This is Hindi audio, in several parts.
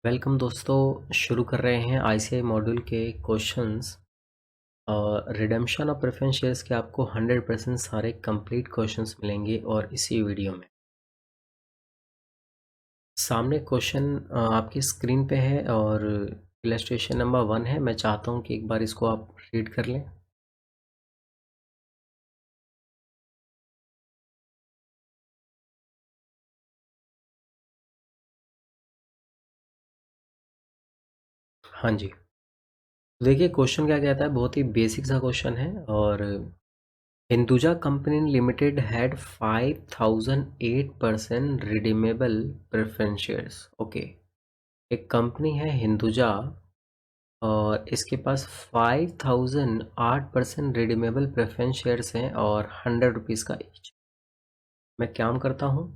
वेलकम दोस्तों, शुरू कर रहे हैं आईसीआई मॉड्यूल के क्वेश्चंस। और रिडेम्पशन ऑफ प्रेफरेंस शेयर्स के आपको 100% सारे कंप्लीट क्वेश्चंस मिलेंगे और इसी वीडियो में सामने क्वेश्चन आपकी स्क्रीन पे है और इलस्ट्रेशन नंबर 1 है। मैं चाहता हूं कि एक बार इसको आप रीड कर लें। हाँ जी, तो देखिए क्वेश्चन क्या कहता है। बहुत ही बेसिक सा क्वेश्चन है। और Hinduja company limited had 5008% redeemable preference shares. Okay, एक कंपनी है हिंदुजा और इसके पास 5008% रिडीमेबल प्रेफरेंस शेयर्स हैं और 100 रुपीज़ का ईच। मैं क्या करता हूँ,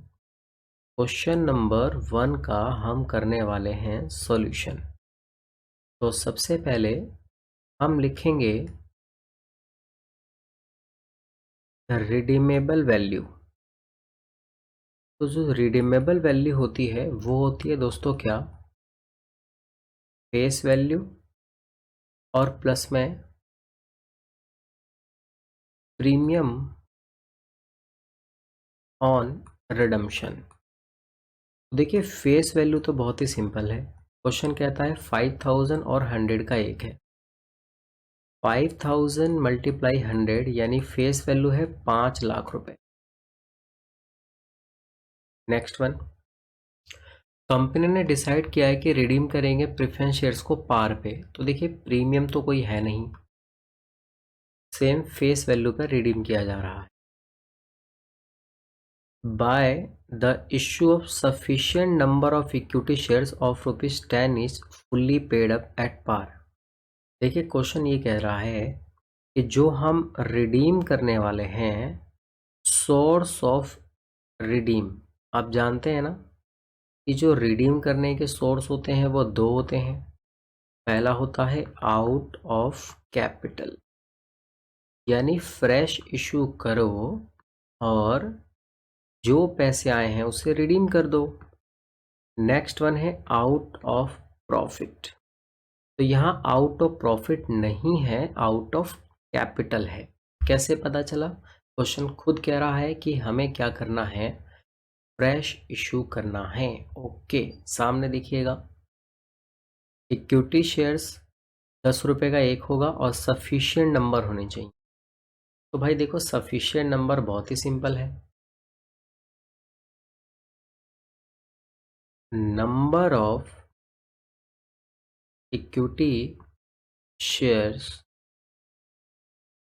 क्वेश्चन नंबर 1 का हम करने वाले हैं सॉल्यूशन। तो सबसे पहले हम लिखेंगे रिडीमेबल वैल्यू। तो जो रिडीमेबल वैल्यू होती है वो होती है दोस्तों क्या, फेस वैल्यू और प्लस में प्रीमियम ऑन रिडम्पशन। देखिए फेस वैल्यू तो बहुत ही सिंपल है। क्वेश्चन कहता है 5000 और 100 का एक है। 5000 मल्टीप्लाई 100 यानी फेस वैल्यू है 5 लाख रुपए। नेक्स्ट वन, कंपनी ने डिसाइड किया है कि रिडीम करेंगे प्रेफरेंस शेयर्स को पार पे। तो देखिए प्रीमियम तो कोई है नहीं, सेम फेस वैल्यू पर रिडीम किया जा रहा है। By the issue of sufficient number of equity shares of ₹10 is fully paid up at par. देखिए क्वेश्चन ये कह रहा है कि जो हम रिडीम करने वाले हैं, सोर्स ऑफ रिडीम, आप जानते हैं ना कि जो रिडीम करने के सोर्स होते हैं वो दो होते हैं। पहला होता है आउट ऑफ कैपिटल, यानी फ्रेश इशू करो और जो पैसे आए हैं उसे रिडीम कर दो। नेक्स्ट वन है आउट ऑफ प्रॉफिट। तो यहाँ आउट ऑफ प्रॉफिट नहीं है, आउट ऑफ कैपिटल है। कैसे पता चला? क्वेश्चन खुद कह रहा है कि हमें क्या करना है, फ्रेश इशू करना है। ओके, सामने देखिएगा इक्विटी शेयर्स 10 रुपए का एक होगा और सफिशिएंट नंबर होने चाहिए। तो भाई देखो सफिशिएंट नंबर बहुत ही सिंपल है, number of equity shares.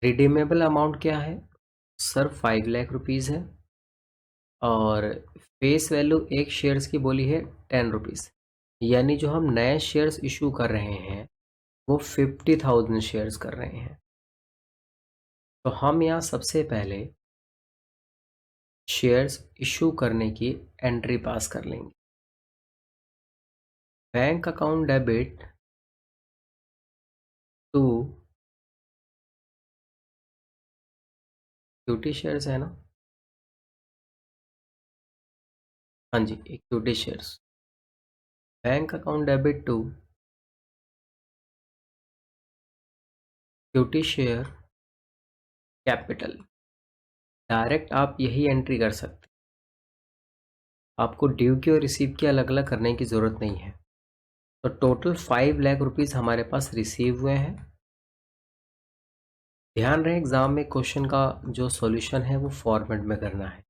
Redeemable amount क्या है सर? 5 लाख रुपीज़ है और फेस वैल्यू एक शेयर्स की बोली है 10 रुपीज़, यानी जो हम नए शेयर्स इशू कर रहे हैं वो 50,000 शेयर्स कर रहे हैं। तो हम यहाँ सबसे पहले शेयर्स इशू करने की एंट्री पास कर लेंगे। Bank account debit to equity shares है ना? हाँ जी, equity shares. Bank account debit to equity share capital. Direct आप यही एंट्री कर सकते, आपको ड्यू की और रिसीव की अलग अलग करने की ज़रूरत नहीं है। तो टोटल 5 लाख रुपीज़ हमारे पास रिसीव हुए हैं। ध्यान रहे एग्जाम में क्वेश्चन का जो सॉल्यूशन है वो फॉर्मेट में करना है।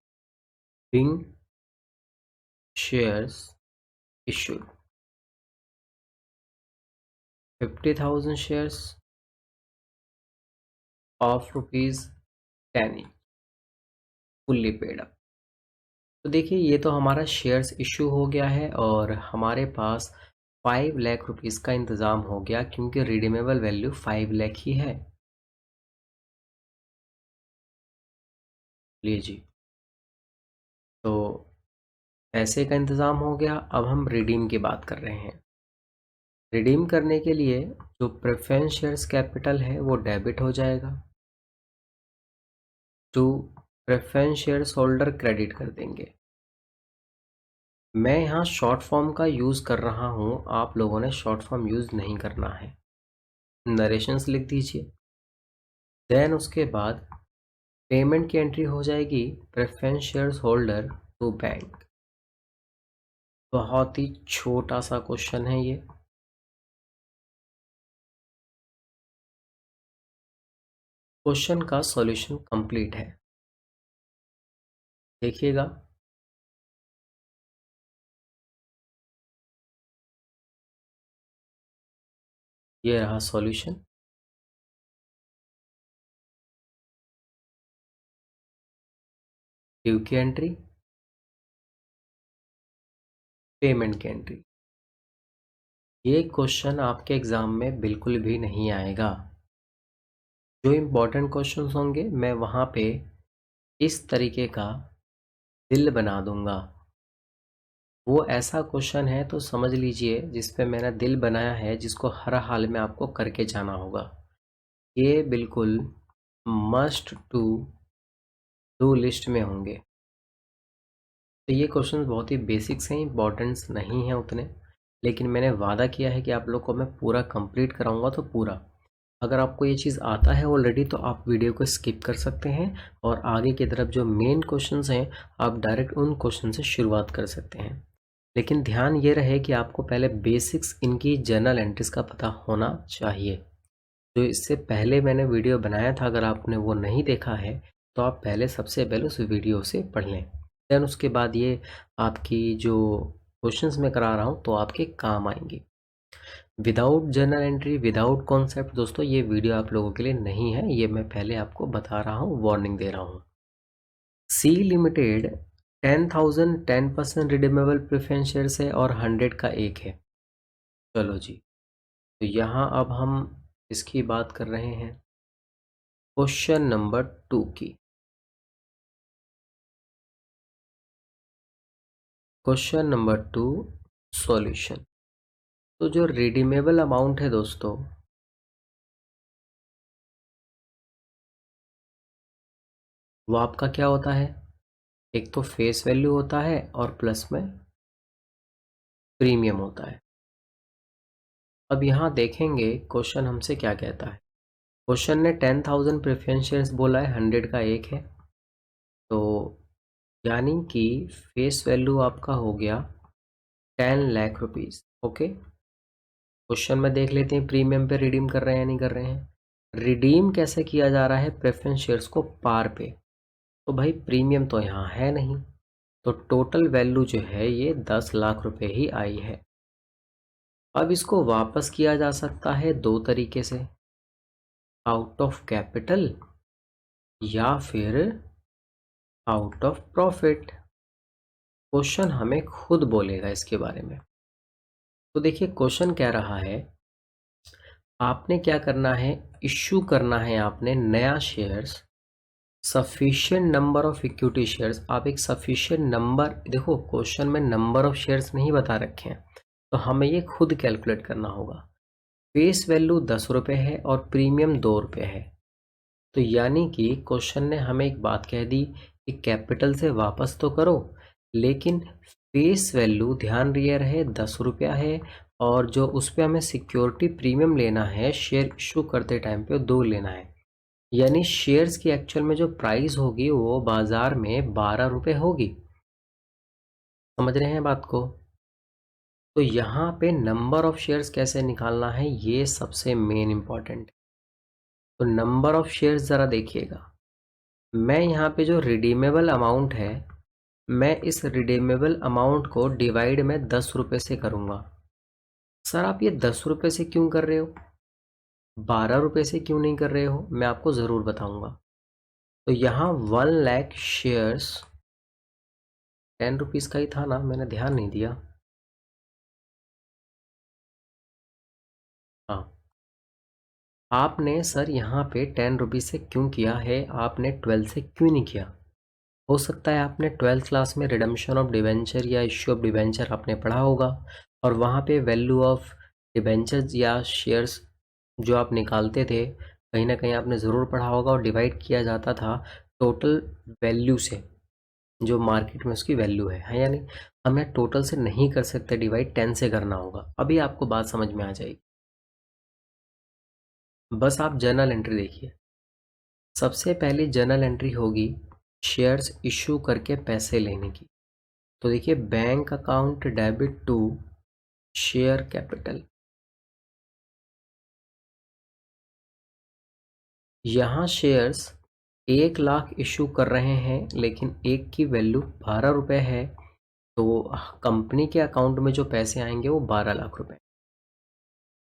Being shares issued 50,000 shares of ₹10 fully paid up. तो देखिए ये तो हमारा शेयर्स इशू हो गया है और हमारे पास 5 लाख रुपीज़ का इंतज़ाम हो गया, क्योंकि रिडीमेबल वैल्यू 5 लाख ही है। लीजिए, तो पैसे का इंतज़ाम हो गया। अब हम रिडीम की बात कर रहे हैं। रिडीम करने के लिए जो प्रेफरेंस शेयर्स कैपिटल है वो डेबिट हो जाएगा, to preference shares holder credit कर देंगे। मैं यहाँ शॉर्ट फॉर्म का यूज़ कर रहा हूँ, आप लोगों ने शॉर्ट फॉर्म यूज़ नहीं करना है। नरेशंस लिख दीजिए। देन उसके बाद पेमेंट की एंट्री हो जाएगी preference shares holder to bank. बहुत ही छोटा सा क्वेश्चन है ये। क्वेश्चन का सॉल्यूशन कंप्लीट है, देखिएगा। ये रहा सॉल्यूशन। ड्यू की एंट्री, पेमेंट की एंट्री। ये क्वेश्चन आपके एग्जाम में बिल्कुल भी नहीं आएगा। जो इम्पोर्टेंट क्वेश्चंस होंगे मैं वहाँ पे इस तरीके का दिल बना दूंगा। वो ऐसा क्वेश्चन है तो समझ लीजिए जिस पे मैंने दिल बनाया है, जिसको हर हाल में आपको करके जाना होगा। ये बिल्कुल मस्ट टू डू लिस्ट में होंगे। तो ये क्वेश्चन बहुत ही बेसिक्स हैं, इंपॉर्टेंट्स नहीं हैं उतने, लेकिन मैंने वादा किया है कि आप लोग को मैं पूरा कंप्लीट कराऊंगा। तो पूरा, अगर आपको ये चीज़ आता है ऑलरेडी तो आप वीडियो को स्किप कर सकते हैं और आगे की तरफ जो मेन क्वेश्चंस हैं आप डायरेक्ट उन क्वेश्चन से शुरुआत कर सकते हैं। लेकिन ध्यान ये रहे कि आपको पहले बेसिक्स इनकी जर्नल एंट्रीज का पता होना चाहिए। जो इससे पहले मैंने वीडियो बनाया था, अगर आपने वो नहीं देखा है तो आप पहले सबसे पहले उस वीडियो से पढ़ लें। देन उसके बाद ये आपकी जो क्वेश्चंस मैं करा रहा हूँ तो आपके काम आएंगे। Without journal entry, without concept दोस्तों ये वीडियो आप लोगों के लिए नहीं है, ये मैं पहले आपको बता रहा हूँ, वार्निंग दे रहा हूँ। C limited 10,000 10% redeemable preference shares है और 100 का एक है। चलो जी, तो यहाँ अब हम इसकी बात कर रहे हैं क्वेश्चन नंबर 2 की। Question number 2 solution. तो जो रिडीमेबल अमाउंट है दोस्तों, वो आपका क्या होता है? एक तो फेस वैल्यू होता है और प्लस में प्रीमियम होता है। अब यहाँ देखेंगे क्वेश्चन हमसे क्या कहता है। क्वेश्चन ने 10,000 प्रेफरेंस शेयर्स बोला है, 100 का एक है, तो यानी कि फेस वैल्यू आपका हो गया 10 लाख रुपीस। ओके, क्वेश्चन में देख लेते हैं प्रीमियम पे रिडीम कर रहे हैं या नहीं कर रहे हैं। रिडीम कैसे किया जा रहा है? प्रेफरेंस शेयर्स को पार पे, तो भाई प्रीमियम तो यहाँ है नहीं, तो टोटल वैल्यू जो है ये 10 लाख रुपए ही आई है। अब इसको वापस किया जा सकता है दो तरीके से, आउट ऑफ कैपिटल या फिर आउट ऑफ प्रॉफिट। क्वेश्चन हमें खुद बोलेगा इसके बारे में। तो देखिए क्वेश्चन कह रहा है आपने क्या करना है, इश्यू करना है आपने नया shares, sufficient number of equity shares. आप एक सफिशिएंट नंबर, देखो क्वेश्चन में नंबर ऑफ शेयर्स नहीं बता रखे हैं, तो हमें ये खुद कैलकुलेट करना होगा। फेस वैल्यू 10 रुपये है और प्रीमियम 2 रुपये है, तो यानी कि क्वेश्चन ने हमें एक बात कह दी कि कैपिटल से वापस तो करो, लेकिन फेस वैल्यू ध्यान दिया रहे 10 रुपया है, और जो उस पर हमें सिक्योरिटी प्रीमियम लेना है शेयर इशू करते टाइम पे 2 लेना है। यानी शेयर्स की एक्चुअल में जो प्राइस होगी वो बाजार में 12 रुपये होगी। समझ रहे हैं बात को? तो यहाँ पे नंबर ऑफ शेयर्स कैसे निकालना है ये सबसे मेन इंपॉर्टेंट। तो नंबर ऑफ शेयर्स ज़रा देखिएगा, मैं यहाँ पे जो रिडीमेबल अमाउंट है, मैं इस रिडीमेबल अमाउंट को डिवाइड में 10 रुपये से करूँगा। सर आप ये 10 रुपये से क्यों कर रहे हो, 12 रुपये से क्यों नहीं कर रहे हो? मैं आपको ज़रूर बताऊँगा। तो यहाँ 1 लाख शेयर्स 10 रुपीज़ का ही था ना, मैंने ध्यान नहीं दिया। हाँ, आपने सर यहाँ पे 10 रुपीज़ से क्यों किया है, आपने 12 से क्यों नहीं किया? हो सकता है आपने 12th क्लास में रिडम्पशन ऑफ डिवेंचर या इश्यू ऑफ डिवेंचर आपने पढ़ा होगा, और वहाँ पे वैल्यू ऑफ डिवेंचर्स या शेयर्स जो आप निकालते थे कहीं ना कहीं आपने ज़रूर पढ़ा होगा, और डिवाइड किया जाता था टोटल वैल्यू से। जो मार्केट में उसकी वैल्यू है या नहीं। हम यहाँ टोटल से नहीं कर सकते डिवाइड, 10 से करना होगा। अभी आपको बात समझ में आ जाएगी। बस आप जर्नल एंट्री देखिए। सबसे पहली जर्नल एंट्री होगी शेयर्स इशू करके पैसे लेने की। तो देखिए, bank account debit to share capital. यहाँ शेयर्स 1 लाख इशू कर रहे हैं, लेकिन एक की वैल्यू 12 रुपये है, तो कंपनी के अकाउंट में जो पैसे आएंगे वो 12 लाख रुपए।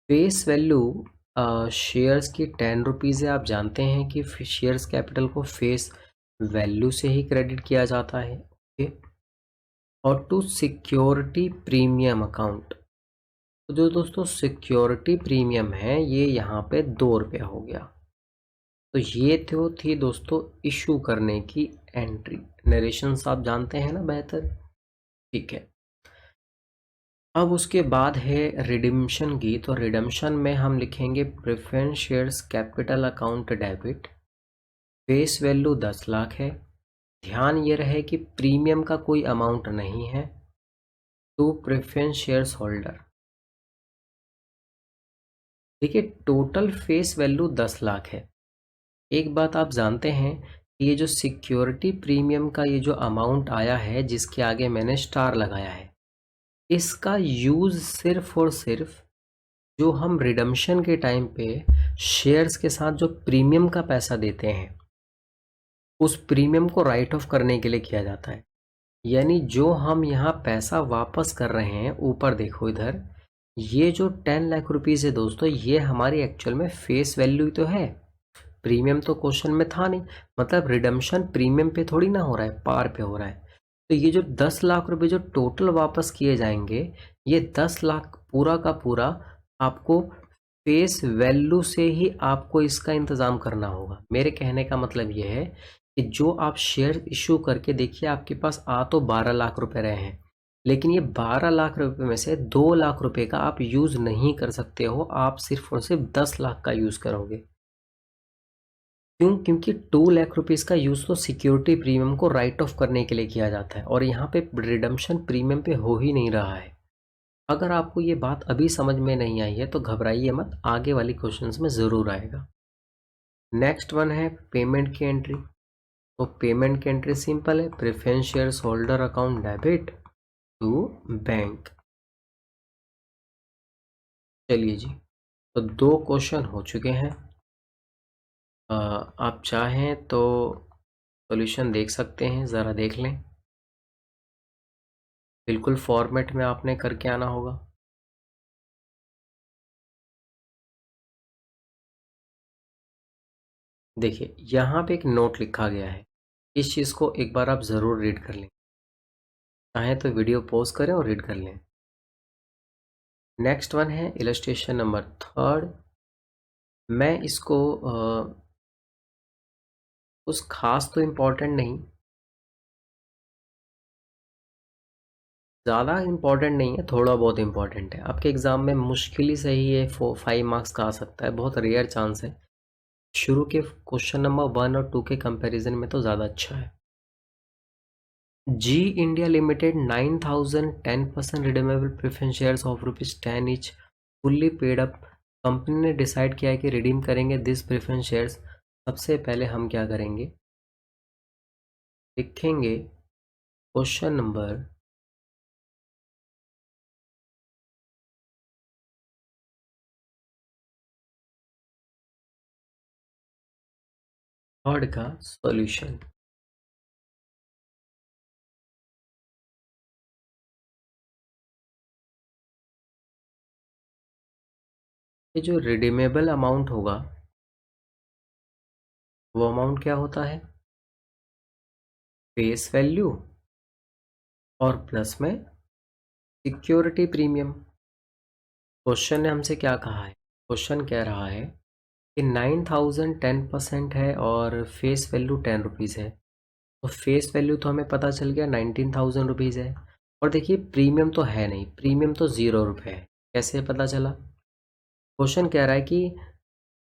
फेस वैल्यू शेयर्स की 10 रुपीज़ है। आप जानते हैं कि शेयर्स कैपिटल को फेस वैल्यू से ही क्रेडिट किया जाता है। ओके। और टू सिक्योरिटी प्रीमियम अकाउंट, तो जो दोस्तों सिक्योरिटी प्रीमियम है ये यहाँ पे 2 रुपया हो गया। तो ये थी दोस्तों इशू करने की एंट्री। नरेशंस आप जानते हैं ना बेहतर, ठीक है। अब उसके बाद है रिडिम्शन की। तो रिडम्शन में हम लिखेंगे preference shares capital account debit, face value 10 lakh है। ध्यान ये रहे कि प्रीमियम का कोई अमाउंट नहीं है। टू प्रेफरेंस शेयर्स होल्डर, देखिए टोटल फेस वैल्यू 10 लाख है। एक बात आप जानते हैं कि ये जो सिक्योरिटी प्रीमियम का ये जो अमाउंट आया है जिसके आगे मैंने स्टार लगाया है, इसका यूज़ सिर्फ और सिर्फ जो हम रिडम्शन के टाइम पे शेयर्स के साथ जो प्रीमियम का पैसा देते हैं उस प्रीमियम को राइट ऑफ करने के लिए किया जाता है। यानी जो हम यहाँ पैसा वापस कर रहे हैं, ऊपर देखो इधर, ये जो 10 लाख रुपीज़ है दोस्तों, ये हमारी एक्चुअल में फेस वैल्यू तो है। प्रीमियम तो क्वेश्चन में था नहीं, मतलब रिडम्शन प्रीमियम पे थोड़ी ना हो रहा है, पार पे हो रहा है। तो ये जो 10 लाख रुपए जो टोटल वापस किए जाएंगे, ये 10 लाख पूरा का पूरा आपको फेस वैल्यू से ही आपको इसका इंतज़ाम करना होगा। मेरे कहने का मतलब ये है कि जो आप शेयर इशू करके देखिए, आपके पास आ तो 12 लाख रुपए रहे हैं, लेकिन ये 12 लाख रुपए में से 2 लाख रुपए का आप यूज़ नहीं कर सकते हो, आप सिर्फ और सिर्फ 10 लाख का यूज़ करोगे। क्यों? क्योंकि 2 लाख रुपीज़ का यूज़ तो सिक्योरिटी प्रीमियम को राइट ऑफ करने के लिए किया जाता है, और यहाँ पे रिडम्शन प्रीमियम पे हो ही नहीं रहा है। अगर आपको ये बात अभी समझ में नहीं आई है तो घबराइए मत, आगे वाली क्वेश्चंस में ज़रूर आएगा। नेक्स्ट वन है पेमेंट की एंट्री। तो पेमेंट की एंट्री सिंपल है, preference shares holder account debit to bank. चलिए जी, तो 2 क्वेश्चन हो चुके हैं। आप चाहें तो सॉल्यूशन देख सकते हैं, ज़रा देख लें। बिल्कुल फॉर्मेट में आपने करके आना होगा। देखिए यहाँ पे एक नोट लिखा गया है, इस चीज़ को एक बार आप ज़रूर रीड कर लें। चाहें तो वीडियो पॉज करें और रीड कर लें। नेक्स्ट वन है इलस्ट्रेशन नंबर 3। मैं इसको कुछ खास तो इम्पोर्टेंट नहीं, ज़्यादा इम्पोर्टेंट नहीं है, थोड़ा बहुत इम्पोर्टेंट है। आपके एग्ज़ाम में मुश्किल ही सही है 5 मार्क्स का आ सकता है, बहुत रेयर चांस है। शुरू के क्वेश्चन नंबर 1 और 2 के कंपैरिजन में तो ज़्यादा अच्छा है। G India limited 9,000 10% redeemable preference shares of ₹10 each fully paid up. Company ने डिसाइड किया है कि रिडीम करेंगे दिस प्रेफरेंस शेयर्स। सबसे पहले हम क्या करेंगे, लिखेंगे क्वेश्चन नंबर थर्ड का सॉल्यूशन। ये जो रिडीमेबल अमाउंट होगा वो अमाउंट क्या होता है, फेस वैल्यू और प्लस में सिक्योरिटी प्रीमियम। क्वेश्चन ने हमसे क्या कहा है, क्वेश्चन कह रहा है कि 9,000 10% है और फेस वैल्यू 10 रुपीज़ है। तो फेस वैल्यू तो हमें पता चल गया 19,000 रुपीज़ है, और देखिए प्रीमियम तो है नहीं, प्रीमियम तो 0 रुपये है। कैसे पता चला? क्वेश्चन कह रहा है कि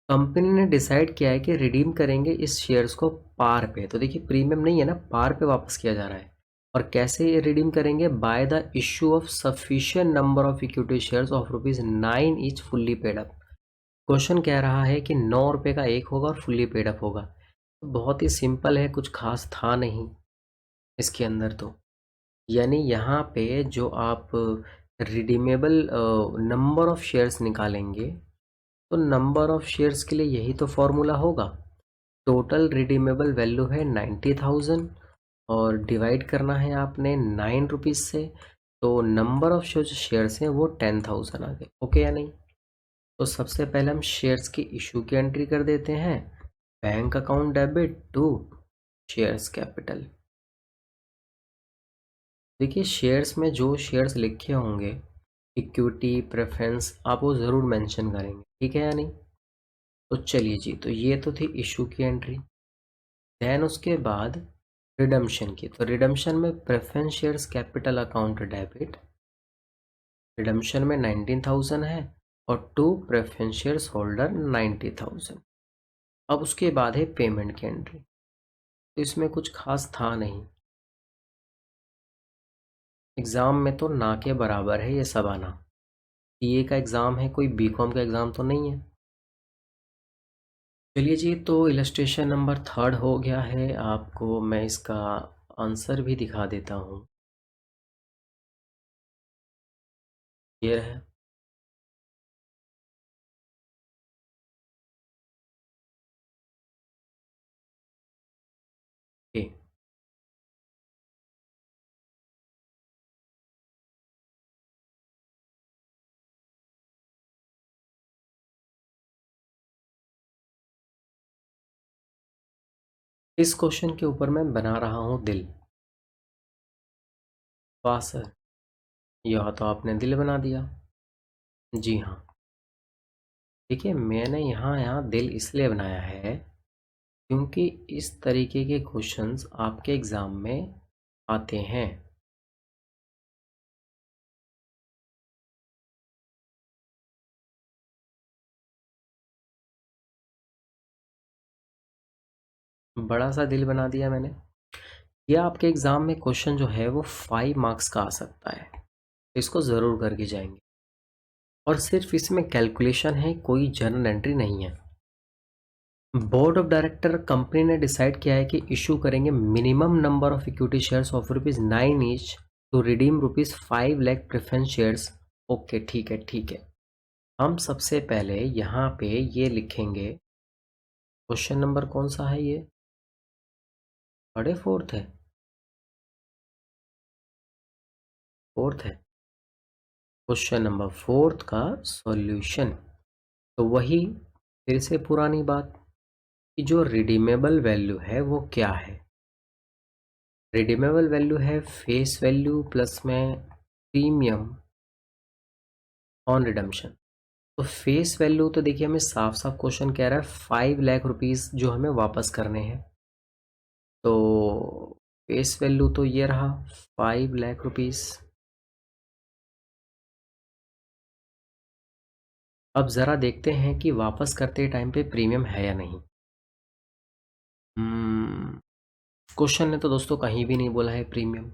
कंपनी ने डिसाइड किया है कि रिडीम करेंगे इस शेयर्स को पार पे। तो देखिए प्रीमियम नहीं है ना, पार पे वापस किया जा रहा है। और कैसे ये रिडीम करेंगे? Bye the issue of sufficient number of equity shares of ₹9 each fully paid up. Question कह रहा है कि 9 रुपये का एक होगा और फुल्ली पेड अप होगा। तो बहुत ही सिंपल है, कुछ खास था नहीं इसके अंदर तो। यानी यहाँ पे जो आप रिडीमेबल नंबर ऑफ शेयर्स निकालेंगे, तो नंबर ऑफ शेयर्स के लिए यही तो फॉर्मूला होगा। टोटल रिडीमेबल वैल्यू है 90,000 और डिवाइड करना है आपने 9 रुपीज़ से, तो नंबर ऑफ जो शेयर्स हैं वो 10,000 आ गए। ओके या नहीं? तो सबसे पहले हम शेयर्स की इशू की एंट्री कर देते हैं। Bank account debit to shares capital. देखिए शेयर्स में जो शेयर्स लिखे होंगे, इक्विटी प्रेफरेंस, आप वो ज़रूर मेंशन करेंगे, ठीक है या नहीं? तो चलिए जी, तो ये तो थी इशू की एंट्री। देन उसके बाद रिडम्पशन की, तो रिडम्पशन में preference shares capital account debit, redemption में 19,000 है और टू प्रेफरेंस शेयर्स होल्डर 90,000। अब उसके बाद है पेमेंट की एंट्री। तो इसमें कुछ खास था नहीं, एग्ज़ाम में तो ना के बराबर है ये सब आना। सीए का एग्ज़ाम है, कोई बीकॉम का एग्ज़ाम तो नहीं है। चलिए जी, तो इलस्ट्रेशन नंबर 3 हो गया है। आपको मैं इसका आंसर भी दिखा देता हूँ, ये है। ए, इस क्वेश्चन के ऊपर मैं बना रहा हूँ दिल। वाह सर, यह तो आपने दिल बना दिया। जी हाँ, देखिए मैंने यहाँ दिल इसलिए बनाया है क्योंकि इस तरीके के क्वेश्चंस आपके एग्ज़ाम में आते हैं। बड़ा सा दिल बना दिया मैंने। ये आपके एग्ज़ाम में क्वेश्चन जो है वो 5 मार्क्स का आ सकता है, तो इसको ज़रूर करके जाएंगे। और सिर्फ इसमें कैलकुलेशन है, कोई जर्नल एंट्री नहीं है। बोर्ड ऑफ डायरेक्टर कंपनी ने डिसाइड किया है कि इशू करेंगे minimum number of equity shares of ₹9 each to redeem ₹5 lakh preference shares. Okay, ठीक है ठीक है। हम सबसे पहले यहाँ पे ये लिखेंगे, क्वेश्चन नंबर कौन सा है ये? बड़े फोर्थ है, फोर्थ है। क्वेश्चन नंबर 4 का सॉल्यूशन। तो वही फिर से पुरानी बात कि जो रिडीमेबल वैल्यू है वो क्या है? रिडीमेबल वैल्यू है फेस वैल्यू प्लस में प्रीमियम ऑन रिडम्पशन। तो फेस वैल्यू तो देखिए हमें साफ साफ क्वेश्चन कह रहा है 5 लाख रुपीस जो हमें वापस करने हैं। तो फेस वैल्यू तो ये रहा 5 लाख रुपीस। अब ज़रा देखते हैं कि वापस करते टाइम पे प्रीमियम है या नहीं। क्वेश्चन ने तो दोस्तों कहीं भी नहीं बोला है प्रीमियम।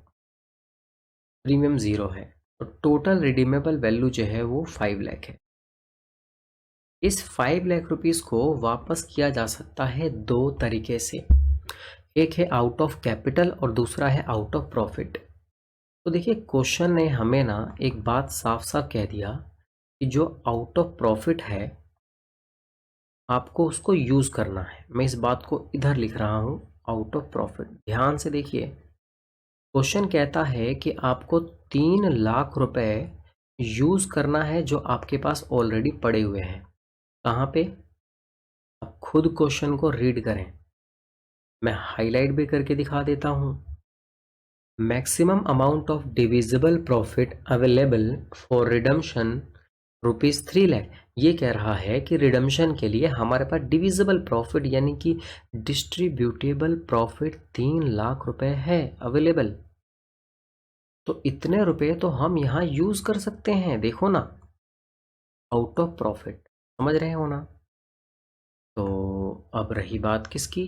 प्रीमियम 0 है। तो टोटल रिडीमेबल वैल्यू जो है वो 5 लाख है। इस 5 लाख रुपीस को वापस किया जा सकता है दो तरीके से, एक है आउट ऑफ कैपिटल और दूसरा है आउट ऑफ प्रॉफिट। तो देखिए क्वेश्चन ने हमें ना एक बात साफ साफ कह दिया कि जो आउट ऑफ प्रॉफिट है आपको उसको यूज करना है। मैं इस बात को इधर लिख रहा हूं, आउट ऑफ प्रॉफिट। ध्यान से देखिए, क्वेश्चन कहता है कि आपको 3 लाख रुपए यूज करना है जो आपके पास ऑलरेडी पड़े हुए हैं। कहाँ पे? आप खुद क्वेश्चन को रीड करें, मैं हाईलाइट भी करके दिखा देता हूं। Maximum amount of divisible profit available for redemption ₹3 lakh. ये कह रहा है कि रिडम्पशन के लिए हमारे पास डिविजिबल प्रॉफिट यानी कि डिस्ट्रीब्यूटेबल प्रॉफिट 3 लाख रुपए है अवेलेबल। तो इतने रुपए तो हम यहाँ यूज कर सकते हैं, देखो ना, आउट ऑफ प्रॉफिट। समझ रहे हो ना? तो अब रही बात किसकी?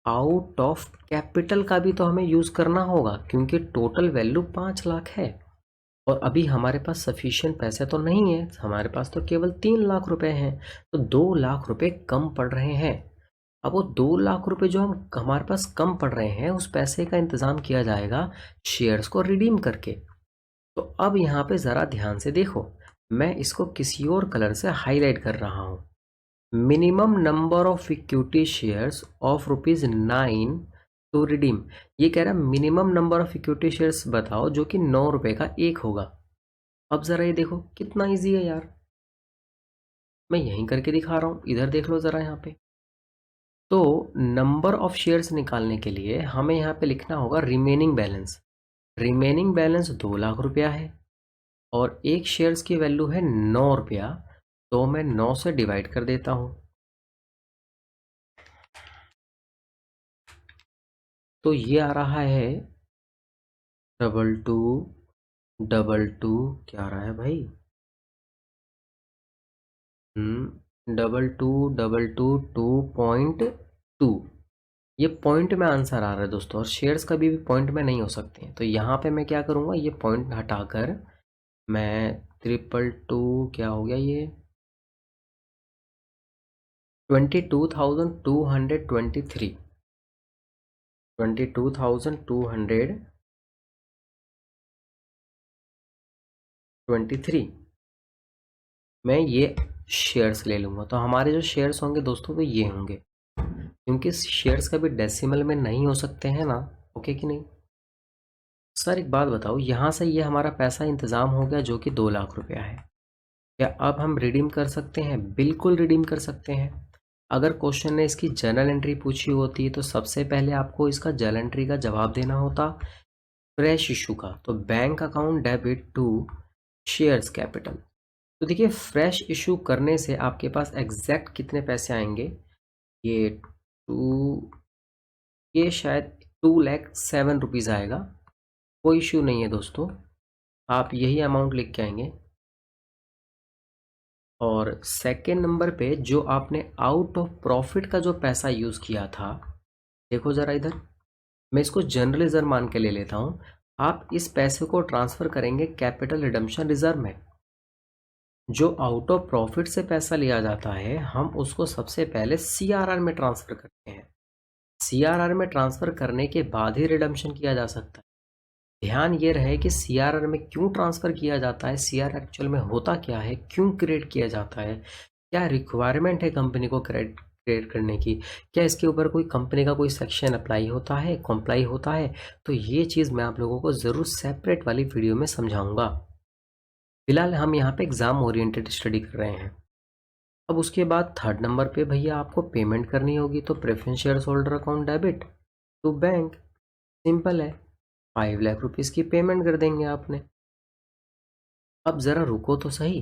आउट ऑफ कैपिटल का भी तो हमें यूज़ करना होगा, क्योंकि टोटल वैल्यू 5 लाख है और अभी हमारे पास सफिशिएंट पैसे तो नहीं है, हमारे पास तो केवल 3 लाख रुपए हैं, तो 2 लाख रुपए कम पड़ रहे हैं। अब वो 2 लाख रुपए जो हम हमारे पास कम पड़ रहे हैं, उस पैसे का इंतज़ाम किया जाएगा शेयर्स को रिडीम करके। तो अब यहाँ पे ज़रा ध्यान से देखो, मैं इसको किसी और कलर से हाईलाइट कर रहा हूँ। Minimum number of equity shares of ₹9 to redeem. ये कह रहा है minimum number of equity shares बताओ जो कि 9 रुपए का एक होगा। अब ज़रा ये देखो कितना इजी है यार, मैं यहीं करके दिखा रहा हूँ, इधर देख लो ज़रा यहाँ पे। तो नंबर ऑफ शेयर्स निकालने के लिए हमें यहाँ पे लिखना होगा remaining balance. Remaining balance 2 lakh रुपया है और एक शेयर्स की वैल्यू है 9 रुपया, तो मैं 9 से डिवाइड कर देता हूँ। तो ये आ रहा है 2222, क्या आ रहा है भाई, 2222.2। ये पॉइंट में आंसर आ रहा है दोस्तों, और शेयर्स कभी भी पॉइंट में नहीं हो सकते हैं। तो यहाँ पे मैं क्या करूँगा, ये पॉइंट हटाकर मैं 222, क्या हो गया ये, 22,223, 22,223 मैं ये शेयर्स ले लूँगा। तो हमारे जो शेयर्स होंगे दोस्तों वो ये होंगे, क्योंकि शेयर्स कभी डेसिमल में नहीं हो सकते हैं ना। ओके कि नहीं सर, एक बात बताओ, यहाँ से ये हमारा पैसा इंतज़ाम हो गया जो कि 2 लाख रुपया है, क्या अब हम रिडीम कर सकते हैं? बिल्कुल रिडीम कर सकते हैं। अगर क्वेश्चन ने इसकी जर्नल एंट्री पूछी होती तो सबसे पहले आपको इसका जर्नल एंट्री का जवाब देना होता फ्रेश इशू का। तो bank account debit to shares capital. तो देखिए फ्रेश इशू करने से आपके पास एग्जैक्ट कितने पैसे आएंगे, ये टू ये शायद 2,07,000 रुपीज़ आएगा। कोई इशू नहीं है दोस्तों, आप यही अमाउंट लिख के आएंगे। और सेकेंड नंबर पे जो आपने आउट ऑफ प्रॉफिट का जो पैसा यूज़ किया था, देखो ज़रा इधर, मैं इसको जर्नलिज्म मान के ले लेता हूँ। आप इस पैसे को ट्रांसफ़र करेंगे कैपिटल रिडम्पशन रिजर्व में। जो आउट ऑफ प्रॉफिट से पैसा लिया जाता है हम उसको सबसे पहले सीआरआर में ट्रांसफ़र करते हैं। सीआरआर में ट्रांसफ़र करने के बाद ही रिडम्पशन किया जा सकता है। ध्यान ये रहे कि सीआरआर में क्यों ट्रांसफ़र किया जाता है, सीआरआर एक्चुअल में होता क्या है, क्यों क्रिएट किया जाता है, क्या रिक्वायरमेंट है कंपनी को क्रिएट करने की, क्या इसके ऊपर कोई कंपनी का कोई सेक्शन अप्लाई होता है, कॉम्प्लाई होता है। तो ये चीज़ मैं आप लोगों को ज़रूर सेपरेट वाली वीडियो में समझाऊंगा। फिलहाल हम यहाँ पे एग्ज़ाम ओरिएंटेड स्टडी कर रहे हैं। अब उसके बाद थर्ड नंबर पे भैया आपको पेमेंट करनी होगी, तो preference share holder account debit to bank, simple है, 5 लाख रुपीज़ की पेमेंट कर देंगे आपने। अब ज़रा रुको तो सही,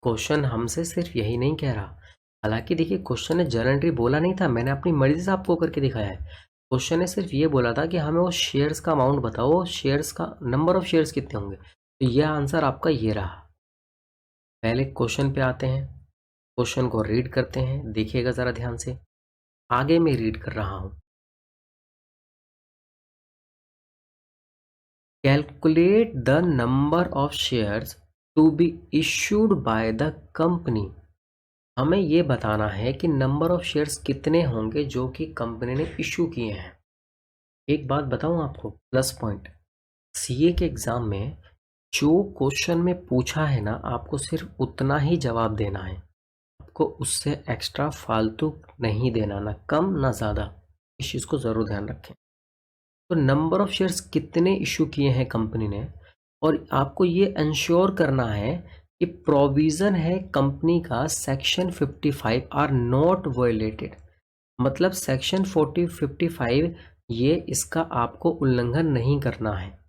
क्वेश्चन हमसे सिर्फ यही नहीं कह रहा। हालांकि देखिए क्वेश्चन ने जर्नल एंट्री बोला नहीं था, मैंने अपनी मर्जी से आपको करके दिखाया है। क्वेश्चन ने सिर्फ ये बोला था कि हमें वो शेयर्स का अमाउंट बताओ, शेयर्स का नंबर ऑफ शेयर्स कितने होंगे। तो यह आंसर आपका ये रहा। पहले क्वेश्चन पे आते हैं, क्वेश्चन को रीड करते हैं, देखिएगा ज़रा ध्यान से, आगे मैं रीड कर रहा हूँ। Calculate the number of shares to be issued by the company. हमें ये बताना है कि नंबर ऑफ शेयर्स कितने होंगे जो कि कंपनी ने इशू किए हैं। एक बात बताऊं आपको, प्लस पॉइंट, सीए के एग्ज़ाम में जो क्वेश्चन में पूछा है ना, आपको सिर्फ उतना ही जवाब देना है, आपको उससे एक्स्ट्रा फालतू नहीं देना, ना कम ना ज़्यादा। इस चीज़ को ज़रूर ध्यान रखें। तो नंबर ऑफ शेयर्स कितने इशू किए हैं कंपनी ने, और आपको ये इंश्योर करना है कि प्रोविज़न है कंपनी का सेक्शन 55 आर नॉट वायलेटेड। मतलब सेक्शन 55 ये इसका आपको उल्लंघन नहीं करना है,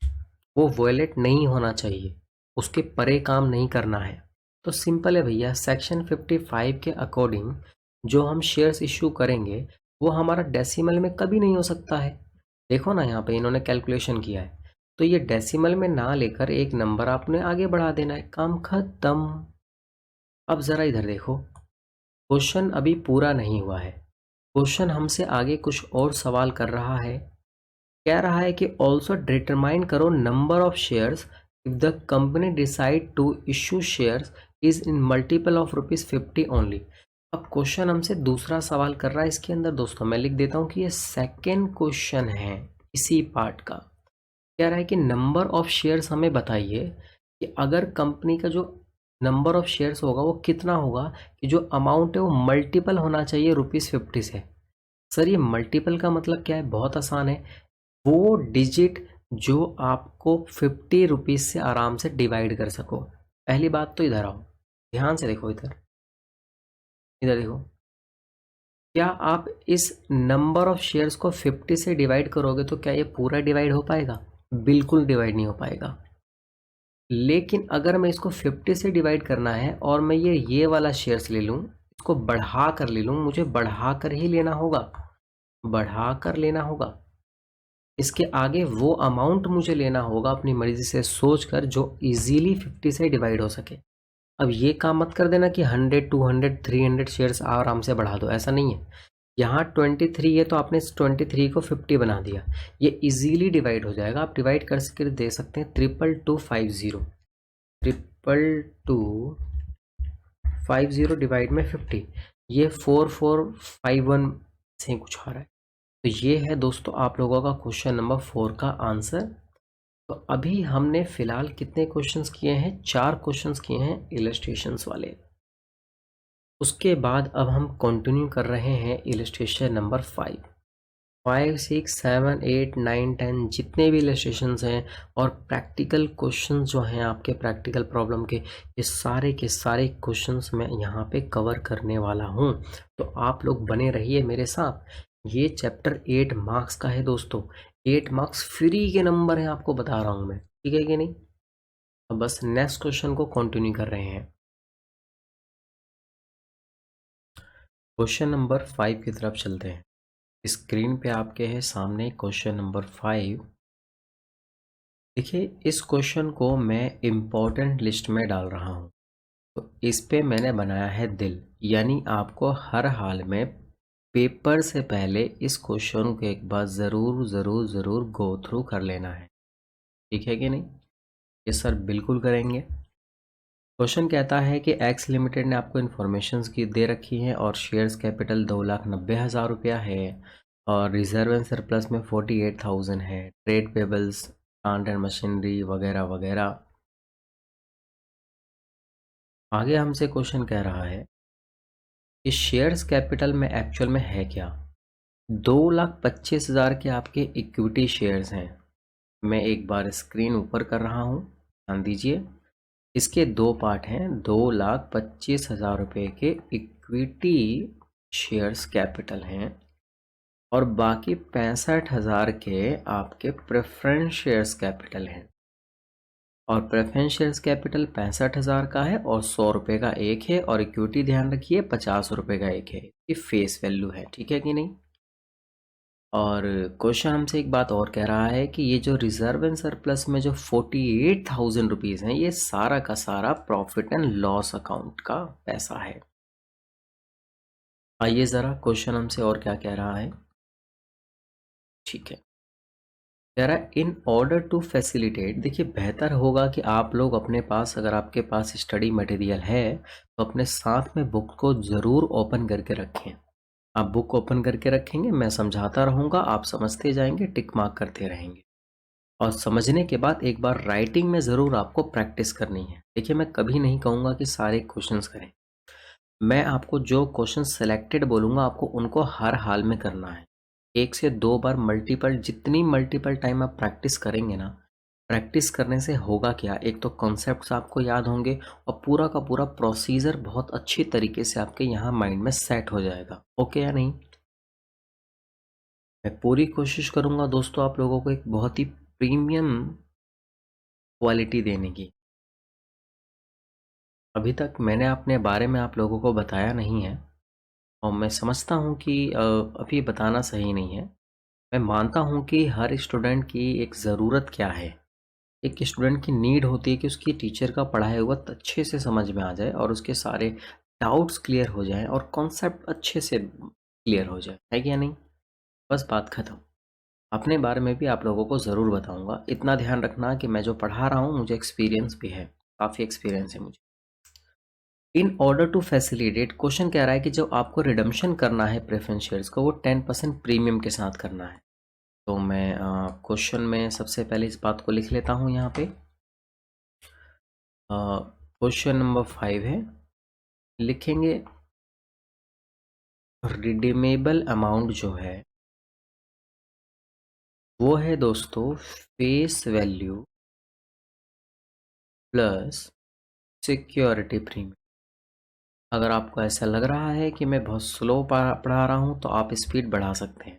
वो वायलेट नहीं होना चाहिए, उसके परे काम नहीं करना है। तो सिंपल है भैया, सेक्शन 55 के अकॉर्डिंग जो हम शेयर्स इशू करेंगे वो हमारा डेसिमल में कभी नहीं हो सकता है। देखो ना यहाँ पे इन्होंने कैलकुलेशन किया है, तो ये डेसिमल में ना लेकर एक नंबर आपने आगे बढ़ा देना है, काम खत्म। अब ज़रा इधर देखो, क्वेश्चन अभी पूरा नहीं हुआ है, क्वेश्चन हमसे आगे कुछ और सवाल कर रहा है, कह रहा है कि ऑल्सो डिटरमाइन करो number of shares if the company decide to issue shares is in multiple of ₹50 only. अब क्वेश्चन हमसे दूसरा सवाल कर रहा है इसके अंदर दोस्तों, मैं लिख देता हूँ कि ये सेकेंड क्वेश्चन है इसी पार्ट का। कह रहा है कि नंबर ऑफ शेयर्स हमें बताइए कि अगर कंपनी का जो नंबर ऑफ शेयर्स होगा वो कितना होगा कि जो अमाउंट है वो मल्टीपल होना चाहिए ₹50 से। सर ये मल्टीपल का मतलब क्या है? बहुत आसान है, वो डिजिट जो आपको ₹50 से आराम से डिवाइड कर सको। पहली बात तो इधर आओ, ध्यान से देखो, इधर इधर देखो, क्या आप इस नंबर ऑफ शेयर्स को 50 से डिवाइड करोगे तो क्या ये पूरा डिवाइड हो पाएगा? बिल्कुल डिवाइड नहीं हो पाएगा। लेकिन अगर मैं इसको 50 से डिवाइड करना है और मैं ये वाला शेयर्स ले लूँ, इसको बढ़ा कर ले लूँ, मुझे बढ़ा कर ही लेना होगा, बढ़ा कर लेना होगा। इसके आगे वो अमाउंट मुझे लेना होगा अपनी मर्जी से सोचकर जो इजीली 50 से डिवाइड हो सके। अब ये काम मत कर देना कि 100, 200, 300 शेयर्स आराम से बढ़ा दो, ऐसा नहीं है। यहाँ 23 है तो आपने इस 23 को 50 बना दिया, ये इजीली डिवाइड हो जाएगा। आप डिवाइड कर सके दे सकते हैं 22250, 22250 डिवाइड में 50, ये 4451 से कुछ आ रहा है। तो ये है दोस्तों आप लोगों का क्वेश्चन नंबर 4 का आंसर। तो अभी हमने फिलहाल कितने क्वेश्चंस किए हैं? 4 क्वेश्चंस किए हैं इलस्ट्रेशंस वाले। उसके बाद अब हम कंटिन्यू कर रहे हैं इलस्ट्रेशन नंबर 5, 6, 7, 8, 9, 10 जितने भी इलस्ट्रेशंस हैं और प्रैक्टिकल क्वेश्चंस जो हैं आपके प्रैक्टिकल प्रॉब्लम के सारे क्वेश्चंस मैं यहाँ पे कवर करने वाला हूँ। तो आप लोग बने रहिए मेरे साथ। ये चैप्टर 8 मार्क्स का है दोस्तों, 8 मार्क्स फ्री के नंबर हैं, आपको बता रहा हूँ मैं, ठीक है कि नहीं? अब बस नेक्स्ट क्वेश्चन को कंटिन्यू कर रहे हैं। क्वेश्चन नंबर 5 की तरफ चलते हैं। स्क्रीन पे आपके है सामने क्वेश्चन नंबर 5। देखिए इस क्वेश्चन को मैं इम्पोर्टेंट लिस्ट में डाल रहा हूँ, तो इस पे मैंने बनाया है दिल, यानी आपको हर हाल में पेपर से पहले इस क्वेश्चन को एक बार ज़रूर गो थ्रू कर लेना है, ठीक है कि नहीं? ये सर बिल्कुल करेंगे। क्वेश्चन कहता है कि एक्स लिमिटेड ने आपको इन्फॉर्मेशन की दे रखी है और शेयर्स कैपिटल 2,90,000 रुपया है और रिजर्व एंड सरप्लस में 48,000 है, trade payables, plant and machinery वगैरह वगैरह। आगे हमसे क्वेश्चन कह रहा है कि शेयर्स कैपिटल में एक्चुअल में है क्या? 2,25,000 के आपके इक्विटी शेयर्स हैं। मैं एक बार स्क्रीन ऊपर कर रहा हूँ, ध्यान दीजिए। इसके दो पार्ट हैं, 2,25,000 रुपये के इक्विटी शेयर्स कैपिटल हैं और बाकी 65,000 के आपके प्रेफरेंस शेयर्स कैपिटल हैं। और प्रेफरेंस शेयर्स कैपिटल 65,000 का है और 100 रुपये का एक है और इक्विटी ध्यान रखिए 50 रुपये का एक है। ये फेस वैल्यू है, ठीक है कि नहीं? और क्वेश्चन हमसे एक बात और कह रहा है कि ये जो रिजर्व एंड सरप्लस में जो 48,000 रुपीज़ हैं, ये सारा का सारा प्रॉफिट एंड लॉस अकाउंट का पैसा है। आइए ज़रा क्वेश्चन हमसे और क्या कह रहा है, ठीक है। कह रहा है इन ऑर्डर टू फैसिलिटेट, देखिए बेहतर होगा कि आप लोग अपने पास, अगर आपके पास स्टडी मटेरियल है तो अपने साथ में बुक को ज़रूर ओपन करके रखें। आप बुक ओपन करके रखेंगे, मैं समझाता रहूँगा, आप समझते जाएंगे, टिक मार्क करते रहेंगे और समझने के बाद एक बार राइटिंग में ज़रूर आपको प्रैक्टिस करनी है। देखिए मैं कभी नहीं कहूँगा कि सारे क्वेश्चंस करें, मैं आपको जो क्वेश्चन सेलेक्टेड बोलूँगा आपको उनको हर हाल में करना है। 1 से 2 बार मल्टीपल, जितनी मल्टीपल टाइम आप प्रैक्टिस करेंगे ना, प्रैक्टिस करने से होगा क्या, एक तो कॉन्सेप्ट्स आपको याद होंगे और पूरा का पूरा प्रोसीजर बहुत अच्छी तरीके से आपके यहाँ माइंड में सेट हो जाएगा। ओके या नहीं? मैं पूरी कोशिश करूँगा दोस्तों आप लोगों को एक बहुत ही प्रीमियम क्वालिटी देने की। अभी तक मैंने अपने बारे में आप लोगों को बताया नहीं है और मैं समझता हूँ कि अभी बताना सही नहीं है। मैं मानता हूँ कि हर स्टूडेंट की एक ज़रूरत क्या है, एक स्टूडेंट की नीड होती है कि उसकी टीचर का पढ़ाया हुआ अच्छे से समझ में आ जाए और उसके सारे डाउट्स क्लियर हो जाएं और कॉन्सेप्ट अच्छे से क्लियर हो जाए, है कि या नहीं? बस बात खत्म। अपने बारे में भी आप लोगों को ज़रूर बताऊंगा। इतना ध्यान रखना कि मैं जो पढ़ा रहा हूँ मुझे एक्सपीरियंस भी है, काफ़ी एक्सपीरियंस है मुझे। In order to facilitate, question कह रहा है कि जो आपको रिडम्शन करना है प्रेफरेंस शेयर्स को, वो 10% प्रीमियम के साथ करना है। तो मैं क्वेश्चन में सबसे पहले इस बात को लिख लेता हूँ यहाँ पे। क्वेश्चन नंबर 5 है, लिखेंगे रिडीमेबल अमाउंट जो है वो है दोस्तों face value plus security premium. अगर आपको ऐसा लग रहा है कि मैं बहुत स्लो पढ़ा रहा हूँ तो आप स्पीड बढ़ा सकते हैं।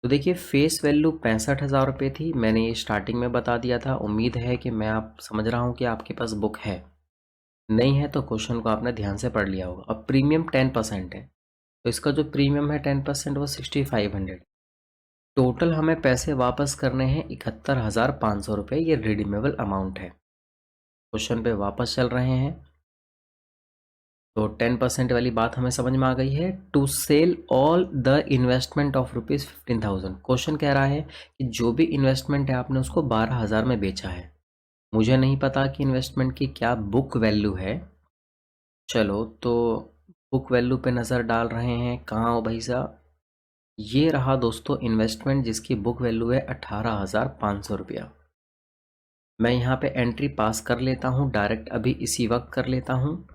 तो देखिए फेस वैल्यू 65,000 रुपये थी, मैंने ये स्टार्टिंग में बता दिया था। उम्मीद है कि मैं आप समझ रहा हूँ कि आपके पास बुक है, नहीं है तो क्वेश्चन को आपने ध्यान से पढ़ लिया होगा। अब प्रीमियम 10% है, तो इसका जो प्रीमियम है 10% वो 6500। टोटल हमें पैसे वापस करने हैं 71,500 रुपये, ये रिडीमेबल अमाउंट है। क्वेश्चन पे वापस चल रहे हैं, तो 10% वाली बात हमें समझ में आ गई है। To sell all the investment of ₹15,000। Question कह रहा है कि जो भी इन्वेस्टमेंट है आपने उसको 12,000 में बेचा है। मुझे नहीं पता कि इन्वेस्टमेंट की क्या बुक वैल्यू है। चलो तो बुक वैल्यू पे नज़र डाल रहे हैं, कहाँ हो भाई साहब? ये रहा दोस्तों इन्वेस्टमेंट जिसकी बुक वैल्यू है 18,500 रुपया। मैं यहाँ पे एंट्री पास कर लेता हूँ, डायरेक्ट अभी इसी वक्त कर लेता हूँ।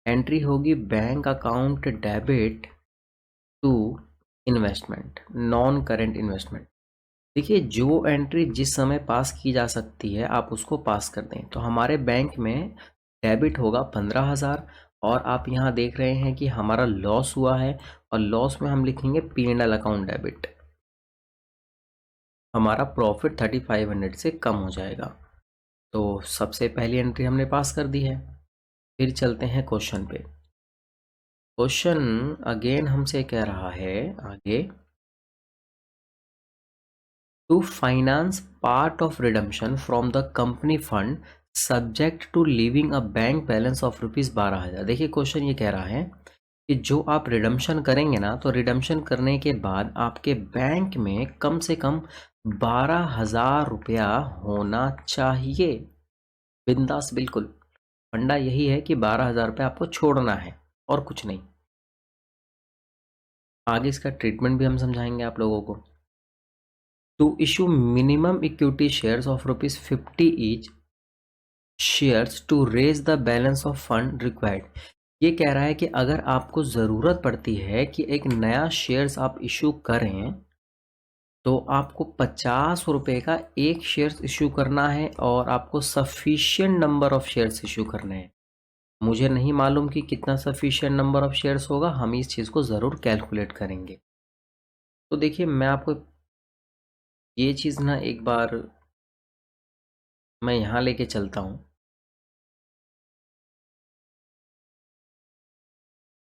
एंट्री होगी bank account debit to investment, non current investment. देखिए जो एंट्री जिस समय पास की जा सकती है आप उसको पास कर दें। तो हमारे बैंक में डेबिट होगा 15,000, और आप यहाँ देख रहे हैं कि हमारा लॉस हुआ है, और लॉस में हम लिखेंगे P&L अकाउंट डेबिट। हमारा प्रॉफिट 3500 से कम हो जाएगा। तो सबसे पहली एंट्री हमने पास कर दी है। फिर चलते हैं क्वेश्चन पे। क्वेश्चन अगेन हमसे कह रहा है आगे, to finance part of redemption from the company fund subject to leaving a bank balance of ₹12,000। देखिए क्वेश्चन ये कह रहा है कि जो आप रिडम्पशन करेंगे ना, तो रिडम्पशन करने के बाद आपके बैंक में कम से कम 12,000 रुपया होना चाहिए। बिंदास, बिल्कुल। फंडा यही है कि 12,000 रुपये आपको छोड़ना है और कुछ नहीं। आगे इसका ट्रीटमेंट भी हम समझाएंगे आप लोगों को। To issue minimum equity shares of ₹50 each shares to raise the balance of fund required. ये कह रहा है कि अगर आपको ज़रूरत पड़ती है कि एक नया शेयर्स आप इशू करें, तो आपको 50 रुपये का एक शेयर्स इशू करना है, और आपको sufficient number of shares issue करने हैं। मुझे नहीं मालूम कि कितना सफिशिएंट नंबर ऑफ शेयर्स होगा, हम इस चीज़ को ज़रूर कैलकुलेट करेंगे। तो देखिए मैं आपको ये चीज़ ना एक बार मैं यहाँ लेके चलता हूँ।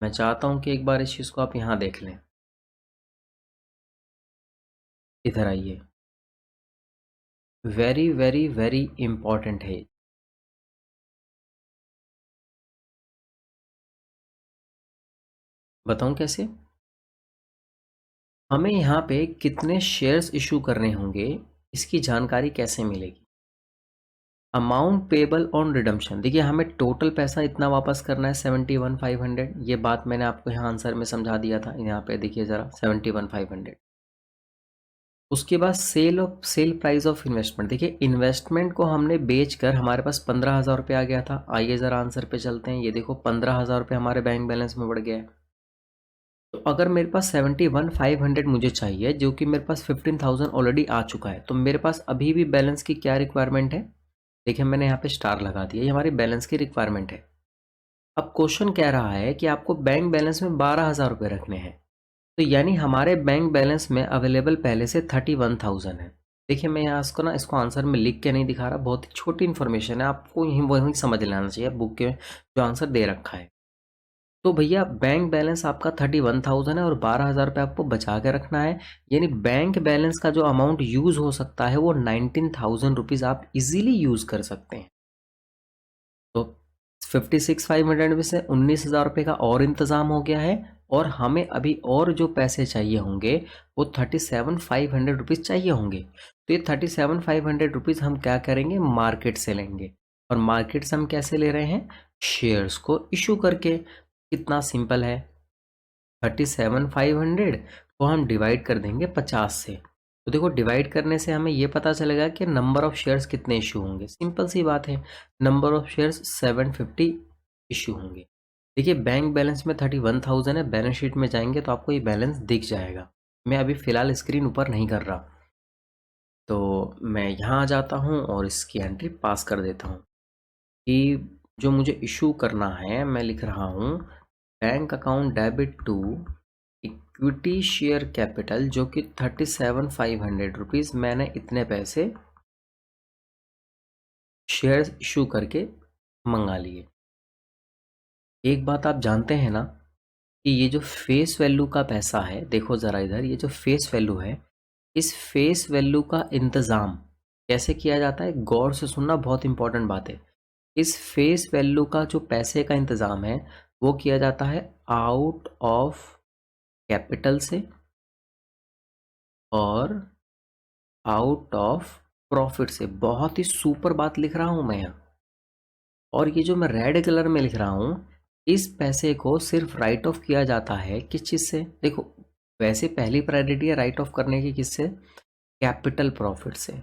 मैं चाहता हूँ कि एक बार इस चीज़ को आप यहाँ देख लें। इधर आइए, वेरी वेरी वेरी इंपॉर्टेंट है। बताऊँ कैसे? हमें यहाँ पे कितने शेयर्स इशू करने होंगे इसकी जानकारी कैसे मिलेगी? अमाउंट पेबल ऑन रिडम्पशन, देखिए हमें टोटल पैसा इतना वापस करना है 71,500। ये बात मैंने आपको यहाँ आंसर में समझा दिया था। यहाँ पे देखिए ज़रा 71,500। उसके बाद सेल प्राइस ऑफ इन्वेस्टमेंट, देखिए इन्वेस्टमेंट को हमने बेच कर हमारे पास 15,000 रुपये आ गया था। आइए ज़रा आंसर पे चलते हैं। ये देखो 15,000 रुपये हमारे बैंक बैलेंस में बढ़ गया है। तो अगर मेरे पास 71,500 मुझे चाहिए, जो कि मेरे पास 15,000 ऑलरेडी आ चुका है, तो मेरे पास अभी भी बैलेंस की क्या रिक्वायरमेंट है? देखिए मैंने यहाँ पे स्टार लगा दिया, ये हमारी बैलेंस की रिक्वायरमेंट है। अब क्वेश्चन कह रहा है कि आपको बैंक बैलेंस में 12,000 रुपये रखने हैं, तो यानी हमारे बैंक बैलेंस में अवेलेबल पहले से 31,000 है। देखिए मैं यहाँ इसको आंसर में लिख के नहीं दिखा रहा, बहुत ही छोटी इन्फॉर्मेशन है, आपको यहीं वहीं समझ लेना चाहिए बुक के जो आंसर दे रखा है। तो भैया बैंक बैलेंस आपका 31,000 है और 12,000 रुपये आपको बचा के रखना है, यानी बैंक बैलेंस का जो अमाउंट यूज़ हो सकता है वो 19,000 रुपीज़ आप इजीली यूज़ कर सकते हैं। तो 56,500 में से 19,000 रुपये का और इंतज़ाम हो गया है, और हमें अभी और जो पैसे चाहिए होंगे वो 37,500 रुपीज़ चाहिए होंगे। तो ये 37,500 रुपीज़ हम क्या करेंगे, मार्केट से लेंगे। और मार्केट से हम कैसे ले रहे हैं, शेयर्स को इशू करके। कितना सिंपल है, 37,500 को हम डिवाइड कर देंगे 50 से। तो देखो डिवाइड करने से हमें ये पता चलेगा कि नंबर ऑफ शेयर्स कितने इशू होंगे। सिंपल सी बात है, नंबर ऑफ शेयर्स 750 इशू होंगे। देखिए बैंक बैलेंस में 31,000 है, बैलेंस शीट में जाएंगे तो आपको ये बैलेंस दिख जाएगा। मैं अभी फ़िलहाल स्क्रीन ऊपर नहीं कर रहा, तो मैं यहाँ आ जाता हूँ और इसकी एंट्री पास कर देता हूँ कि जो मुझे इशू करना है, मैं लिख रहा हूँ bank account debit to equity share capital, जो कि 37,500 रुपीज़ मैंने इतने पैसे शेयर्स इशू करके मंगा लिए। एक बात आप जानते हैं ना कि ये जो फेस वैल्यू का पैसा है, देखो ज़रा इधर, ये जो फेस वैल्यू है, इस फेस वैल्यू का इंतज़ाम कैसे किया जाता है, गौर से सुनना, बहुत इंपॉर्टेंट बात है। इस फेस वैल्यू का जो पैसे का इंतज़ाम है वो किया जाता है आउट ऑफ कैपिटल से और आउट ऑफ प्रॉफिट से। बहुत ही सुपर बात लिख रहा हूँ मैं यहाँ। और ये जो मैं रेड कलर में लिख रहा हूँ, इस पैसे को सिर्फ राइट ऑफ किया जाता है किस चीज़ से, देखो वैसे पहली प्रायोरिटी है राइट ऑफ करने की, किससे, कैपिटल प्रॉफिट से।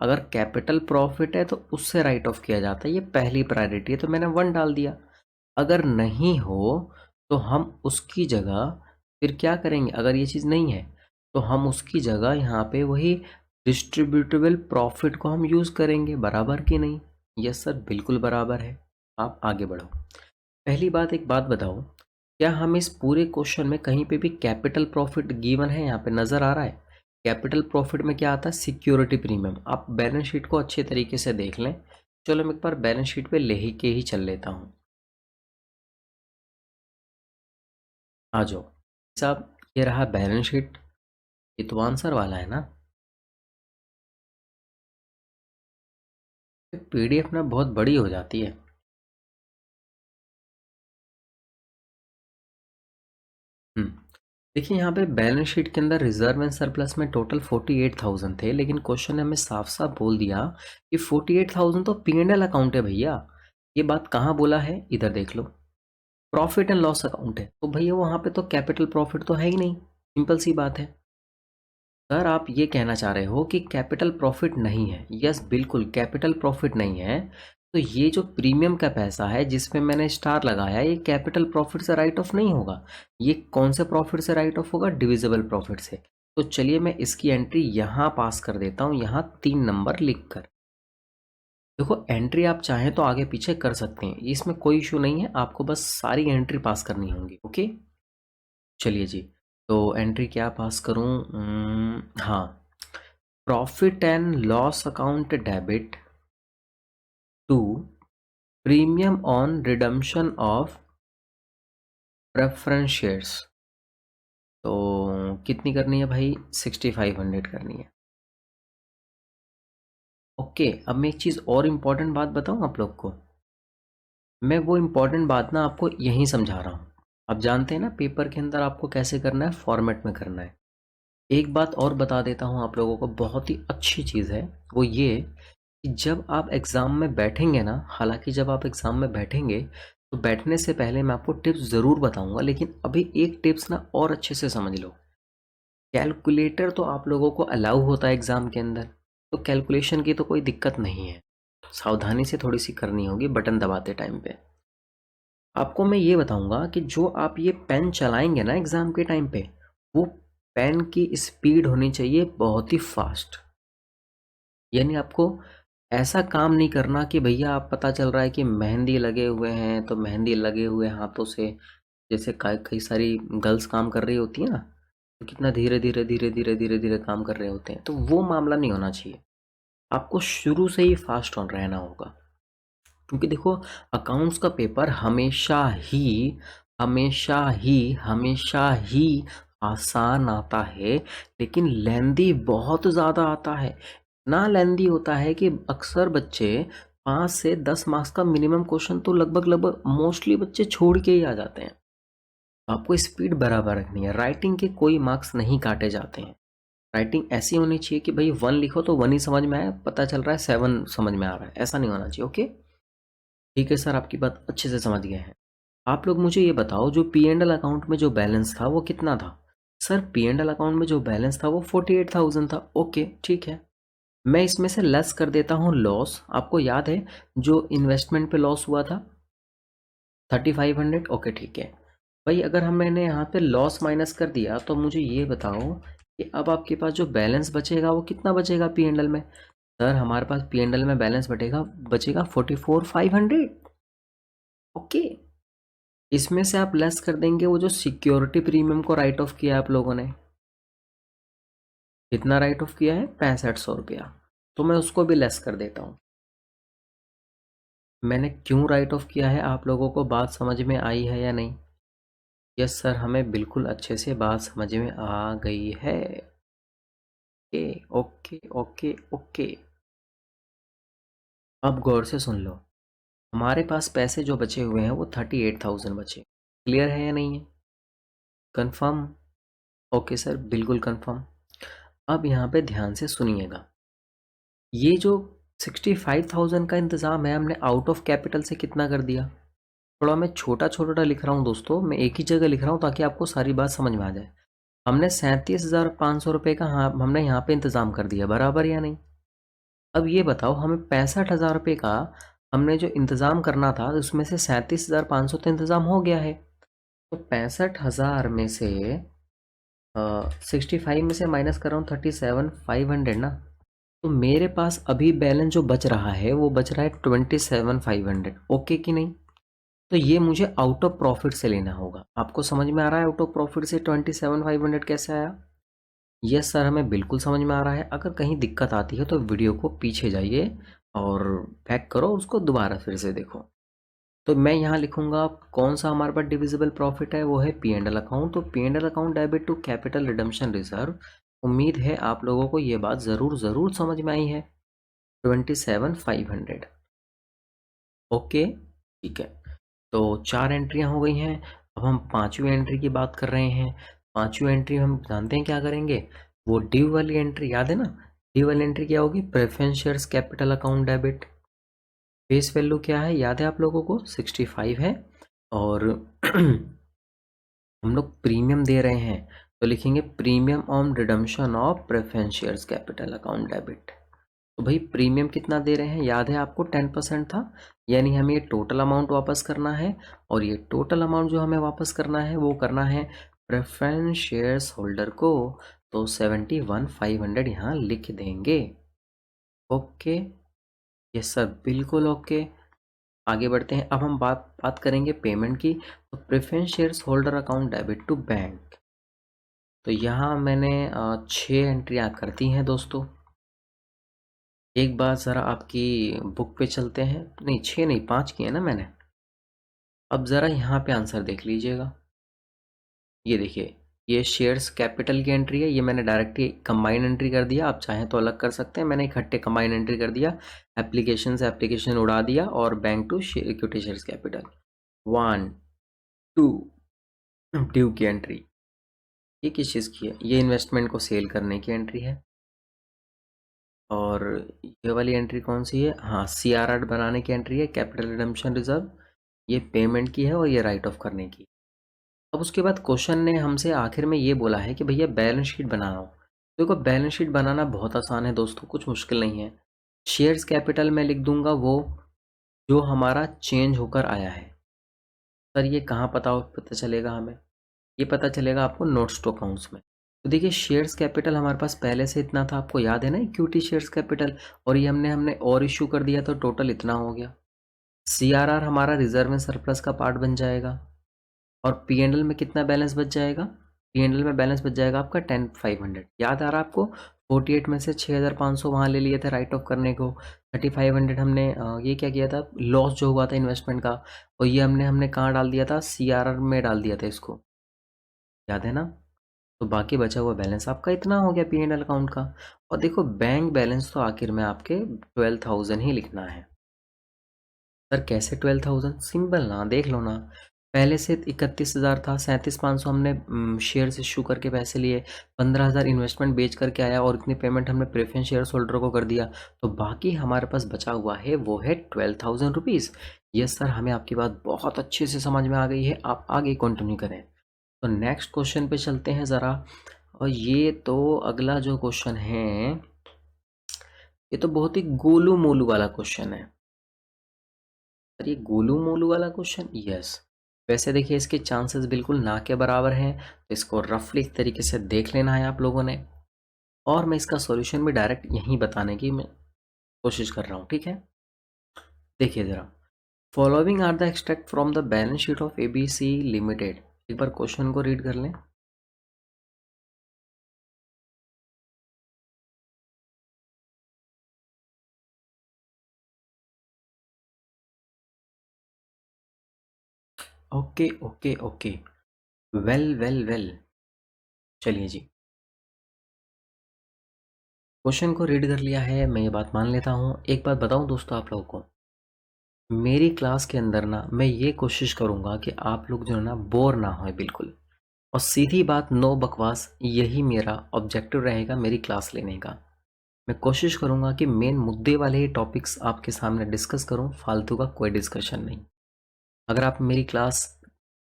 अगर कैपिटल प्रॉफिट है तो उससे राइट ऑफ किया जाता है, ये पहली प्रायोरिटी है, तो मैंने 1 डाल दिया। अगर नहीं हो तो हम उसकी जगह फिर क्या करेंगे, अगर ये चीज़ नहीं है तो हम उसकी जगह यहाँ पे वही डिस्ट्रीब्यूटेबल प्रॉफिट को हम यूज़ करेंगे। बराबर कि नहीं? यस सर, बिल्कुल बराबर है। आप आगे बढ़ो। पहली बात, एक बात बताओ, क्या हम इस पूरे क्वेश्चन में कहीं पे भी कैपिटल प्रॉफिट गिवन है, यहाँ पे नज़र आ रहा है? कैपिटल प्रॉफिट में क्या आता है, सिक्योरिटी प्रीमियम। आप बैलेंस शीट को अच्छे तरीके से देख लें। चलो मैं एक बार बैलेंस शीट पे ले ही के ही चल लेता हूँ। आ जाओ साहब, ये रहा बैलेंस शीट। ये तो आंसर वाला है ना। पीडीएफ ना बहुत बड़ी हो जाती है। देखिए यहाँ पे बैलेंस शीट के अंदर रिजर्व एंड सरप्लस में टोटल 48,000 थे, लेकिन क्वेश्चन ने हमें साफ साफ बोल दिया कि 48,000 तो P&L अकाउंट है भैया। ये बात कहाँ बोला है, इधर देख लो, प्रॉफिट एंड लॉस अकाउंट है। तो भैया वहाँ पे तो कैपिटल प्रॉफिट तो है ही नहीं। सिंपल सी बात है। सर आप ये कहना चाह रहे हो कि कैपिटल प्रॉफिट नहीं है? यस बिल्कुल, कैपिटल प्रॉफिट नहीं है। तो ये जो प्रीमियम का पैसा है जिसमें मैंने स्टार लगाया, ये कैपिटल प्रॉफिट से राइट ऑफ नहीं होगा। ये कौन से प्रॉफिट से राइट ऑफ होगा, डिविजिबल प्रॉफिट से। तो चलिए मैं इसकी एंट्री यहाँ पास कर देता हूँ, यहाँ 3 नंबर लिख कर। देखो एंट्री आप चाहें तो आगे पीछे कर सकते हैं, इसमें कोई इशू नहीं है, आपको बस सारी एंट्री पास करनी होंगी। ओके चलिए जी, तो एंट्री क्या पास करूं, हाँ, profit and loss account debit to premium on redemption of preference shares. तो कितनी करनी है भाई, 6500 करनी है। ओके अब मैं एक चीज़ और इम्पॉर्टेंट बात बताऊं आप लोग को। मैं वो इम्पॉर्टेंट बात ना आपको यहीं समझा रहा हूँ। आप जानते हैं ना पेपर के अंदर आपको कैसे करना है, फॉर्मेट में करना है। एक बात और बता देता हूँ आप लोगों को, बहुत ही अच्छी चीज़ है, वो ये कि जब आप एग्ज़ाम में बैठेंगे ना, हालांकि जब आप एग्ज़ाम में बैठेंगे तो बैठने से पहले मैं आपको टिप्स ज़रूर बताऊंगा, लेकिन अभी एक टिप्स ना और अच्छे से समझ लो। कैलकुलेटर तो आप लोगों को अलाउ होता है एग्ज़ाम के अंदर, तो कैलकुलेशन की तो कोई दिक्कत नहीं है, सावधानी से थोड़ी सी करनी होगी बटन दबाते टाइम पे। आपको मैं ये बताऊंगा कि जो आप ये पेन चलाएंगे ना एग्ज़ाम के टाइम पे, वो पेन की स्पीड होनी चाहिए बहुत ही फास्ट। यानी आपको ऐसा काम नहीं करना कि भैया आप पता चल रहा है कि मेहंदी लगे हुए हैं तो मेहंदी लगे हुए हाथों से, जैसे कई सारी गर्ल्स काम कर रही होती है ना, तो कितना धीरे धीरे धीरे धीरे धीरे धीरे काम कर रहे होते हैं, तो वो मामला नहीं होना चाहिए। आपको शुरू से ही फास्ट ऑन रहना होगा, क्योंकि देखो अकाउंट्स का पेपर हमेशा ही हमेशा ही हमेशा ही आसान आता है, लेकिन लेंदी बहुत ज़्यादा आता है। ना लेंदी होता है कि अक्सर बच्चे 5 से 10 मार्क्स का मिनिमम क्वेश्चन तो लगभग लगभग मोस्टली बच्चे छोड़ के ही आ जाते हैं। आपको स्पीड बराबर रखनी है। राइटिंग के कोई मार्क्स नहीं काटे जाते हैं। राइटिंग ऐसी होनी चाहिए कि भाई 1 लिखो तो 1 ही समझ में आए, पता चल रहा है 7 समझ में आ रहा है, ऐसा नहीं होना चाहिए। ओके, ठीक है सर, आपकी बात अच्छे से समझ गए हैं। आप लोग मुझे ये बताओ, जो पी एंड एल अकाउंट में जो बैलेंस था वो कितना था? Sir P and L account में जो बैलेंस था वो 48,000 था। ओके ठीक है, मैं इसमें से लेस कर देता हूँ लॉस। आपको याद है जो इन्वेस्टमेंट पे लॉस हुआ था 3500। ओके ठीक है भाई, अगर हम मैंने यहाँ पे लॉस माइनस कर दिया तो मुझे ये बताओ कि अब आपके पास जो बैलेंस बचेगा वो कितना बचेगा पी एंड एल में? सर हमारे पास पी एंड एल में बैलेंस बचेगा 44,500। ओके, इसमें से आप लेस कर देंगे वो जो सिक्योरिटी प्रीमियम को राइट ऑफ किया आप लोगों ने। कितना राइट ऑफ किया है? 6500 रुपया। तो मैं उसको भी लेस कर देता हूँ। मैंने क्यों राइट ऑफ किया है, आप लोगों को बात समझ में आई है या नहीं? यस सर, हमें बिल्कुल अच्छे से बात समझ में आ गई है। ओके ओके ओके ओके, अब गौर से सुन लो। हमारे पास पैसे जो बचे हुए हैं वो 38,000 बचे। क्लियर है या नहीं है? कंफर्म? ओके सर, बिल्कुल कंफर्म। अब यहाँ पे ध्यान से सुनिएगा, ये जो 65,000 का इंतज़ाम है हमने आउट ऑफ कैपिटल से कितना कर दिया? थोड़ा मैं छोटा छोटा लिख रहा हूँ दोस्तों, मैं एक ही जगह लिख रहा हूँ ताकि आपको सारी बात समझ में आ जाए। हमने 37,500 रुपये का हाँ हमने यहाँ पे इंतज़ाम कर दिया, बराबर या नहीं? अब ये बताओ, हमें 65,000 रुपये का हमने जो इंतज़ाम करना था उसमें से 37,500 तो इंतज़ाम हो गया है। तो 65,000 में से 65 में से माइनस कर रहा हूँ 37,500 ना, तो मेरे पास अभी बैलेंस जो बच रहा है वो बच रहा है 27,500। ओके कि नहीं? तो ये मुझे आउट ऑफ प्रॉफिट से लेना होगा। आपको समझ में आ रहा है आउट ऑफ प्रॉफिट से 27,500 कैसे आया? यस सर, हमें बिल्कुल समझ में आ रहा है। अगर कहीं दिक्कत आती है तो वीडियो को पीछे जाइए और बैक करो, उसको दोबारा फिर से देखो। तो मैं यहाँ लिखूंगा कौन सा हमारे पास डिविजिबल प्रॉफिट है, वो है पी एंड एल अकाउंट। तो P and L account debit to capital redemption reserve. उम्मीद है आप लोगों को ये बात ज़रूर ज़रूर समझ में आई है। 27,500। ओके ठीक है, तो 4 एंट्रियाँ हो गई हैं। अब हम 5वीं एंट्री की बात कर रहे हैं। 5वीं एंट्री हम जानते हैं क्या करेंगे, वो ड्यू वाली एंट्री याद है ना? ड्यू वाली एंट्री क्या होगी? Preference shares capital account debit. Face value क्या है याद है आप लोगों को? 65 है। और हम लोग प्रीमियम दे रहे हैं तो लिखेंगे premium on redemption of preference shares capital account debit. तो भाई प्रीमियम कितना दे रहे हैं याद है आपको? 10% था, यानी हमें ये टोटल अमाउंट वापस करना है। और ये टोटल अमाउंट जो हमें वापस करना है वो करना है प्रेफरेंस शेयर्स होल्डर को। तो 71,500 यहाँ लिख देंगे। ओके, यस सर, बिल्कुल ओके। आगे बढ़ते हैं। अब हम बात करेंगे पेमेंट की। तो preference shares holder account debit to bank. तो यहाँ मैंने 6 एंट्रियाँ कर दी हैं दोस्तों। एक बार ज़रा आपकी बुक पे चलते हैं। नहीं 6 नहीं 5 की है ना मैंने। अब ज़रा यहाँ पे आंसर देख लीजिएगा। ये देखिए, ये शेयर्स कैपिटल की एंट्री है, ये मैंने डायरेक्टली कंबाइन एंट्री कर दिया। आप चाहें तो अलग कर सकते हैं, मैंने इकट्ठे कंबाइन एंट्री कर दिया। एप्लीकेशन से एप्लीकेशन उड़ा दिया और bank to equity shares capital. 1 2 due की एंट्री, ये किस चीज़ की है? ये इन्वेस्टमेंट को सेल करने की एंट्री है। और ये वाली एंट्री कौन सी है? हाँ, CRR बनाने की एंट्री है, कैपिटल रिडम्पशन रिजर्व। ये पेमेंट की है और ये राइट ऑफ करने की। अब उसके बाद क्वेश्चन ने हमसे आखिर में ये बोला है कि भैया बैलेंस शीट बनाना हो। देखो बैलेंस शीट बनाना बहुत आसान है दोस्तों, कुछ मुश्किल नहीं है। शेयर्स कैपिटल में लिख दूंगा वो जो हमारा चेंज होकर आया है। सर ये कहाँ पता चलेगा हमें? ये पता चलेगा आपको नोट्स टू अकाउंट्स में। तो देखिए शेयर्स कैपिटल हमारे पास पहले से इतना था, आपको याद है ना, इक्विटी शेयर्स कैपिटल। और ये हमने और इशू कर दिया तो टोटल इतना हो गया। CRR हमारा रिजर्व में सरप्लस का पार्ट बन जाएगा। और P&L में कितना बैलेंस बच जाएगा? P&L में बैलेंस बच जाएगा आपका 10,500। याद आ रहा है आपको? 48 में से 6,500 वहाँ ले लिए थे राइट ऑफ करने को। 3,500 हमने ये क्या किया था, लॉस जो हुआ था इन्वेस्टमेंट का, और ये हमने कहाँ डाल दिया था? CRR में डाल दिया था इसको, याद है ना? तो बाकी बचा हुआ बैलेंस आपका इतना हो गया P&L अकाउंट का। और देखो बैंक बैलेंस तो आखिर में आपके 12,000 ही लिखना है। सर कैसे 12,000? सिंपल ना, देख लो ना। पहले से 31,000 था, 37,500 हमने शेयर्स इशू करके पैसे लिए, 15,000 इन्वेस्टमेंट बेच करके आया और इतनी पेमेंट हमने प्रेफरेंस शेयर्स होल्डर को कर दिया। तो बाकी हमारे पास बचा हुआ है वो है 12,000 रुपीज़। यस सर, हमें आपकी बात बहुत अच्छे से समझ में आ गई है, आप आगे कंटिन्यू करें। तो नेक्स्ट क्वेश्चन पे चलते हैं ज़रा। और ये तो अगला जो क्वेश्चन है ये तो बहुत ही गोलू मोलू वाला क्वेश्चन है। सर ये गोलू मोलू वाला क्वेश्चन, यस। वैसे देखिए इसके चांसेस बिल्कुल ना के बराबर हैं, तो इसको रफली इस तरीके से देख लेना है आप लोगों ने, और मैं इसका सॉल्यूशन भी डायरेक्ट यहीं बताने की मैं कोशिश कर रहा हूँ, ठीक है। देखिए ज़रा, following are the extract from the balance sheet of ABC limited. एक बार क्वेश्चन को रीड कर लें। Okay okay okay, well well well, चलिए जी, क्वेश्चन को रीड कर लिया है, मैं ये बात मान लेता हूँ। एक बात बताऊँ दोस्तों आप लोगों को, मेरी क्लास के अंदर ना मैं ये कोशिश करूँगा कि आप लोग जो है ना बोर ना होए बिल्कुल, और सीधी बात, नो बकवास, यही मेरा ऑब्जेक्टिव रहेगा मेरी क्लास लेने का। मैं कोशिश करूँगा कि मेन मुद्दे वाले ही टॉपिक्स आपके सामने डिस्कस करूँ, फालतू का कोई डिस्कशन नहीं। अगर आप मेरी क्लास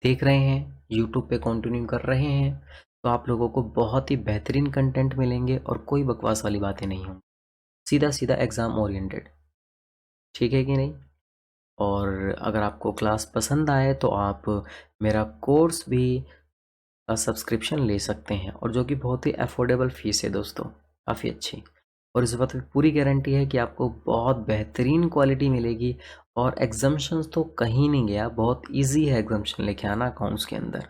देख रहे हैं, यूट्यूब पे कंटिन्यू कर रहे हैं, तो आप लोगों को बहुत ही बेहतरीन कंटेंट मिलेंगे और कोई बकवास वाली बातें नहीं होंगी, सीधा सीधा एग्ज़ाम ओरिएंटेड, ठीक है कि नहीं। और अगर आपको क्लास पसंद आए तो आप मेरा कोर्स भी का सब्सक्रिप्शन ले सकते हैं, और जो कि बहुत ही अफोर्डेबल फ़ीस है दोस्तों, काफ़ी अच्छी। और इस बात की पूरी गारंटी है कि आपको बहुत बेहतरीन क्वालिटी मिलेगी, और एग्जाम्शंस तो कहीं नहीं गया, बहुत इजी है एग्जाम्शन लेके आना अकाउंट्स के अंदर,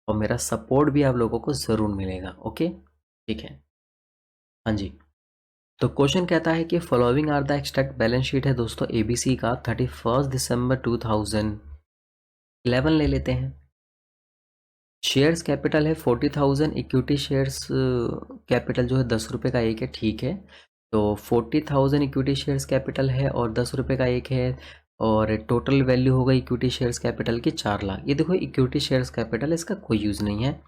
और मेरा सपोर्ट भी आप लोगों को ज़रूर मिलेगा। ओके, ठीक है, हाँ जी। तो क्वेश्चन कहता है कि following are the extract, balance sheet है दोस्तों ABC का 31 दिसंबर 2011 ले लेते हैं। शेयर्स कैपिटल है 40,000, इक्विटी शेयर्स कैपिटल जो है 10 रुपये का एक है, ठीक है। तो 40,000 इक्विटी शेयर्स कैपिटल है और 10 रुपये का एक है, और टोटल वैल्यू होगा इक्विटी शेयर्स कैपिटल की 4 लाख। ये देखो इक्विटी शेयर्स कैपिटल, इसका कोई यूज़ नहीं है।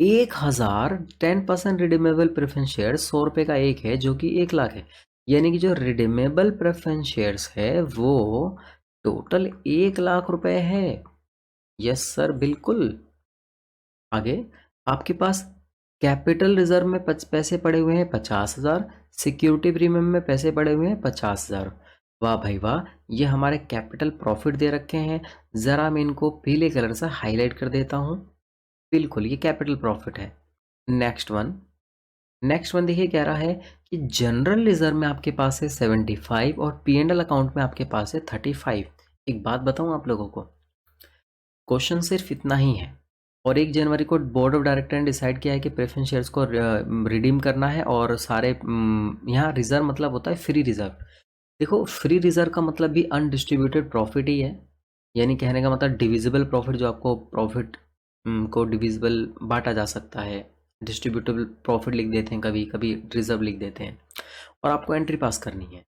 1,000 10% रिडीमेबल प्रेफरेंस शेयर 100 रुपये का एक है, जो कि 1 लाख है। यानी कि जो रिडीमेबल प्रेफरेंस शेयर्स है वो टोटल 1 लाख रुपए है। यस सर, बिल्कुल। आगे आपके पास कैपिटल रिजर्व में पैसे पड़े हुए हैं 50,000, सिक्योरिटी प्रीमियम में पैसे पड़े हुए हैं 50,000। वाह भाई वाह, ये हमारे कैपिटल प्रॉफिट दे रखे हैं। ज़रा मैं इनको पीले कलर से हाईलाइट कर देता हूँ, बिल्कुल ये कैपिटल प्रॉफिट है। नेक्स्ट वन देखिए, कह रहा है कि जनरल रिजर्व में आपके पास है 75 और P&L अकाउंट में आपके पास है 35। एक बात बताऊं आप लोगों को, क्वेश्चन सिर्फ इतना ही है, और 1 जनवरी को बोर्ड ऑफ डायरेक्टर ने डिसाइड किया है कि प्रेफरेंस शेयर्स को रिडीम करना है, और सारे यहाँ रिजर्व मतलब होता है फ्री रिजर्व। देखो फ्री रिजर्व का मतलब भी अनडिस्ट्रीब्यूटेड प्रॉफिट ही है, यानी कहने का मतलब डिविजिबल प्रॉफिट, जो आपको प्रॉफिट को डिविजिबल बांटा जा सकता है, डिस्ट्रीब्यूटेबल प्रॉफिट लिख देते हैं, कभी कभी रिजर्व लिख देते हैं, और आपको एंट्री पास करनी है।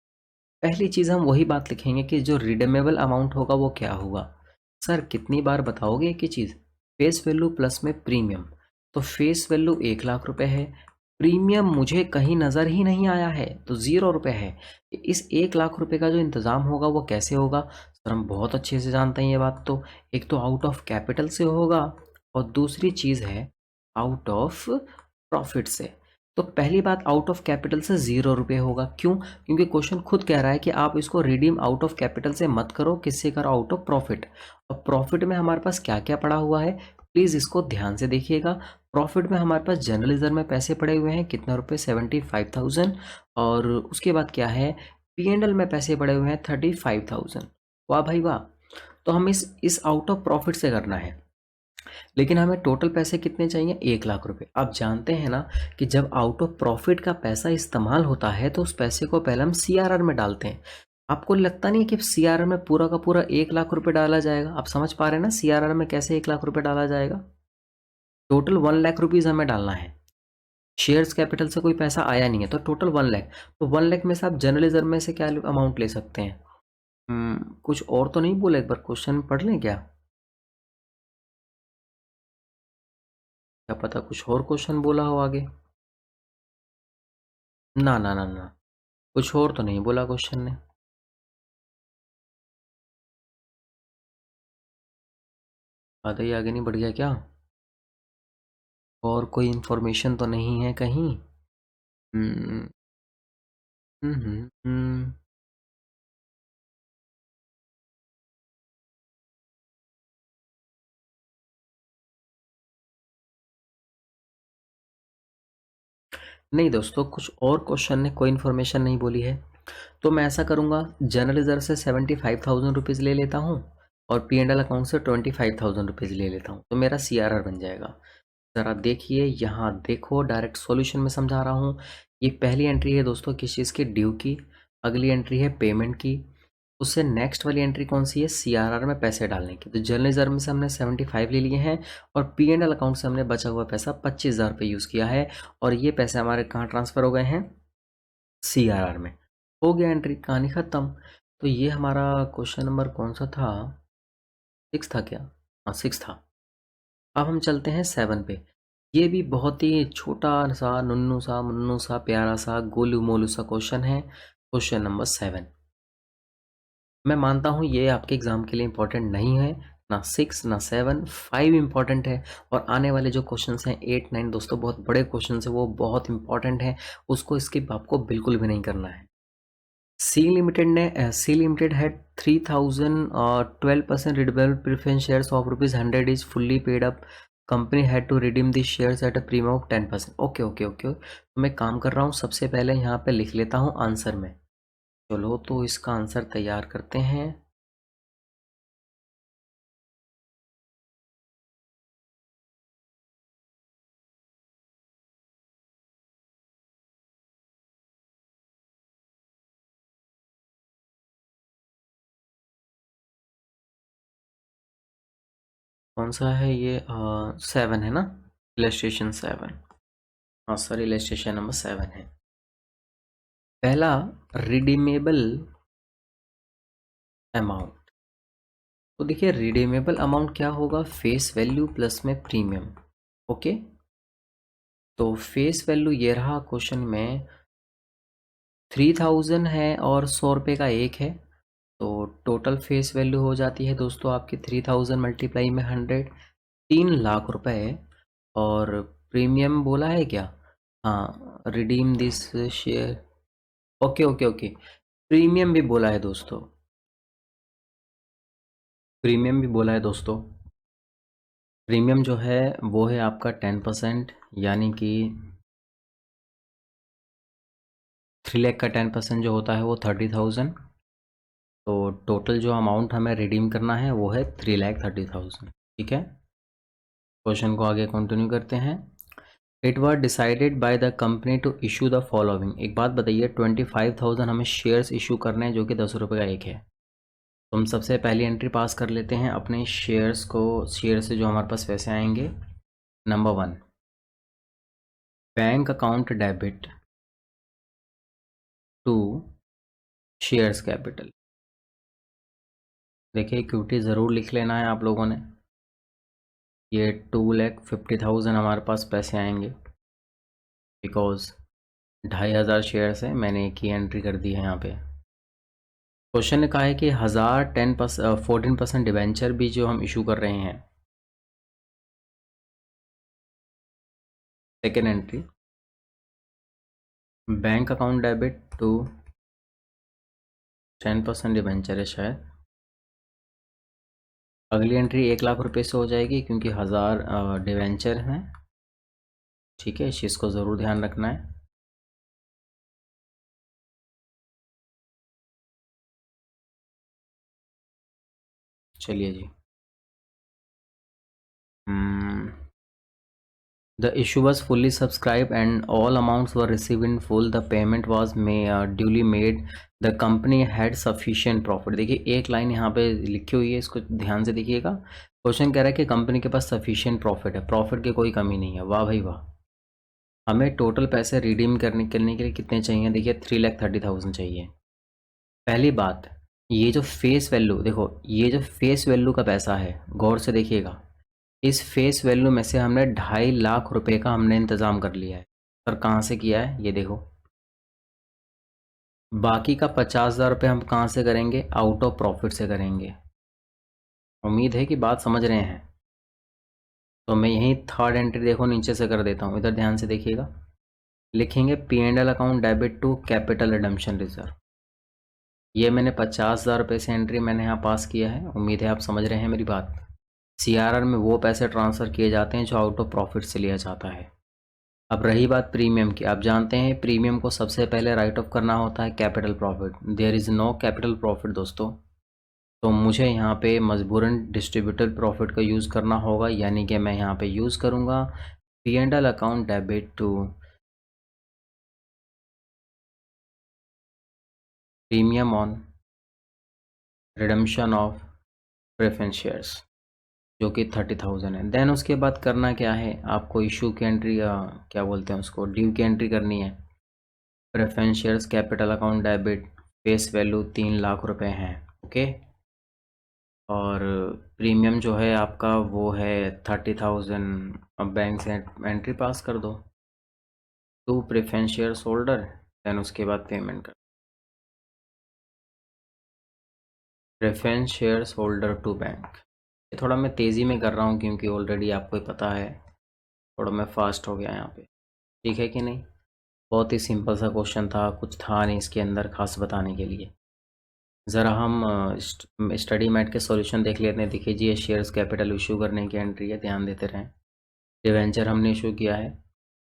पहली चीज़ हम वही बात लिखेंगे कि जो रिडीमेबल अमाउंट होगा वो क्या होगा। सर कितनी बार बताओगे एक ही चीज़, फेस वैल्यू प्लस में प्रीमियम। तो फेस वैल्यू 1 लाख रुपए है, प्रीमियम मुझे कहीं नज़र ही नहीं आया है तो 0 रुपये है। इस 1 लाख रुपए का जो इंतज़ाम होगा वो कैसे होगा सर, हम बहुत अच्छे से जानते हैं ये बात। तो एक तो आउट ऑफ कैपिटल से होगा, और दूसरी चीज़ है आउट ऑफ प्रॉफिट से। तो पहली बात, आउट ऑफ कैपिटल से 0 रुपये होगा। क्यों? क्योंकि क्वेश्चन खुद कह रहा है कि आप इसको रिडीम आउट ऑफ कैपिटल से मत करो, किससे करो, आउट ऑफ प्रॉफिट। और प्रॉफिट में हमारे पास क्या क्या पड़ा हुआ है, प्लीज़ इसको ध्यान से देखिएगा। प्रॉफिट में हमारे पास जनरल रिजर्व में पैसे पड़े हुए हैं, कितना रुपए, 75,000। और उसके बाद क्या है, P&L में पैसे पड़े हुए हैं 35,000। वाह भाई वाह। तो हम इस आउट ऑफ प्रॉफिट से करना है, लेकिन हमें टोटल पैसे कितने चाहिए, 1 लाख रुपए। आप जानते हैं ना कि जब आउट ऑफ प्रॉफिट का पैसा इस्तेमाल होता है तो उस पैसे को पहले हम CRR में डालते हैं। आपको लगता नहीं है कि CRR में पूरा का पूरा 1 लाख रुपए डाला जाएगा? आप समझ पा रहे हैं ना CRR में कैसे 1 लाख रुपए डाला जाएगा? टोटल 1 लाख रुपीज़ हमें डालना है। शेयर्स कैपिटल से कोई पैसा आया नहीं है, तो टोटल 1 लाख। तो 1 लाख में से आप जनरल रिजर्व में से क्या अमाउंट ले सकते हैं? कुछ और तो नहीं बोला, एक बार क्वेश्चन पढ़ लें क्या? क्या पता कुछ और क्वेश्चन बोला हो आगे। ना ना ना ना, कुछ और तो नहीं बोला क्वेश्चन ने। आधा ही आगे नहीं बढ़ गया क्या? और कोई इन्फॉर्मेशन तो नहीं है कहीं? हम्म हम्म हम्म, हम्म। नहीं दोस्तों, कुछ और क्वेश्चन ने कोई इन्फॉर्मेशन नहीं बोली है। तो मैं ऐसा करूँगा, जनरल रिजर्व से 75,000 रुपीज़ ले लेता हूँ और पी एंड एल अकाउंट से 25,000 रुपीज़ ले लेता हूँ, तो मेरा सी आर आर बन जाएगा। ज़रा देखिए यहाँ, देखो डायरेक्ट सॉल्यूशन में समझा रहा हूँ। ये पहली एंट्री है दोस्तों किस चीज़ की, ड्यू की। अगली एंट्री है पेमेंट की। उससे नेक्स्ट वाली एंट्री कौन सी है, सीआरआर में पैसे डालने की। तो जनरल रिजर्व में से हमने 75 ले लिए हैं और पी एंड एल अकाउंट से हमने बचा हुआ पैसा 25,000 रुपये यूज़ किया है और ये पैसे हमारे कहाँ ट्रांसफ़र हो गए हैं, सीआरआर में। हो गया एंट्री, कहानी ख़त्म। तो ये हमारा क्वेश्चन नंबर कौन सा था, 6 था क्या? हाँ 6 था। अब हम चलते हैं 7 पे। ये भी बहुत ही छोटा सा नुन्नू सा मुन्नू सा प्यारा सा गोलू मोलू सा क्वेश्चन है, क्वेश्चन नंबर 7। मैं मानता हूँ ये आपके एग्जाम के लिए इम्पोर्टेंट नहीं है, ना 6 ना 7, 5 इम्पॉर्टेंट है। और आने वाले जो क्वेश्चंस हैं 8 9 दोस्तों बहुत बड़े क्वेश्चंस हैं, वो बहुत इंपॉर्टेंट है, उसको स्किप आपको बिल्कुल भी नहीं करना है। C limited had 3,000 12% redeemable preference shares of ₹100 is fully paid up. Company had to redeem these shares at a premium of 10%. Okay okay okay, तो मैं काम कर रहा हूँ, सबसे पहले यहाँ पे लिख लेता हूँ आंसर में। चलो तो इसका आंसर तैयार करते हैं। कौन सा है ये, 7 है ना, इलस्ट्रेशन 7। हाँ सॉरी, इलस्ट्रेशन नंबर 7 है। पहला, रिडीमेबल अमाउंट। तो देखिए रिडीमेबल अमाउंट क्या होगा, फेस वैल्यू प्लस में प्रीमियम। ओके, तो फेस वैल्यू ये रहा क्वेश्चन में 3,000 है और 100 रुपये का एक है, तो टोटल फेस वैल्यू हो जाती है दोस्तों आपकी 3,000 मल्टीप्लाई में 100, 3 लाख रुपए। और प्रीमियम बोला है क्या, हाँ redeem this share. Okay okay okay, premium भी बोला है दोस्तों, प्रीमियम भी बोला है दोस्तों। प्रीमियम जो है वो है आपका 10%, यानी कि 3 लाख का 10% जो होता है वो 30,000। तो टोटल जो अमाउंट हमें रिडीम करना है वो है 3,30,000। ठीक है, क्वेश्चन को आगे कंटिन्यू करते हैं। It was decided by the company to issue the following. एक बात बताइए, 25,000 हमें शेयर्स इशू करने हैं जो कि 10 रुपये का एक है। तो हम सबसे पहली एंट्री पास कर लेते हैं अपने शेयर्स को, शेयर से जो हमारे पास पैसे आएंगे। Number 1, bank account debit to shares capital. देखिए इक्विटी ज़रूर लिख लेना है आप लोगों ने। ये 2,50,000 हमारे पास पैसे आएंगे, बिकॉज 2,500 शेयर्स है, मैंने एक ही एंट्री कर दी है यहाँ पे। क्वेश्चन ने कहा है कि 14% डिवेंचर भी जो हम इशू कर रहे हैं। Second entry, bank account debit to 10% debenture है शायद। अगली एंट्री 1 लाख रुपए से हो जाएगी क्योंकि 1,000 डिवेंचर हैं। ठीक है, इस चीज़ को ज़रूर ध्यान रखना है। चलिए जी, the issue was fully subscribed and all amounts were received in full. The payment was duly made. The company had sufficient profit. देखिए एक लाइन यहाँ पे लिखी हुई है, इसको ध्यान से देखिएगा। क्वेश्चन कह रहा है कि कंपनी के पास सफिशिएंट प्रॉफिट है, प्रॉफिट की कोई कमी नहीं है। वाह भाई वाह। हमें टोटल पैसे रिडीम करने के लिए कितने चाहिए, देखिए 3,30,000 चाहिए। पहली बात, ये जो फेस वैल्यू देखो, ये जो फेस वैल्यू का पैसा है, गौर से देखिएगा, इस फेस वैल्यू में से हमने 2.5 लाख रुपए का हमने इंतज़ाम कर लिया है। सर कहाँ से किया है ये देखो। बाकी का 50,000 रुपये हम कहाँ से करेंगे, आउट ऑफ प्रॉफिट से करेंगे। उम्मीद है कि बात समझ रहे हैं। तो मैं यही थर्ड एंट्री देखो नीचे से कर देता हूँ, इधर ध्यान से देखिएगा। लिखेंगे P&L account debit to capital redemption reserve. ये मैंने 50,000 रुपये से एंट्री मैंने यहाँ पास किया है। उम्मीद है आप समझ रहे हैं मेरी बात। CRR में वो पैसे ट्रांसफ़र किए जाते हैं जो आउट ऑफ प्रॉफिट से लिया जाता है। अब रही बात प्रीमियम की, आप जानते हैं प्रीमियम को सबसे पहले राइट ऑफ करना होता है capital profit. There is no capital profit दोस्तों, तो मुझे यहाँ पे मजबूरन डिस्ट्रीब्यूटर प्रॉफिट का यूज़ करना होगा, यानी कि मैं यहाँ पे यूज़ करूँगा P&L account debit to premium on redemption of preference shares, जो कि 30,000 है। देन उसके बाद करना क्या है, आपको इशू की एंट्री क्या बोलते हैं उसको, ड्यू की एंट्री करनी है। Preference shares capital account debit, face value 3 lakh रुपए हैं, ओके। और प्रीमियम जो है आपका वो है 30,000। अब बैंक से एंट्री पास कर दो to preference shares holder, then उसके बाद पेमेंट कर preference shares holder to bank. ये थोड़ा मैं तेज़ी में कर रहा हूँ क्योंकि ऑलरेडी आपको ही पता है थोड़ा मैं फास्ट हो गया यहाँ पे, ठीक है कि नहीं। बहुत ही सिंपल सा क्वेश्चन था, कुछ था नहीं इसके अंदर खास बताने के लिए। ज़रा हम स्टडी मैट के सॉल्यूशन देख लेते हैं। देखिए जी, ये शेयर्स कैपिटल इशू करने की एंट्री है, ध्यान देते रहें। डिवेंचर हमने इशू किया है,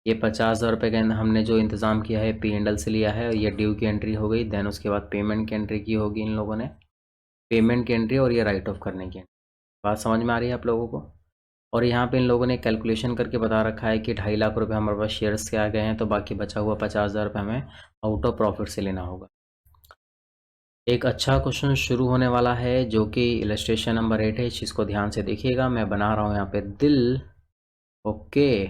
ये 50,000 रुपये का हमने जो इंतज़ाम किया है P&L से लिया है, और ये ड्यू की एंट्री हो गई। देन उसके बाद पेमेंट की एंट्री की होगी इन लोगों ने, पेमेंट की एंट्री और ये राइट ऑफ करने की। बात समझ में आ रही है आप लोगों को। और यहाँ पे इन लोगों ने कैलकुलेशन करके बता रखा है कि 2.5 लाख रुपए हमारे पास शेयर्स के आ गए हैं, तो बाकी बचा हुआ 50,000 रुपये हमें आउट ऑफ प्रॉफिट से लेना होगा। एक अच्छा क्वेश्चन शुरू होने वाला है जो कि इलस्ट्रेशन नंबर 8 है। इस चीज़ को ध्यान से देखिएगा। मैं बना रहा हूँ यहाँ पे दिल, ओके।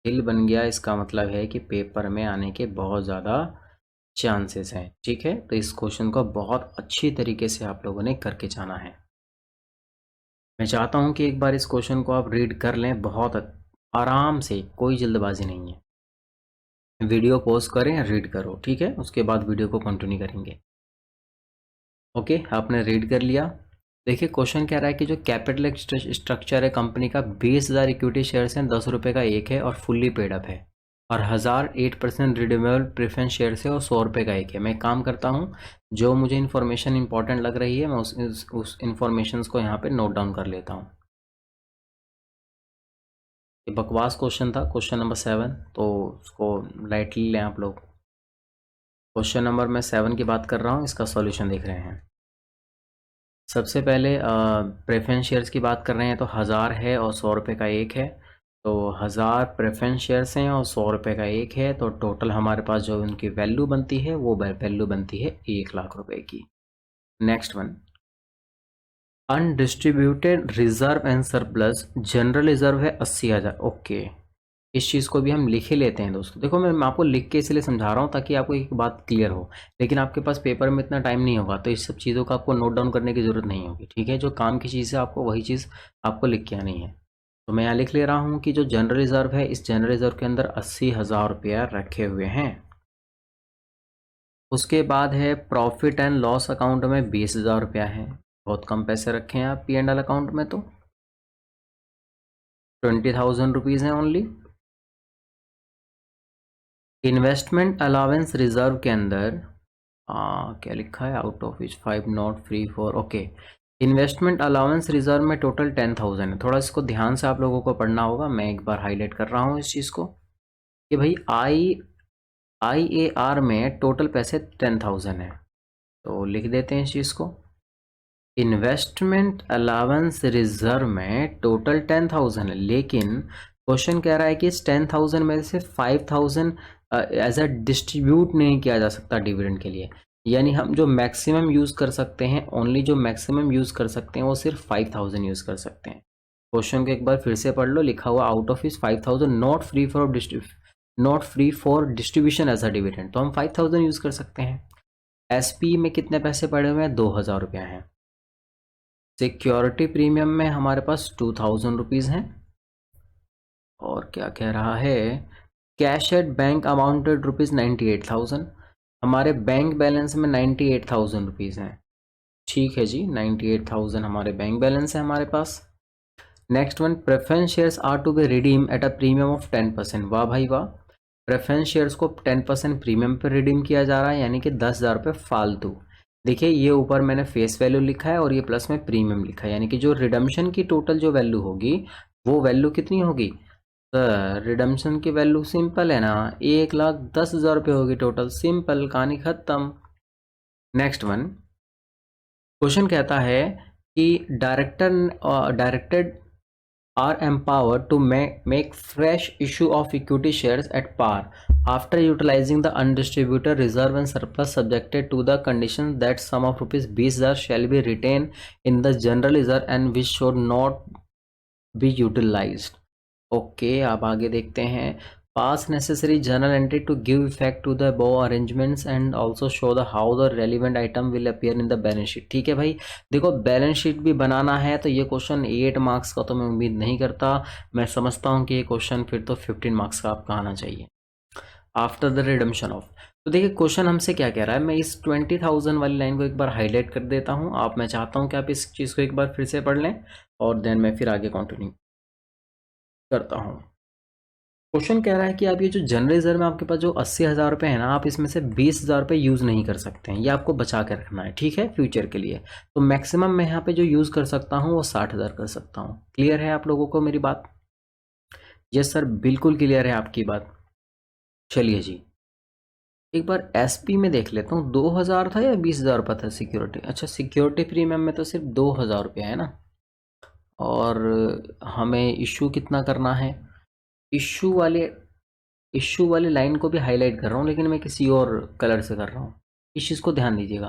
दिल बन गया, इसका मतलब है कि पेपर में आने के बहुत ज़्यादा चांसेस हैं, ठीक है। तो इस क्वेश्चन को बहुत अच्छी तरीके से आप लोगों ने करके जाना है। मैं चाहता हूँ कि एक बार इस क्वेश्चन को आप रीड कर लें बहुत आराम से, कोई जल्दबाजी नहीं है। वीडियो पॉज करें, रीड करो, ठीक है। उसके बाद वीडियो को कंटिन्यू करेंगे। ओके, आपने रीड कर लिया। देखिए क्वेश्चन कह रहा है कि जो कैपिटल स्ट्रक्चर है कंपनी का, 20,000 इक्विटी शेयर्स हैं, 10 रुपये का एक है और फुल्ली पेड अप है, और 1,008% रिडीमेबल प्रेफरेंस शेयर्स है और 100 रुपये का एक है। मैं काम करता हूँ, जो मुझे इन्फॉर्मेशन इंपॉर्टेंट लग रही है मैं उस इन्फॉर्मेशन को यहाँ पे नोट डाउन कर लेता हूँ। ये बकवास क्वेश्चन था, क्वेश्चन नंबर 7, तो उसको लाइटली लें आप लोग। क्वेश्चन नंबर मैं 7 की बात कर रहा हूँ, इसका सॉल्यूशन देख रहे हैं। सबसे पहले प्रेफरेंस शेयर्स की बात कर रहे हैं, तो 1,000 है और 100 रुपये का एक है। तो 1,000 प्रेफरेंस शेयर्स हैं और 100 रुपये का एक है, तो टोटल हमारे पास जो उनकी वैल्यू बनती है वो वैल्यू बनती है 1 लाख रुपए की। Next one, undistributed reserve and surplus general reserve है 80,000, ओके। इस चीज़ को भी हम लिख ही लेते हैं दोस्तों। देखो मैं आपको लिख के इसलिए समझा रहा हूँ ताकि आपको एक बात क्लियर हो, लेकिन आपके पास पेपर में इतना टाइम नहीं होगा, तो इस सब चीज़ों का आपको नोट डाउन करने की ज़रूरत नहीं होगी, ठीक है। जो काम की चीज़ है आपको वही चीज़ आपको लिख के आनी है। तो मैं यहाँ लिख ले रहा हूँ कि जो जनरल रिजर्व है, इस जनरल रिजर्व के अंदर 80,000 रुपया रखे हुए हैं। उसके बाद है प्रॉफिट एंड लॉस अकाउंट में 20,000 रुपया है। बहुत कम पैसे रखे हैं आप P&L अकाउंट में, तो 20,000 रुपीज़ हैं ओनली। इन्वेस्टमेंट अलाउंस रिजर्व के अंदर क्या लिखा है, out of which 5 not free for, okay. Investment allowance reserve में टोटल 10,000 है। थोड़ा इसको ध्यान से आप लोगों को पढ़ना होगा, मैं एक बार हाईलाइट कर रहा हूँ इस चीज़ को कि भाई IAR में टोटल पैसे 10,000 है। तो लिख देते हैं इस चीज़ को, इन्वेस्टमेंट अलाउंस रिजर्व में टोटल 10,000 है, लेकिन क्वेश्चन कह रहा है कि इस 10,000 में से 5,000 एज अ डिस्ट्रीब्यूट नहीं किया जा सकता डिविडेंड के लिए। यानी हम जो मैक्सिमम यूज़ कर सकते हैं, ओनली जो मैक्सिमम यूज़ कर सकते हैं वो सिर्फ 5,000 यूज़ कर सकते हैं। क्वेश्चन को एक बार फिर से पढ़ लो, लिखा हुआ आउट ऑफ इस 5,000 not free for distribution as a dividend, तो हम 5,000 यूज़ कर सकते हैं। SP में कितने पैसे पड़े हुए हैं, 2,000 रुपया हैं। सिक्योरिटी प्रीमियम में हमारे पास 2,000 रुपीज़ हैं। और क्या कह रहा है, कैश एट बैंक अमाउंटेड ₹98,000। हमारे बैंक बैलेंस में 98,000 रुपीज़ हैं। ठीक है जी, 98,000 हमारे बैंक बैलेंस है हमारे पास। Next one, preference shares are to be redeem at a premium of 10%। वाह भाई वाह, प्रेफरेंस शेयर्स को 10% प्रीमियम पर रिडीम किया जा रहा है, यानी कि 10,000 रुपये फालतू। देखिए ये ऊपर मैंने फेस वैल्यू लिखा है और ये प्लस में प्रीमियम लिखा है, यानी कि जो रिडम्शन की टोटल जो वैल्यू होगी वो वैल्यू कितनी होगी सर? रिडम्शन की वैल्यू सिंपल है ना, 1,10,000 रुपये होगी टोटल, सिंपल, कहानी खत्म। नेक्स्ट वन, क्वेश्चन कहता है कि directed are empowered to make fresh issue of equity shares at par after utilizing the undistributed reserve and surplus subjected to the condition that sum of ₹20,000 shall be retained in the general reserve and which should not be utilized। Okay, आप आगे देखते हैं, pass necessary journal entry to give effect to the above arrangements and also show the how the relevant item will appear in the balance sheet. ठीक है भाई, देखो बैलेंस शीट भी बनाना है तो ये क्वेश्चन 8 मार्क्स का तो मैं उम्मीद नहीं करता, मैं समझता हूँ कि ये क्वेश्चन फिर तो 15 मार्क्स का आपका आना चाहिए आफ्टर द रिडम्पशन ऑफ। तो देखिए क्वेश्चन हमसे क्या कह रहा है, मैं इस 20,000 वाली लाइन को एक बार हाईलाइट कर देता हूँ, आप, मैं चाहता हूँ कि आप इस चीज़ को एक बार फिर से पढ़ लें और देन मैं फिर आगे कंटिन्यू करता हूँ। क्वेश्चन कह रहा है कि आप ये जो जनरल रिजर्व में आपके पास जो 80,000 रुपये है ना, आप इसमें से 20,000 रुपये यूज़ नहीं कर सकते हैं, ये आपको बचा के रखना है, ठीक है, फ्यूचर के लिए। तो मैक्सिमम मैं यहाँ पे जो यूज़ कर सकता हूँ वो 60,000 कर सकता हूँ। क्लियर है आप लोगों को मेरी बात? यस सर, बिल्कुल क्लियर है आपकी बात। चलिए जी, एक बार एसपी में देख लेता हूँ, 2,000 था या 20,000 रुपये था सिक्योरिटी? अच्छा, सिक्योरिटी प्रीमियम में तो सिर्फ 2,000 रुपये है ना, और हमें इशू कितना करना है? इशू वाले लाइन को भी हाईलाइट कर रहा हूँ, लेकिन मैं किसी और कलर से कर रहा हूँ, इस चीज़ को ध्यान दीजिएगा।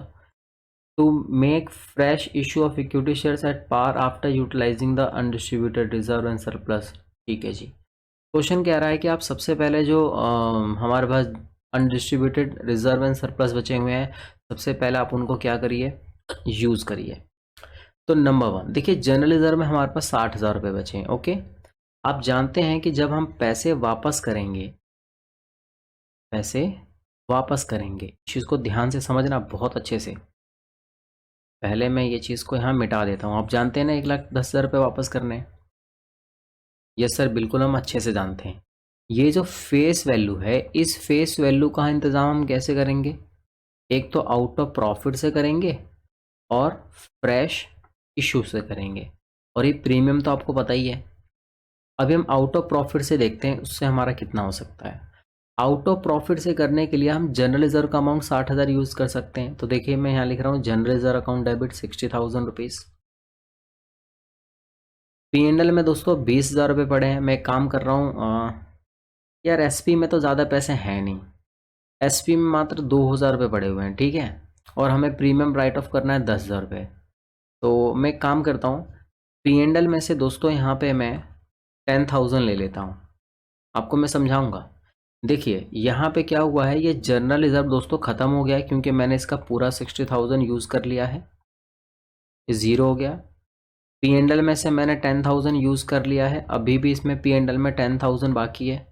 To make fresh issue of equity shares at par after utilising the undistributed reserve and surplus. ठीक है जी, क्वेश्चन कह रहा है कि आप सबसे पहले जो हमारे पास अनडिस्ट्रीब्यूटेड रिजर्व एंड सरप्लस बचे हुए हैं, सबसे पहले आप उनको क्या करिए, यूज़ करिए। तो नंबर 1 देखिए, जनरल रिजर्व में हमारे पास 60,000 रुपये बचे हैं। ओके, आप जानते हैं कि जब हम पैसे वापस करेंगे, इस चीज़ को ध्यान से समझना बहुत अच्छे से। पहले मैं ये चीज़ को यहाँ मिटा देता हूँ। आप जानते हैं ना 1,10,000 रुपये वापस करने हैं? यस सर, बिल्कुल हम अच्छे से जानते हैं। ये जो फेस वैल्यू है, इस फेस वैल्यू का इंतज़ाम हम कैसे करेंगे? एक तो आउट ऑफ प्रॉफिट से करेंगे और फ्रेश इशू से करेंगे, और ये प्रीमियम तो आपको पता ही है। अभी हम आउट ऑफ प्रॉफिट से देखते हैं उससे हमारा कितना हो सकता है। आउट ऑफ प्रॉफिट से करने के लिए हम जनरल रिजर्व का अमाउंट 60,000 यूज़ कर सकते हैं। तो देखिए मैं यहाँ लिख रहा हूँ general reserve account debit 60,000 rupees. P&L में दोस्तों 20,000 रुपये पड़े हैं। मैं काम कर रहा हूँ यार, SP में तो ज़्यादा पैसे हैं नहीं, SP में मात्र 2,000 रुपये पड़े हुए हैं, ठीक है, और हमें प्रीमियम राइट ऑफ करना है 10,000 रुपये। तो मैं काम करता हूँ, P&L में से दोस्तों यहाँ पे मैं 10,000 ले लेता हूँ, आपको मैं समझाऊंगा। देखिए यहाँ पे क्या हुआ है, ये जनरल रिजर्व दोस्तों ख़त्म हो गया है क्योंकि मैंने इसका पूरा 60,000 यूज़ कर लिया है, ये ज़ीरो हो गया। P&L में से मैंने 10,000 यूज़ कर लिया है, अभी भी इसमें P&L में 10,000 बाकी है।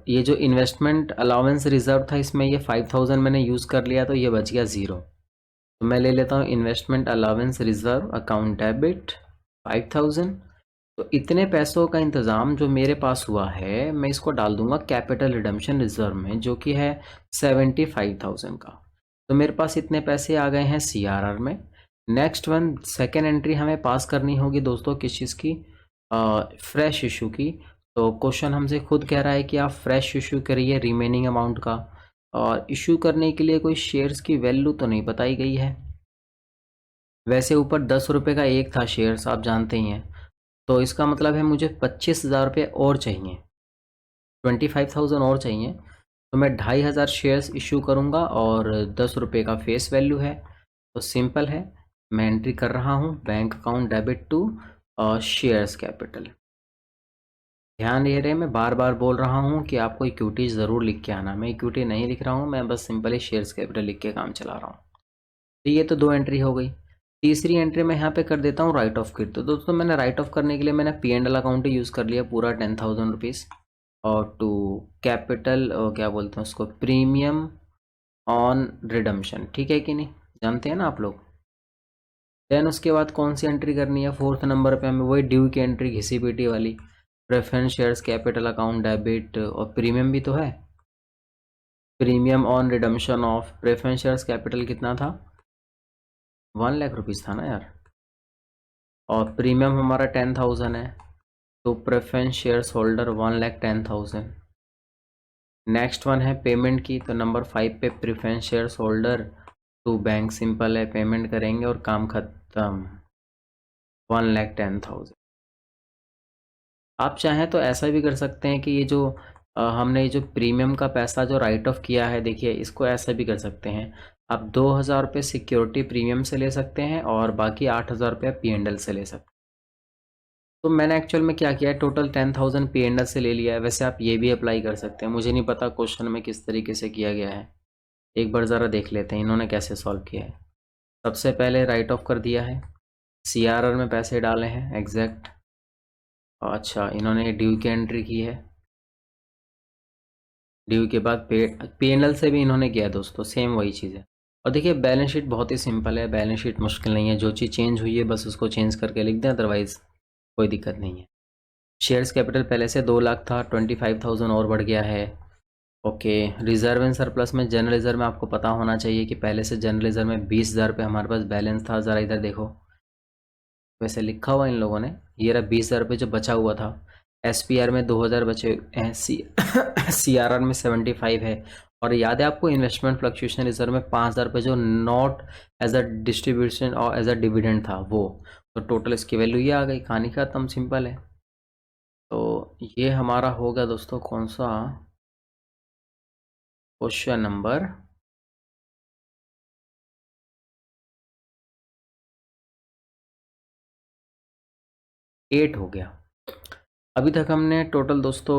ये जो इन्वेस्टमेंट अलाउंस रिजर्व था, इसमें ये 5,000 मैंने यूज़ कर लिया, तो ये बच गया ज़ीरो। तो मैं ले लेता हूँ investment allowance reserve account debit 5,000। तो इतने पैसों का इंतज़ाम जो मेरे पास हुआ है, मैं इसको डाल दूंगा कैपिटल रिडम्पशन रिजर्व में, जो कि है 75,000 का। तो मेरे पास इतने पैसे आ गए हैं CRR में। नेक्स्ट वन, सेकेंड एंट्री हमें पास करनी होगी दोस्तों किस चीज़ की, फ्रेश इशू की। तो क्वेश्चन हमसे खुद कह रहा है कि आप फ्रेश इशू करिए रिमेनिंग अमाउंट का, और इशू करने के लिए कोई शेयर्स की वैल्यू तो नहीं बताई गई है। वैसे ऊपर 10 रुपये का एक था शेयर्स, आप जानते ही हैं, तो इसका मतलब है मुझे 25,000 रुपये और चाहिए, 25,000 और चाहिए। तो मैं 2,500 शेयर्स इशू करूँगा और 10 रुपये का फेस वैल्यू है। तो सिंपल है, मैं एंट्री कर रहा हूँ bank account debit to shares capital. ध्यान दे रहे, मैं बार बार बोल रहा हूँ कि आपको इक्विटी ज़रूर लिख के आना। मैं इक्विटी नहीं लिख रहा हूँ, मैं बस सिंपली शेयर्स कैपिटल लिख के काम चला रहा हूँ। तो ये तो 2 एंट्री हो गई। तीसरी एंट्री मैं यहाँ पे कर देता हूँ राइट ऑफ की। तो दोस्तों मैंने राइट ऑफ करने के लिए मैंने P&L अकाउंट ही यूज़ कर लिया पूरा 10,000 रुपीज़, और टू कैपिटल क्या बोलते हैं उसको, प्रीमियम ऑन रिडम्पशन, ठीक है कि नहीं, जानते हैं ना आप लोग। देन उसके बाद कौन सी एंट्री करनी है, फोर्थ नंबर पे हमें वही ड्यू की एंट्री घिसी पीटी वाली, preference shares capital account debit, और प्रीमियम भी तो है, premium on redemption of preference shares capital कितना था, 1,00,000 रुपीज़ था ना यार, और प्रीमियम हमारा 10,000 है, तो preference shares holder 1,10,000। Next one है पेमेंट की, तो नंबर 5 पे preference shares holder to bank simple है, पेमेंट करेंगे और काम खत्म, 1,10,000। आप चाहें तो ऐसा भी कर सकते हैं कि ये जो हमने ये जो प्रीमियम का पैसा जो राइट ऑफ किया है, देखिए इसको ऐसा भी कर सकते हैं, आप 2,000 रुपये सिक्योरिटी प्रीमियम से ले सकते हैं और बाकी 8,000 रुपया P&L से ले सकते हैं। तो मैंने एक्चुअल में क्या किया है, टोटल 10,000 P&L से ले लिया है। वैसे आप ये भी अप्लाई कर सकते हैं, मुझे नहीं पता क्वेश्चन में किस तरीके से किया गया है, एक बार ज़रा देख लेते हैं इन्होंने कैसे सॉल्व किया है। सबसे पहले राइट ऑफ कर दिया है, CRR में पैसे डाले हैं एग्जैक्ट, अच्छा इन्होंने ड्यू की एंट्री की है, ड्यू के बाद P&L से भी इन्होंने किया है दोस्तों, सेम वही चीज़ है। और देखिए बैलेंस शीट बहुत ही सिंपल है, बैलेंस शीट मुश्किल नहीं है, जो चीज़ चेंज हुई है बस उसको चेंज करके लिख दें, अदरवाइज़ कोई दिक्कत नहीं है। शेयर्स कैपिटल पहले से 2,00,000 था, 25,000 और बढ़ गया है। ओके, रिजर्व एंड सरप्लस में जनरल रिजर्व में आपको पता होना चाहिए कि पहले से जनरल रिजर्व में 20,000 रुपये हमारे पास बैलेंस था, ज़रा इधर देखो, वैसे लिखा हुआ इन लोगों ने, ये रहा 20,000 रुपये जो बचा हुआ था। SPR में 2,000 बचे हैं, CRR में 75 है, और याद है आपको इन्वेस्टमेंट फ्लक्चुएशन रिजर्व में 5,000 रुपये जो नॉट एज अ डिस्ट्रीब्यूशन और एज अ डिविडेंड था वो, तो टोटल इसकी वैल्यू ये आ गई, कहानी खत्म, सिंपल है। तो ये हमारा होगा दोस्तों कौन सा, क्वेश्चन नंबर 8 हो गया। अभी तक हमने टोटल दोस्तों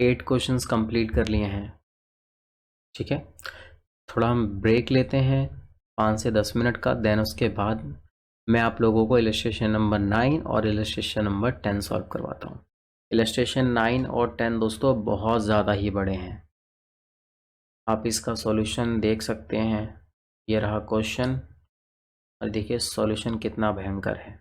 8 क्वेश्चंस कंप्लीट कर लिए हैं, ठीक है। थोड़ा हम ब्रेक लेते हैं 5 से 10 मिनट का, देन उसके बाद मैं आप लोगों को इलस्ट्रेशन नंबर 9 और इलस्ट्रेशन नंबर 10 सॉल्व करवाता हूँ। इलस्ट्रेशन 9 और 10 दोस्तों बहुत ज़्यादा ही बड़े हैं, आप इसका सॉल्यूशन देख सकते हैं, ये रहा क्वेश्चन, और देखिए सॉल्यूशन कितना भयंकर है,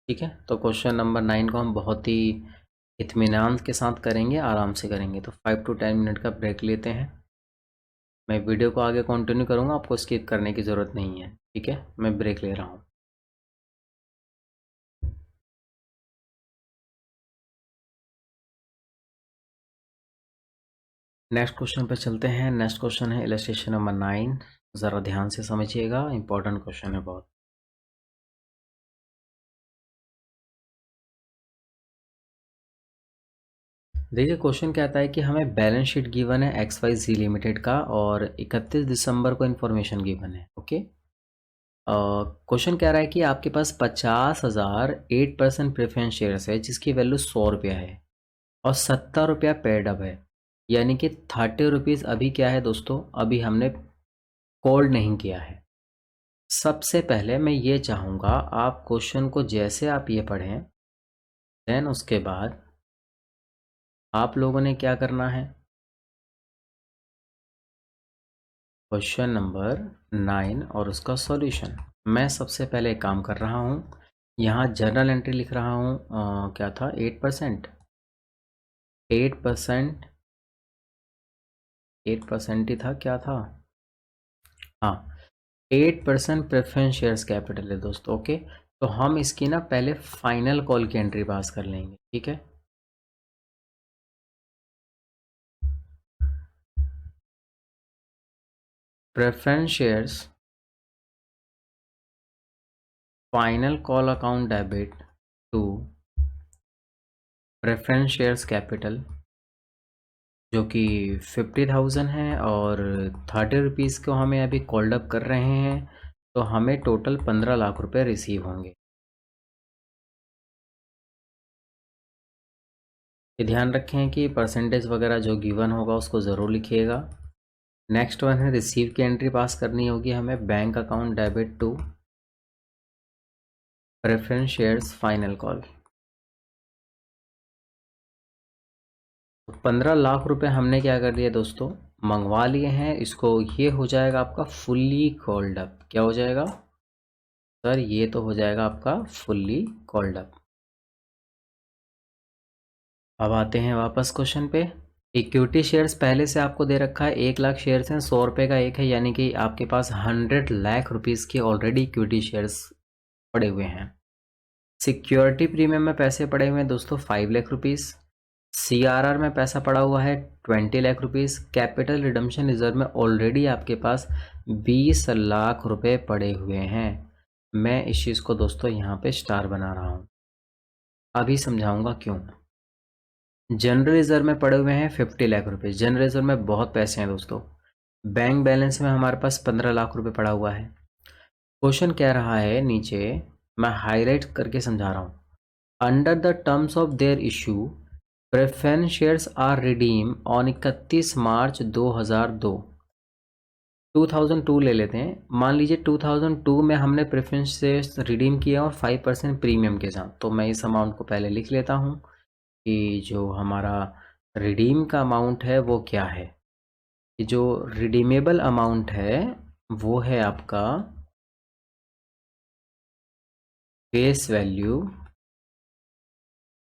ठीक है। तो क्वेश्चन नंबर 9 को हम बहुत ही इत्मीनान के साथ करेंगे, आराम से करेंगे। तो 5 to 10 मिनट का ब्रेक लेते हैं, मैं वीडियो को आगे कंटिन्यू करूँगा, आपको स्किप करने की ज़रूरत नहीं है, ठीक है। मैं ब्रेक ले रहा हूँ। नेक्स्ट क्वेश्चन पे चलते हैं। नेक्स्ट क्वेश्चन है इलस्ट्रेशन नंबर 9, ज़रा ध्यान से समझिएगा, इंपॉर्टेंट क्वेश्चन है बहुत। देखिए क्वेश्चन कहता है कि हमें बैलेंस शीट गिवन है XYZ लिमिटेड का, और 31 दिसंबर को इन्फॉर्मेशन गिवन है, ओके। क्वेश्चन कह रहा है कि आपके पास 50,000 8% प्रेफरेंस शेयर्स है जिसकी वैल्यू 100 रुपया है, और 70 रुपया पेड अप है, यानी कि 30 रुपीज़ अभी क्या है दोस्तों, अभी हमने कॉल नहीं किया है। सबसे पहले मैं ये चाहूँगा आप क्वेश्चन को जैसे आप ये पढ़ें, देन उसके बाद आप लोगों ने क्या करना है, क्वेश्चन नंबर 9 और उसका सॉल्यूशन। मैं सबसे पहले एक काम कर रहा हूँ, यहाँ जर्नल एंट्री लिख रहा हूँ, क्या था 8%, 8%, 8% ही था, क्या था, हाँ 8% प्रेफरेंस शेयर्स कैपिटल है दोस्तों, ओके। तो हम इसकी ना पहले फाइनल कॉल की एंट्री पास कर लेंगे, ठीक है। Preference shares final call account debit to preference shares capital, जो कि 50,000 है, और 30 रुपीज़ को हमें अभी कॉल्ड अप कर रहे हैं, तो हमें टोटल 15 लाख रुपए रिसीव होंगे। ये ध्यान रखें कि परसेंटेज वगैरह जो गिवन होगा उसको ज़रूर लिखिएगा। नेक्स्ट वन है रिसीव की एंट्री पास करनी होगी हमें, bank account debit to preference shares final call. 15 lakh रुपए हमने क्या कर दिया दोस्तों, मंगवा लिए हैं इसको। ये हो जाएगा आपका फुल्ली कॉल्ड अप। क्या हो जाएगा सर? ये तो हो जाएगा आपका फुल्ली कॉल्ड अप। अब आते हैं वापस क्वेश्चन पे। इक्विटी शेयर्स पहले से आपको दे रखा है, 1 लाख शेयर्स हैं, 100 रुपये का एक है, यानी कि आपके पास 100 लाख रुपीज़ के ऑलरेडी इक्विटी शेयर्स पड़े हुए हैं। सिक्योरिटी प्रीमियम में पैसे पड़े हुए हैं दोस्तों 5 लाख रुपीज़। CRR में पैसा पड़ा हुआ है 20 lakh rupees. Capital redemption reserve में ऑलरेडी आपके पास 20 लाख रुपए पड़े हुए हैं। मैं इस चीज़ को दोस्तों यहाँ पे स्टार बना रहा हूँ, अभी समझाऊंगा क्यों। जनरल रिजर्व में पड़े हुए हैं 50 लाख रुपए। जनरल रिजर्व में बहुत पैसे हैं दोस्तों। बैंक बैलेंस में हमारे पास 15 लाख रुपए पड़ा हुआ है। क्वेश्चन कह रहा है नीचे, मैं हाईलाइट करके समझा रहा हूँ, under the terms of their issue preference shares are redeem on 31 March 2002। 2002 ले लेते हैं। मान लीजिए 2002 में हमने प्रेफरेंस शेयर्स रिडीम किया और 5% प्रीमियम के साथ। तो मैं इस अमाउंट को पहले लिख लेता हूँ कि जो हमारा रिडीम का अमाउंट है वो क्या है। कि जो रिडीमेबल अमाउंट है वो है आपका face value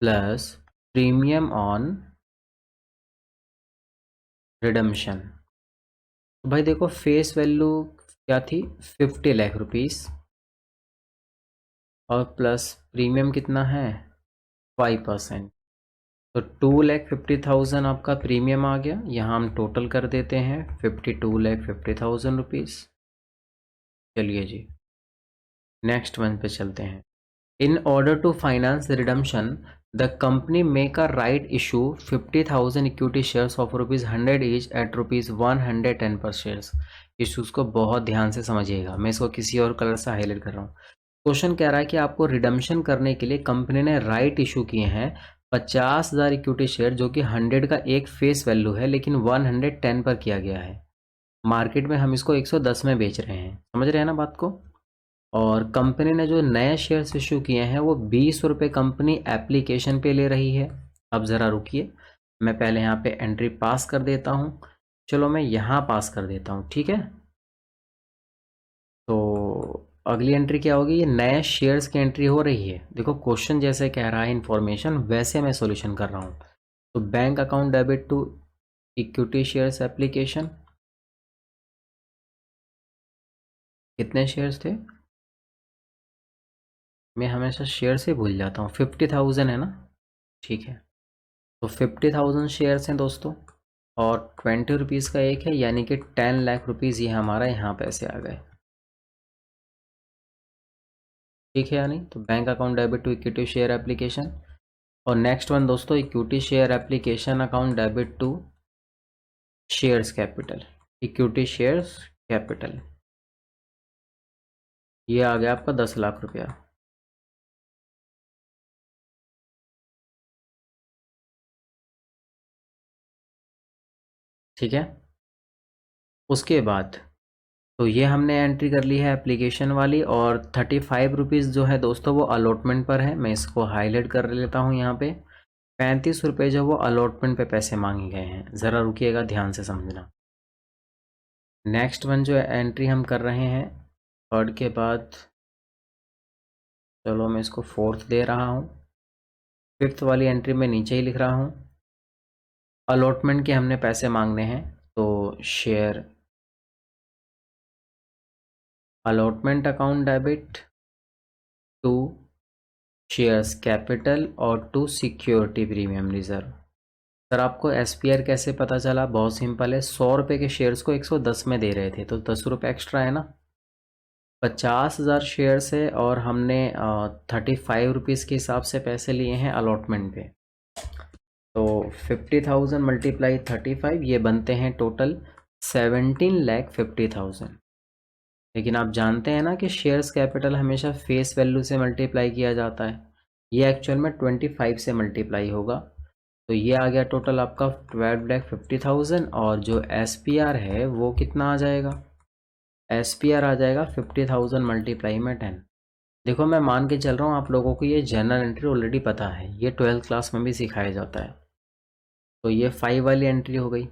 plus premium on redemption. तो भाई देखो फेस वैल्यू क्या थी 50 लाख रुपीस और प्लस प्रीमियम कितना है 5%। तो 2,50,000 आपका प्रीमियम आ गया। यहाँ हम टोटल कर देते हैं 52,50,000 रुपीज़। चलिए जी नेक्स्ट वन पे चलते हैं। In order to finance redemption the company make a right issue 50,000 equity shares of ₹100 each at ₹110 per shares. Issues को बहुत ध्यान से समझिएगा, मैं इसको किसी और कलर से हाईलाइट कर रहा हूँ। क्वेश्चन कह रहा है कि आपको रिडम्पशन करने के लिए कंपनी ने राइट इशू किए हैं 50,000 इक्विटी शेयर, जो कि 100 का एक फेस वैल्यू है लेकिन 110 पर किया गया है। मार्केट में हम इसको 110 में बेच रहे हैं, समझ रहे हैं ना बात को। और कंपनी ने जो नए शेयर्स इशू किए हैं वो 20 रुपये कंपनी एप्लीकेशन पे ले रही है। अब ज़रा रुकिए, मैं पहले यहाँ पे एंट्री पास कर देता हूँ। चलो मैं यहाँ पास कर देता हूँ, ठीक है। तो अगली एंट्री क्या होगी, ये नए शेयर्स की एंट्री हो रही है। देखो क्वेश्चन जैसे कह रहा है इन्फॉर्मेशन वैसे मैं सॉल्यूशन कर रहा हूँ। तो bank account debit to equity shares application, कितने शेयर्स थे, मैं हमेशा शेयर से भूल जाता हूँ। 50,000 है ना, ठीक है। तो 50,000 शेयर्स हैं दोस्तों और 20 रुपीज़ का एक है, यानी कि 10 लाख रुपीज़ ये हमारा यहाँ पैसे आ गए, ठीक है या नहीं। तो bank account debit to equity share application. और नेक्स्ट वन दोस्तों, equity share application account debit to shares capital, equity shares capital, ये आ गया आपका 10 लाख रुपया, ठीक है। उसके बाद तो ये हमने एंट्री कर ली है एप्लीकेशन वाली। और 35 रुपीज़ जो है दोस्तों वो अलॉटमेंट पर है, मैं इसको हाईलाइट कर लेता हूँ यहाँ पे। 35 रुपये जो वो अलॉटमेंट पे पैसे मांगे गए हैं, ज़रा रुकिएगा ध्यान से समझना। नेक्स्ट वन जो एंट्री हम कर रहे हैं थर्ड के बाद, चलो मैं इसको फोर्थ दे रहा हूँ। फिफ्थ वाली एंट्री में नीचे ही लिख रहा हूँ, अलॉटमेंट के हमने पैसे मांगने हैं। तो share allotment account debit to shares capital और to security premium reserve. Sir आपको एसपीआर कैसे पता चला, बहुत सिंपल है। 100 रुपये के शेयर्स को 110 में दे रहे थे तो 10 रुपये एक्स्ट्रा है ना। 50,000 शेयर्स है और हमने 35 रुपीज़ के हिसाब से पैसे लिए हैं अलॉटमेंट पे। तो 50,000 मल्टीप्लाई 35 ये बनते हैं टोटल 17,50,000। लेकिन आप जानते हैं ना कि शेयर्स कैपिटल हमेशा फेस वैल्यू से मल्टीप्लाई किया जाता है, ये एक्चुअल में 25 से मल्टीप्लाई होगा। तो ये आ गया टोटल आपका 12,50,000 और जो SPR है वो कितना आ जाएगा, SPR आ जाएगा 50,000 मल्टीप्लाई में 10। देखो मैं मान के चल रहा हूँ आप लोगों को ये जर्नल एंट्री ऑलरेडी पता है, ये 12th क्लास में भी सिखाया जाता है। तो ये 5 वाली एंट्री हो गई।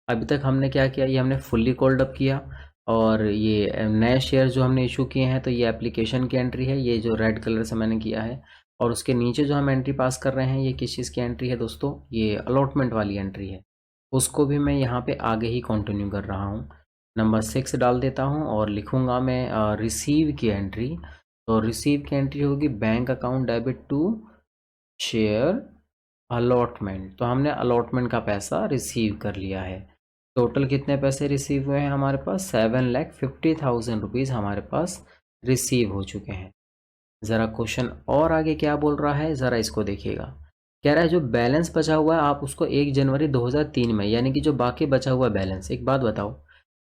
अभी तक हमने क्या किया, ये हमने फुल्ली कॉल्ड अप किया और ये नए शेयर जो हमने इशू किए हैं, तो ये एप्लीकेशन की एंट्री है, ये जो रेड कलर से मैंने किया है। और उसके नीचे जो हम एंट्री पास कर रहे हैं, ये किस चीज़ की एंट्री है दोस्तों, ये अलॉटमेंट वाली एंट्री है। उसको भी मैं यहाँ पे आगे ही कंटिन्यू कर रहा हूँ। नंबर 6 डाल देता हूँ और लिखूँगा मैं रिसीव की एंट्री। तो रिसीव की एंट्री होगी bank account debit to share allotment. तो हमने अलॉटमेंट का पैसा रिसीव कर लिया है। टोटल कितने पैसे रिसीव हुए हैं हमारे पास, 7,50,000 रुपीज़ हमारे पास रिसीव हो चुके हैं। ज़रा क्वेश्चन और आगे क्या बोल रहा है, ज़रा इसको देखिएगा। कह रहा है जो बैलेंस बचा हुआ है आप उसको 1 जनवरी 2003 में, यानी कि जो बाकी बचा हुआ बैलेंस, एक बात बताओ,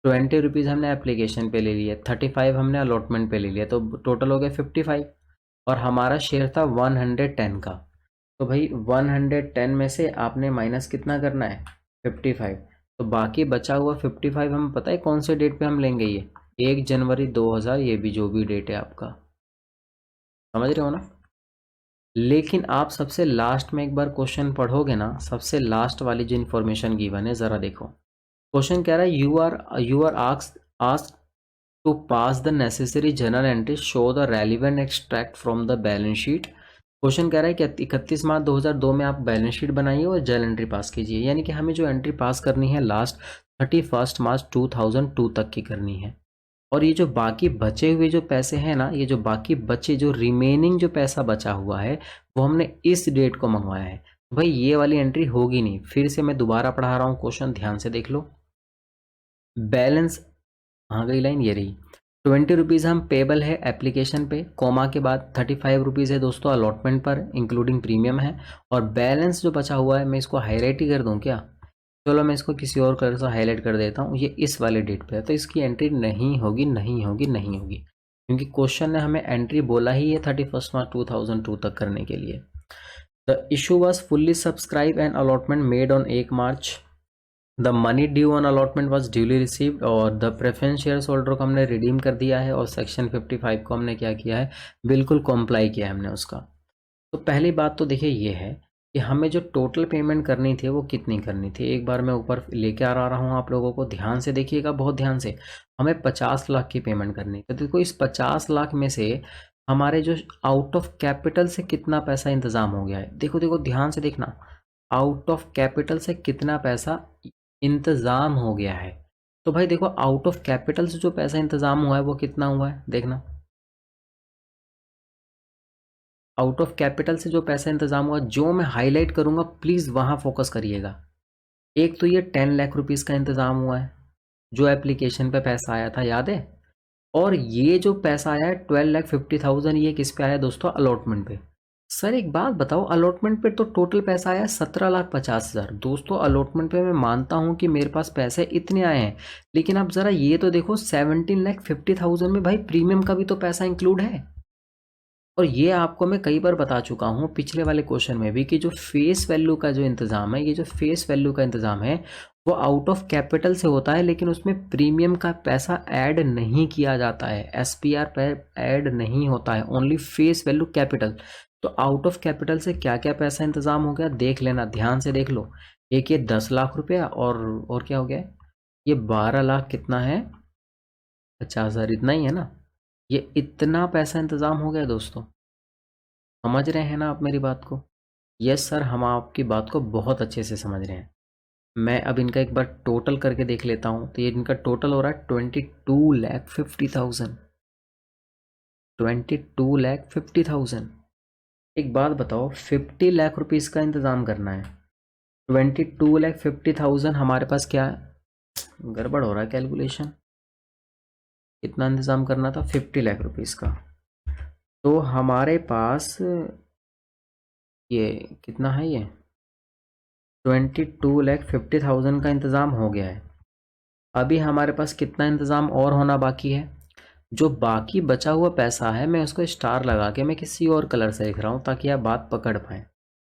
20 रुपीज़ हमने एप्लीकेशन पे ले लिया, 35 हमने अलॉटमेंट पे ले लिया, तो टोटल हो गया 55। और हमारा शेयर था 110 का। तो भाई 110 में से आपने माइनस कितना करना है, 55। तो बाकी बचा हुआ 55 हम पता है कौन से डेट पे हम लेंगे, ये 1 जनवरी 2000, ये भी जो भी डेट है आपका, समझ रहे हो ना। लेकिन आप सबसे लास्ट में एक बार क्वेश्चन पढ़ोगे ना, सबसे लास्ट वाली जो इन्फॉर्मेशन गिवन है ज़रा देखो। क्वेश्चन कह रहा है you are asked to pass the necessary journal entry, show the relevant extract from the balance sheet. Question कह रहा है कि 31 मार्च 2002 में आप बैलेंस शीट बनाइए और जर्नल एंट्री पास कीजिए, यानी कि हमें जो एंट्री पास करनी है लास्ट 31 मार्च 2002 तक की करनी है। और ये जो बाकी बचे हुए जो पैसे हैं ना, ये जो बाकी बचे जो रिमेनिंग जो पैसा बचा हुआ है वो हमने इस डेट को मंगवाया है। भाई ये वाली एंट्री होगी नहीं, फिर से मैं दोबारा पढ़ा रहा हूँ क्वेश्चन, ध्यान से देख लो। बैलेंस, आ गई लाइन ये रही, 20 रुपीज़ हम पेबल है एप्लीकेशन पे, कोमा के बाद 35 रुपीज़ है दोस्तों अलॉटमेंट पर इंक्लूडिंग प्रीमियम है। और बैलेंस जो बचा हुआ है, मैं इसको हाईलाइट ही कर दूं क्या, चलो मैं इसको किसी और कलर से हाईलाइट कर देता हूँ, ये इस वाले डेट पे है, तो इसकी एंट्री नहीं होगी, नहीं होगी, नहीं होगी, क्योंकि क्वेश्चन ने हमें एंट्री बोला ही है 31 मार्च 2002 तक करने के लिए। The issue was fully subscribe and allotment made on 1 March. The money due on allotment was duly received, और द प्रेफरेंस शेयर्स होल्डर को हमने रिडीम कर दिया है, और सेक्शन 55 को हमने क्या किया है, बिल्कुल कॉम्प्लाई किया है हमने उसका। तो पहली बात तो देखिए ये है कि हमें जो टोटल पेमेंट करनी थी वो कितनी करनी थी, एक बार मैं ऊपर लेके आ रहा हूँ आप लोगों को, ध्यान से देखिएगा, बहुत ध्यान से। हमें 50 लाख की पेमेंट करनी थी, तो देखो इस 50 लाख में से हमारे जो आउट ऑफ कैपिटल से कितना पैसा इंतज़ाम हो गया है, देखो देखो ध्यान से देखना, आउट ऑफ कैपिटल से कितना पैसा इंतज़ाम हो गया है। तो भाई देखो आउट ऑफ कैपिटल से जो पैसा इंतज़ाम हुआ है वो कितना हुआ है, देखना, आउट ऑफ कैपिटल से जो पैसा इंतजाम हुआ, जो मैं हाईलाइट करूंगा प्लीज़ वहां फोकस करिएगा। एक तो ये 10 लाख रुपीज़ का इंतजाम हुआ है, जो एप्लीकेशन पे पैसा आया था, याद है। और ये जो पैसा आया है 12,50,000, ये किस पे आया दोस्तों, अलॉटमेंट पे। सर एक बात बताओ, अलॉटमेंट पे तो टोटल पैसा आया 17,50,000 दोस्तों। अलॉटमेंट पे मैं मानता हूँ कि मेरे पास पैसे इतने आए हैं, लेकिन अब ज़रा ये तो देखो 17,50,000 में भाई प्रीमियम का भी तो पैसा इंक्लूड है। और ये आपको मैं कई बार बता चुका हूँ पिछले वाले क्वेश्चन में भी, कि जो फेस वैल्यू का जो इंतज़ाम है, ये जो फेस वैल्यू का इंतज़ाम है वो आउट ऑफ कैपिटल से होता है, लेकिन उसमें प्रीमियम का पैसा ऐड नहीं किया जाता है, SPR पर ऐड नहीं होता है, ओनली फेस वैल्यू कैपिटल। तो आउट ऑफ कैपिटल से क्या क्या पैसा इंतज़ाम हो गया देख लेना, ध्यान से देख लो। एक ये 10 लाख रुपया, और क्या हो गया, ये 12 लाख कितना है, 50,000, इतना ही है ना। ये इतना पैसा इंतज़ाम हो गया दोस्तों, समझ रहे हैं ना आप मेरी बात को। यस सर, हम आपकी बात को बहुत अच्छे से समझ रहे हैं। मैं अब इनका एक बार टोटल करके देख लेता हूँ, तो ये इनका टोटल हो रहा है 22,50,000, 22,50,000। एक बात बताओ, 50 लाख रुपीज़ का इंतज़ाम करना है, 22,50,000 हमारे पास क्या है, गड़बड़ हो रहा है कैलकुलेशन, कितना इंतज़ाम करना था, 50 लाख रुपीज़ का। तो हमारे पास ये कितना है, ये 22,50,000 का इंतज़ाम हो गया है। अभी हमारे पास कितना इंतज़ाम और होना बाकी है, जो बाकी बचा हुआ पैसा है मैं उसको स्टार लगा के मैं किसी और कलर से लिख रहा हूँ ताकि आप बात पकड़ पाएँ।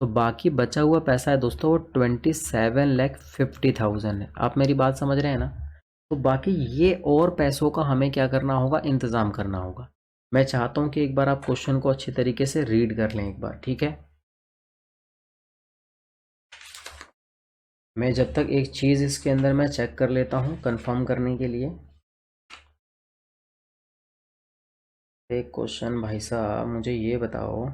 तो बाकी बचा हुआ पैसा है दोस्तों वो 27,50,000 है। आप मेरी बात समझ रहे हैं ना। तो बाकी ये और पैसों का हमें क्या करना होगा, इंतज़ाम करना होगा। मैं चाहता हूँ कि एक बार आप क्वेश्चन को अच्छी तरीके से रीड कर लें एक बार, ठीक है। मैं जब तक एक चीज़ इसके अंदर मैं चेक कर लेता हूँ कंफर्म करने के लिए। एक क्वेश्चन भाई साहब मुझे ये बताओ,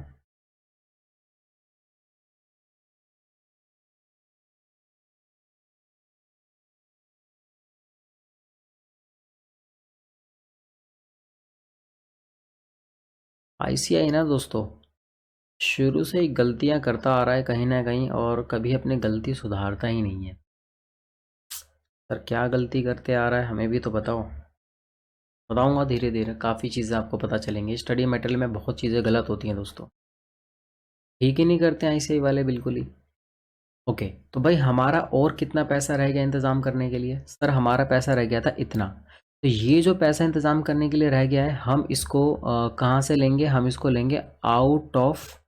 आईसीआई ना दोस्तों शुरू से ही गलतियां करता आ रहा है कहीं ना कहीं, और कभी अपनी गलती सुधारता ही नहीं है। सर क्या गलती करते आ रहा है हमें भी तो बताओ। बताऊंगा धीरे धीरे, काफ़ी चीज़ें आपको पता चलेंगी। स्टडी मटेरियल में बहुत चीज़ें गलत होती हैं दोस्तों, ठीक ही नहीं करते हैं आईसीआई वाले बिल्कुल ही। ओके, तो भाई हमारा और कितना पैसा रह गया इंतज़ाम करने के लिए। सर हमारा पैसा रह गया था इतना। तो ये जो पैसा इंतज़ाम करने के लिए रह गया है, हम इसको कहाँ से लेंगे, हम इसको लेंगे आउट ऑफ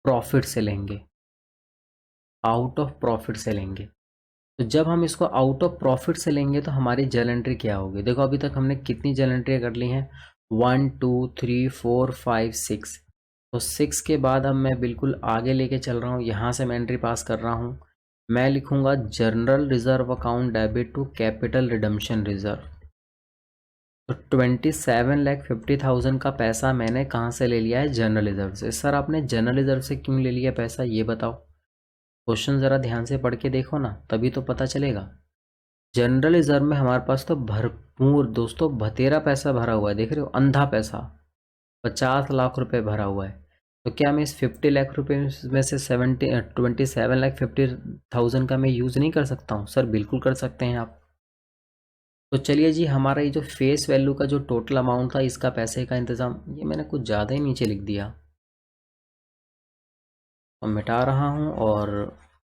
प्रॉफिट से लेंगे, आउट ऑफ प्रॉफिट से लेंगे। तो जब हम इसको आउट ऑफ प्रॉफिट से लेंगे तो हमारी जर्नल एंट्री क्या होगी। देखो अभी तक हमने कितनी जर्नल एंट्री कर ली हैं, 1 2 3 4 5 6। तो 6 के बाद अब मैं बिल्कुल आगे लेके चल रहा हूँ, यहाँ से मैं एंट्री पास कर रहा हूँ। मैं लिखूंगा general reserve account debit to capital redemption reserve. तो 27,50,000 का पैसा मैंने कहाँ से ले लिया है, जनरल रिजर्व से। सर आपने जनरल रिजर्व से क्यों ले लिया पैसा ये बताओ। क्वेश्चन ज़रा ध्यान से पढ़ के देखो ना, तभी तो पता चलेगा। जनरल रिजर्व में हमारे पास तो भरपूर दोस्तों भतेरा पैसा भरा हुआ है, देख रहे हो, अंधा पैसा 50 लाख रुपए भरा हुआ है। तो क्या मैं इस 50 लाख रुपए में से 27,50,000 का मैं यूज़ नहीं कर सकता हूँ। सर बिल्कुल कर सकते हैं आप। तो चलिए जी, हमारा ये जो फेस वैल्यू का जो टोटल अमाउंट था इसका पैसे का इंतज़ाम, ये मैंने कुछ ज़्यादा ही नीचे लिख दिया। तो मिटा रहा हूँ और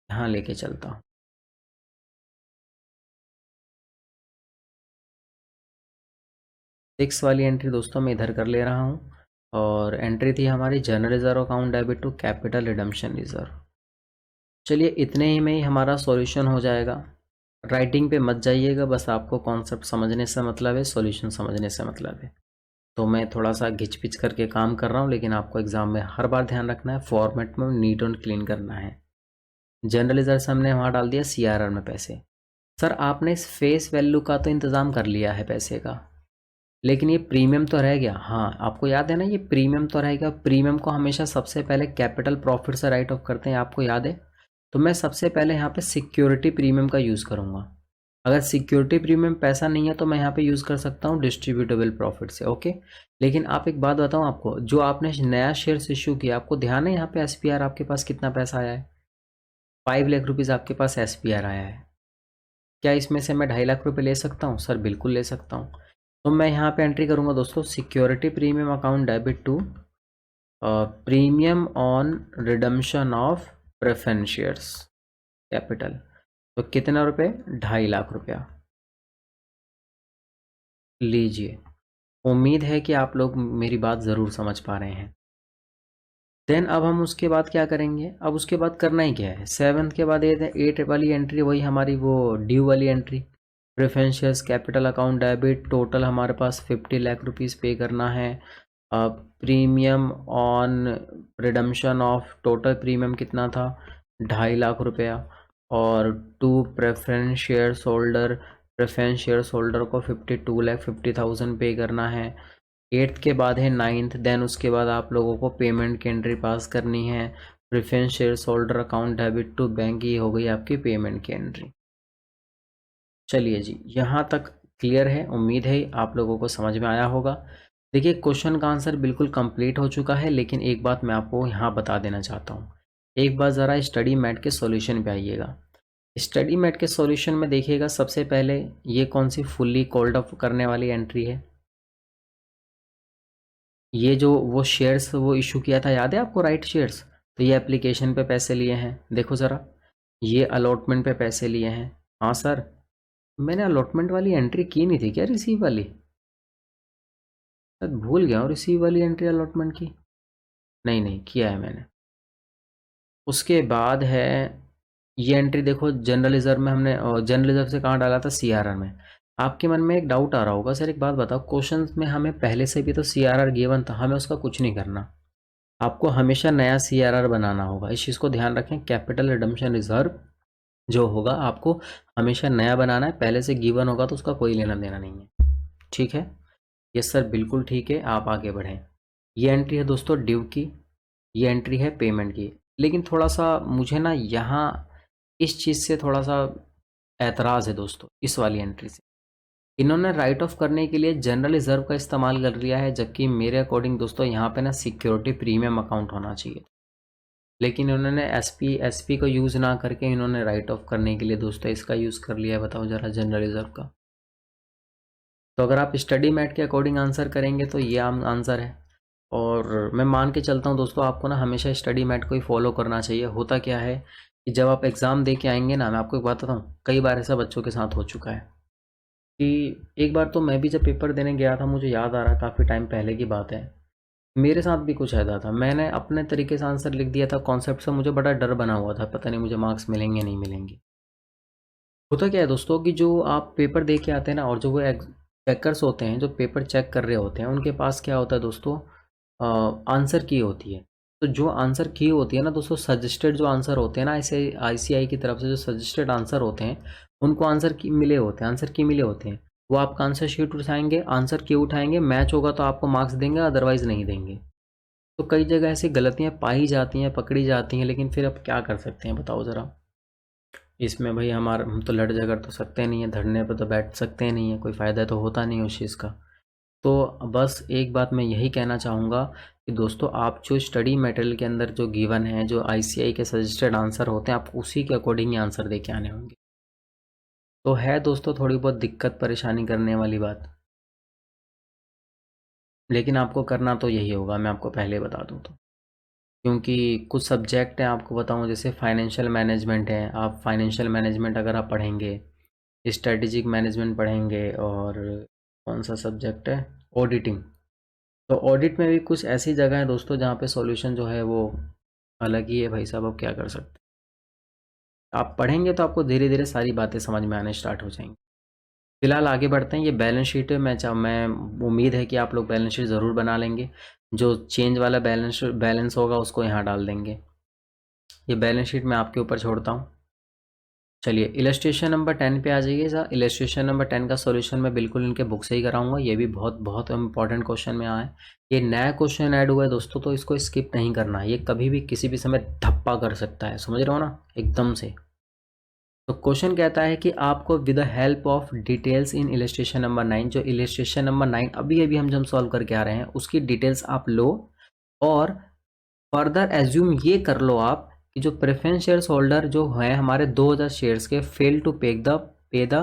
यहाँ लेके चलता हूँ। 6 वाली एंट्री दोस्तों मैं इधर कर ले रहा हूँ, और एंट्री थी हमारी general reserve account debit to capital redemption reserve. चलिए इतने ही में ही हमारा सॉल्यूशन हो जाएगा। राइटिंग पे मत जाइएगा, बस आपको कॉन्सेप्ट समझने से मतलब है, सॉल्यूशन समझने से मतलब है। तो मैं थोड़ा सा घिच पिच करके काम कर रहा हूँ, लेकिन आपको एग्जाम में हर बार ध्यान रखना है, फॉर्मेट में नीट एंड क्लीन करना है। जनरल रिजर्व से हमने वहाँ डाल दिया सीआरआर में पैसे। सर आपने इस फेस वैल्यू का तो इंतज़ाम कर लिया है पैसे का, लेकिन ये प्रीमियम तो रह गया। हाँ आपको याद है ना, ये प्रीमियम तो रहेगा। प्रीमियम को हमेशा सबसे पहले कैपिटल प्रॉफिट से राइट ऑफ करते हैं, आपको याद है। तो मैं सबसे पहले यहाँ पे सिक्योरिटी प्रीमियम का यूज़ करूँगा। अगर सिक्योरिटी प्रीमियम पैसा नहीं है तो मैं यहाँ पे यूज़ कर सकता हूँ डिस्ट्रीब्यूटेबल प्रॉफिट से। ओके, लेकिन आप एक बात बताऊँ आपको, जो आपने नया शेयर्स इशू किया, आपको ध्यान है यहाँ पे एसपीआर आपके पास कितना पैसा आया है। 5 लाख रुपीज़ आपके पास एसपीआर आया है। क्या इसमें से मैं 2.5 लाख रुपए ले सकता हूँ। सर बिल्कुल ले सकता हूँ। तो मैं यहाँ पे एंट्री करूँगा दोस्तों, security premium account debit to premium on redemption of preference shares capital. तो कितना रुपए, 2.5 लाख रुपया लीजिए। उम्मीद है कि आप लोग मेरी बात ज़रूर समझ पा रहे हैं। देन अब हम उसके बाद क्या करेंगे, अब उसके बाद करना ही क्या है। 7 के बाद 8 वाली एंट्री, वही हमारी वो ड्यू वाली entry, preference shares capital account debit. Total हमारे पास 50 लाख रुपीज़ पे करना है। Premium on redemption of, total premium कितना था, 2.5 लाख रुपया। और to preference shares holder, preference shares holder को 52,50,000 पे करना है। 8th के बाद है 9th। देन उसके बाद आप लोगों को पेमेंट की एंट्री पास करनी है, preference shares holder account debit to bank. ये हो गई आपकी पेमेंट की एंट्री। चलिए जी, यहाँ तक क्लियर है। उम्मीद है आप लोगों को समझ में आया होगा। देखिए क्वेश्चन का आंसर बिल्कुल कंप्लीट हो चुका है, लेकिन एक बात मैं आपको यहाँ बता देना चाहता हूँ। एक बार ज़रा स्टडी मैट के सॉल्यूशन पे आइएगा। स्टडी मैट के सॉल्यूशन में देखिएगा, सबसे पहले ये कौन सी फुल्ली कॉल्ड अप करने वाली एंट्री है। ये जो वो शेयर्स वो इशू किया था, याद है आपको, राइट शेयर्स। तो ये एप्लीकेशन पे पैसे लिए हैं, देखो ज़रा। ये अलॉटमेंट पे पैसे लिए हैं। हाँ सर, मैंने अलॉटमेंट वाली एंट्री की नहीं थी क्या, रिसीव वाली। शायद भूल गया हूँ रिसीव वाली एंट्री अलॉटमेंट की। नहीं नहीं, किया है मैंने। उसके बाद है ये एंट्री, देखो जनरल रिजर्व में हमने जनरल रिजर्व से कहाँ डाला था, सीआरआर में। आपके मन में एक डाउट आ रहा होगा, सर एक बात बताओ, क्वेश्चन में हमें पहले से भी तो सीआरआर गिवन था, हमें उसका कुछ नहीं करना, आपको हमेशा नया सीआरआर बनाना होगा। इस चीज़ को ध्यान रखें, कैपिटल रिडम्पशन रिजर्व जो होगा आपको हमेशा नया बनाना है, पहले से गिवन होगा तो उसका कोई लेना देना नहीं है। ठीक है, यस सर बिल्कुल ठीक है, आप आगे बढ़ें। ये एंट्री है दोस्तों ड्यू की, ये एंट्री है पेमेंट की। लेकिन थोड़ा सा मुझे ना यहाँ इस चीज़ से थोड़ा सा ऐतराज़ है दोस्तों, इस वाली एंट्री से। इन्होंने राइट ऑफ करने के लिए जनरल रिजर्व का इस्तेमाल कर लिया है, जबकि मेरे अकॉर्डिंग दोस्तों यहाँ पे ना सिक्योरिटी प्रीमियम अकाउंट होना चाहिए। लेकिन इन्होंने एसपी को यूज़ ना करके इन्होंने राइट ऑफ करने के लिए दोस्तों इसका यूज़ कर लिया है। बताओ ज़रा, जनरल रिजर्व का। तो अगर आप स्टडी मैट के अकॉर्डिंग आंसर करेंगे तो ये आंसर है। और मैं मान के चलता हूँ दोस्तों, आपको ना हमेशा स्टडी मैट को ही फॉलो करना चाहिए। होता क्या है कि जब आप एग्ज़ाम दे के आएंगे ना, मैं आपको एक बात बताऊँ, कई बार ऐसा बच्चों के साथ हो चुका है कि एक बार तो मैं भी जब पेपर देने गया था, मुझे याद आ रहा है काफ़ी टाइम पहले की बात है, मेरे साथ भी कुछ ऐसा था। मैंने अपने तरीके से आंसर लिख दिया था, कॉन्सेप्ट से मुझे बड़ा डर बना हुआ था, पता नहीं मुझे मार्क्स मिलेंगे नहीं मिलेंगे। होता क्या है दोस्तों कि जो आप पेपर दे के आते हैं ना, और जो वो चेकर्स होते हैं जो पेपर चेक कर रहे होते हैं, उनके पास क्या होता है दोस्तों, आंसर की होती है। तो जो आंसर की होती है ना दोस्तों, सजेस्टेड जो आंसर होते हैं ना, ऐसे आईसीआई की तरफ से जो सजेस्टेड आंसर होते हैं, उनको आंसर की मिले होते हैं, आंसर की मिले होते हैं। वो आपका आंसर शीट उठाएंगे, आंसर की उठाएंगे, मैच होगा तो आपको मार्क्स देंगे, अदरवाइज नहीं देंगे। तो कई जगह ऐसी गलतियाँ पाई जाती हैं, पकड़ी जाती हैं, लेकिन फिर अब क्या कर सकते हैं बताओ ज़रा। इसमें भाई हम तो लड़ झगड़ तो सकते नहीं है, धरने पर तो बैठ सकते नहीं है, कोई फ़ायदा तो होता नहीं उस चीज़ का। तो बस एक बात मैं यही कहना चाहूँगा कि दोस्तों, आप जो स्टडी मटेरियल के अंदर जो गिवन है, जो आईसीआई के सजेस्टेड आंसर होते हैं, आप उसी के अकॉर्डिंग ही आंसर दे के आने होंगे। तो है दोस्तों थोड़ी बहुत दिक्कत परेशानी करने वाली बात, लेकिन आपको करना तो यही होगा, मैं आपको पहले बता दूँ तो। क्योंकि कुछ सब्जेक्ट हैं, आपको बताऊँ, जैसे फाइनेंशियल मैनेजमेंट है, आप फाइनेंशियल मैनेजमेंट अगर आप पढ़ेंगे, स्ट्रेटेजिक मैनेजमेंट पढ़ेंगे, और कौन सा सब्जेक्ट है, ऑडिटिंग। तो ऑडिट में भी कुछ ऐसी जगह है दोस्तों जहाँ पे सॉल्यूशन जो है वो अलग ही है भाई साहब, अब क्या कर सकते हैं। आप पढ़ेंगे तो आपको धीरे धीरे सारी बातें समझ में आने स्टार्ट हो जाएंगी। फिलहाल आगे बढ़ते हैं। ये बैलेंस शीट है, मैं उम्मीद है कि आप लोग बैलेंस शीट ज़रूर बना लेंगे। जो चेंज वाला बैलेंस होगा उसको यहाँ डाल देंगे। ये बैलेंस शीट मैं आपके ऊपर छोड़ता हूँ। चलिए इलस्ट्रेशन नंबर 10 पे आ जाइए सर। इलस्ट्रेशन नंबर 10 का सॉल्यूशन मैं बिल्कुल इनके बुक से ही कराऊंगा। ये भी बहुत बहुत इंपॉर्टेंट क्वेश्चन में आया है। ये नया क्वेश्चन ऐड हुआ है दोस्तों, तो इसको स्किप नहीं करना है। ये कभी भी किसी भी समय धप्पा कर सकता है, समझ रहे हो ना, एकदम से। तो क्वेश्चन कहता है कि आपको with the help of details in illustration number 9, जो इलस्ट्रेशन नंबर 9 अभी अभी हम जब सॉल्व करके आ रहे हैं, उसकी डिटेल्स आप लो, और फर्दर एज्यूम ये कर लो आप कि जो प्रेफरेंस शेयर्स होल्डर जो है हमारे 2000 शेयर्स के, फेल टू पे the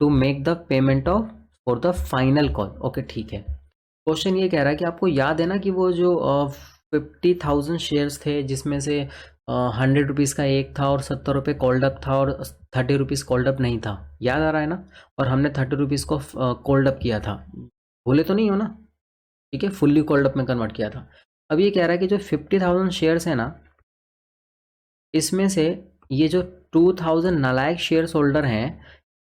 two make the payment of for the final call. Okay ठीक है। क्वेश्चन ये कह रहा है कि आपको याद है ना कि वो जो 50,000 शेयर्स थे, जिसमें से 100 रुपीज़ का एक था, और 70 रुपये कॉल्ड अप था, और 30 रुपीज़ कॉल्ड अप नहीं था। याद आ रहा है ना, और हमने 30 रुपीज़ को कॉल्ड अप किया था, भूले तो नहीं हो ना। ठीक है, फुल्ली कॉल्ड अप में कन्वर्ट किया था। अब ये कह रहा है कि जो 50,000 शेयर्स है ना, इसमें से ये जो 2000 नालायक शेयर्स होल्डर हैं,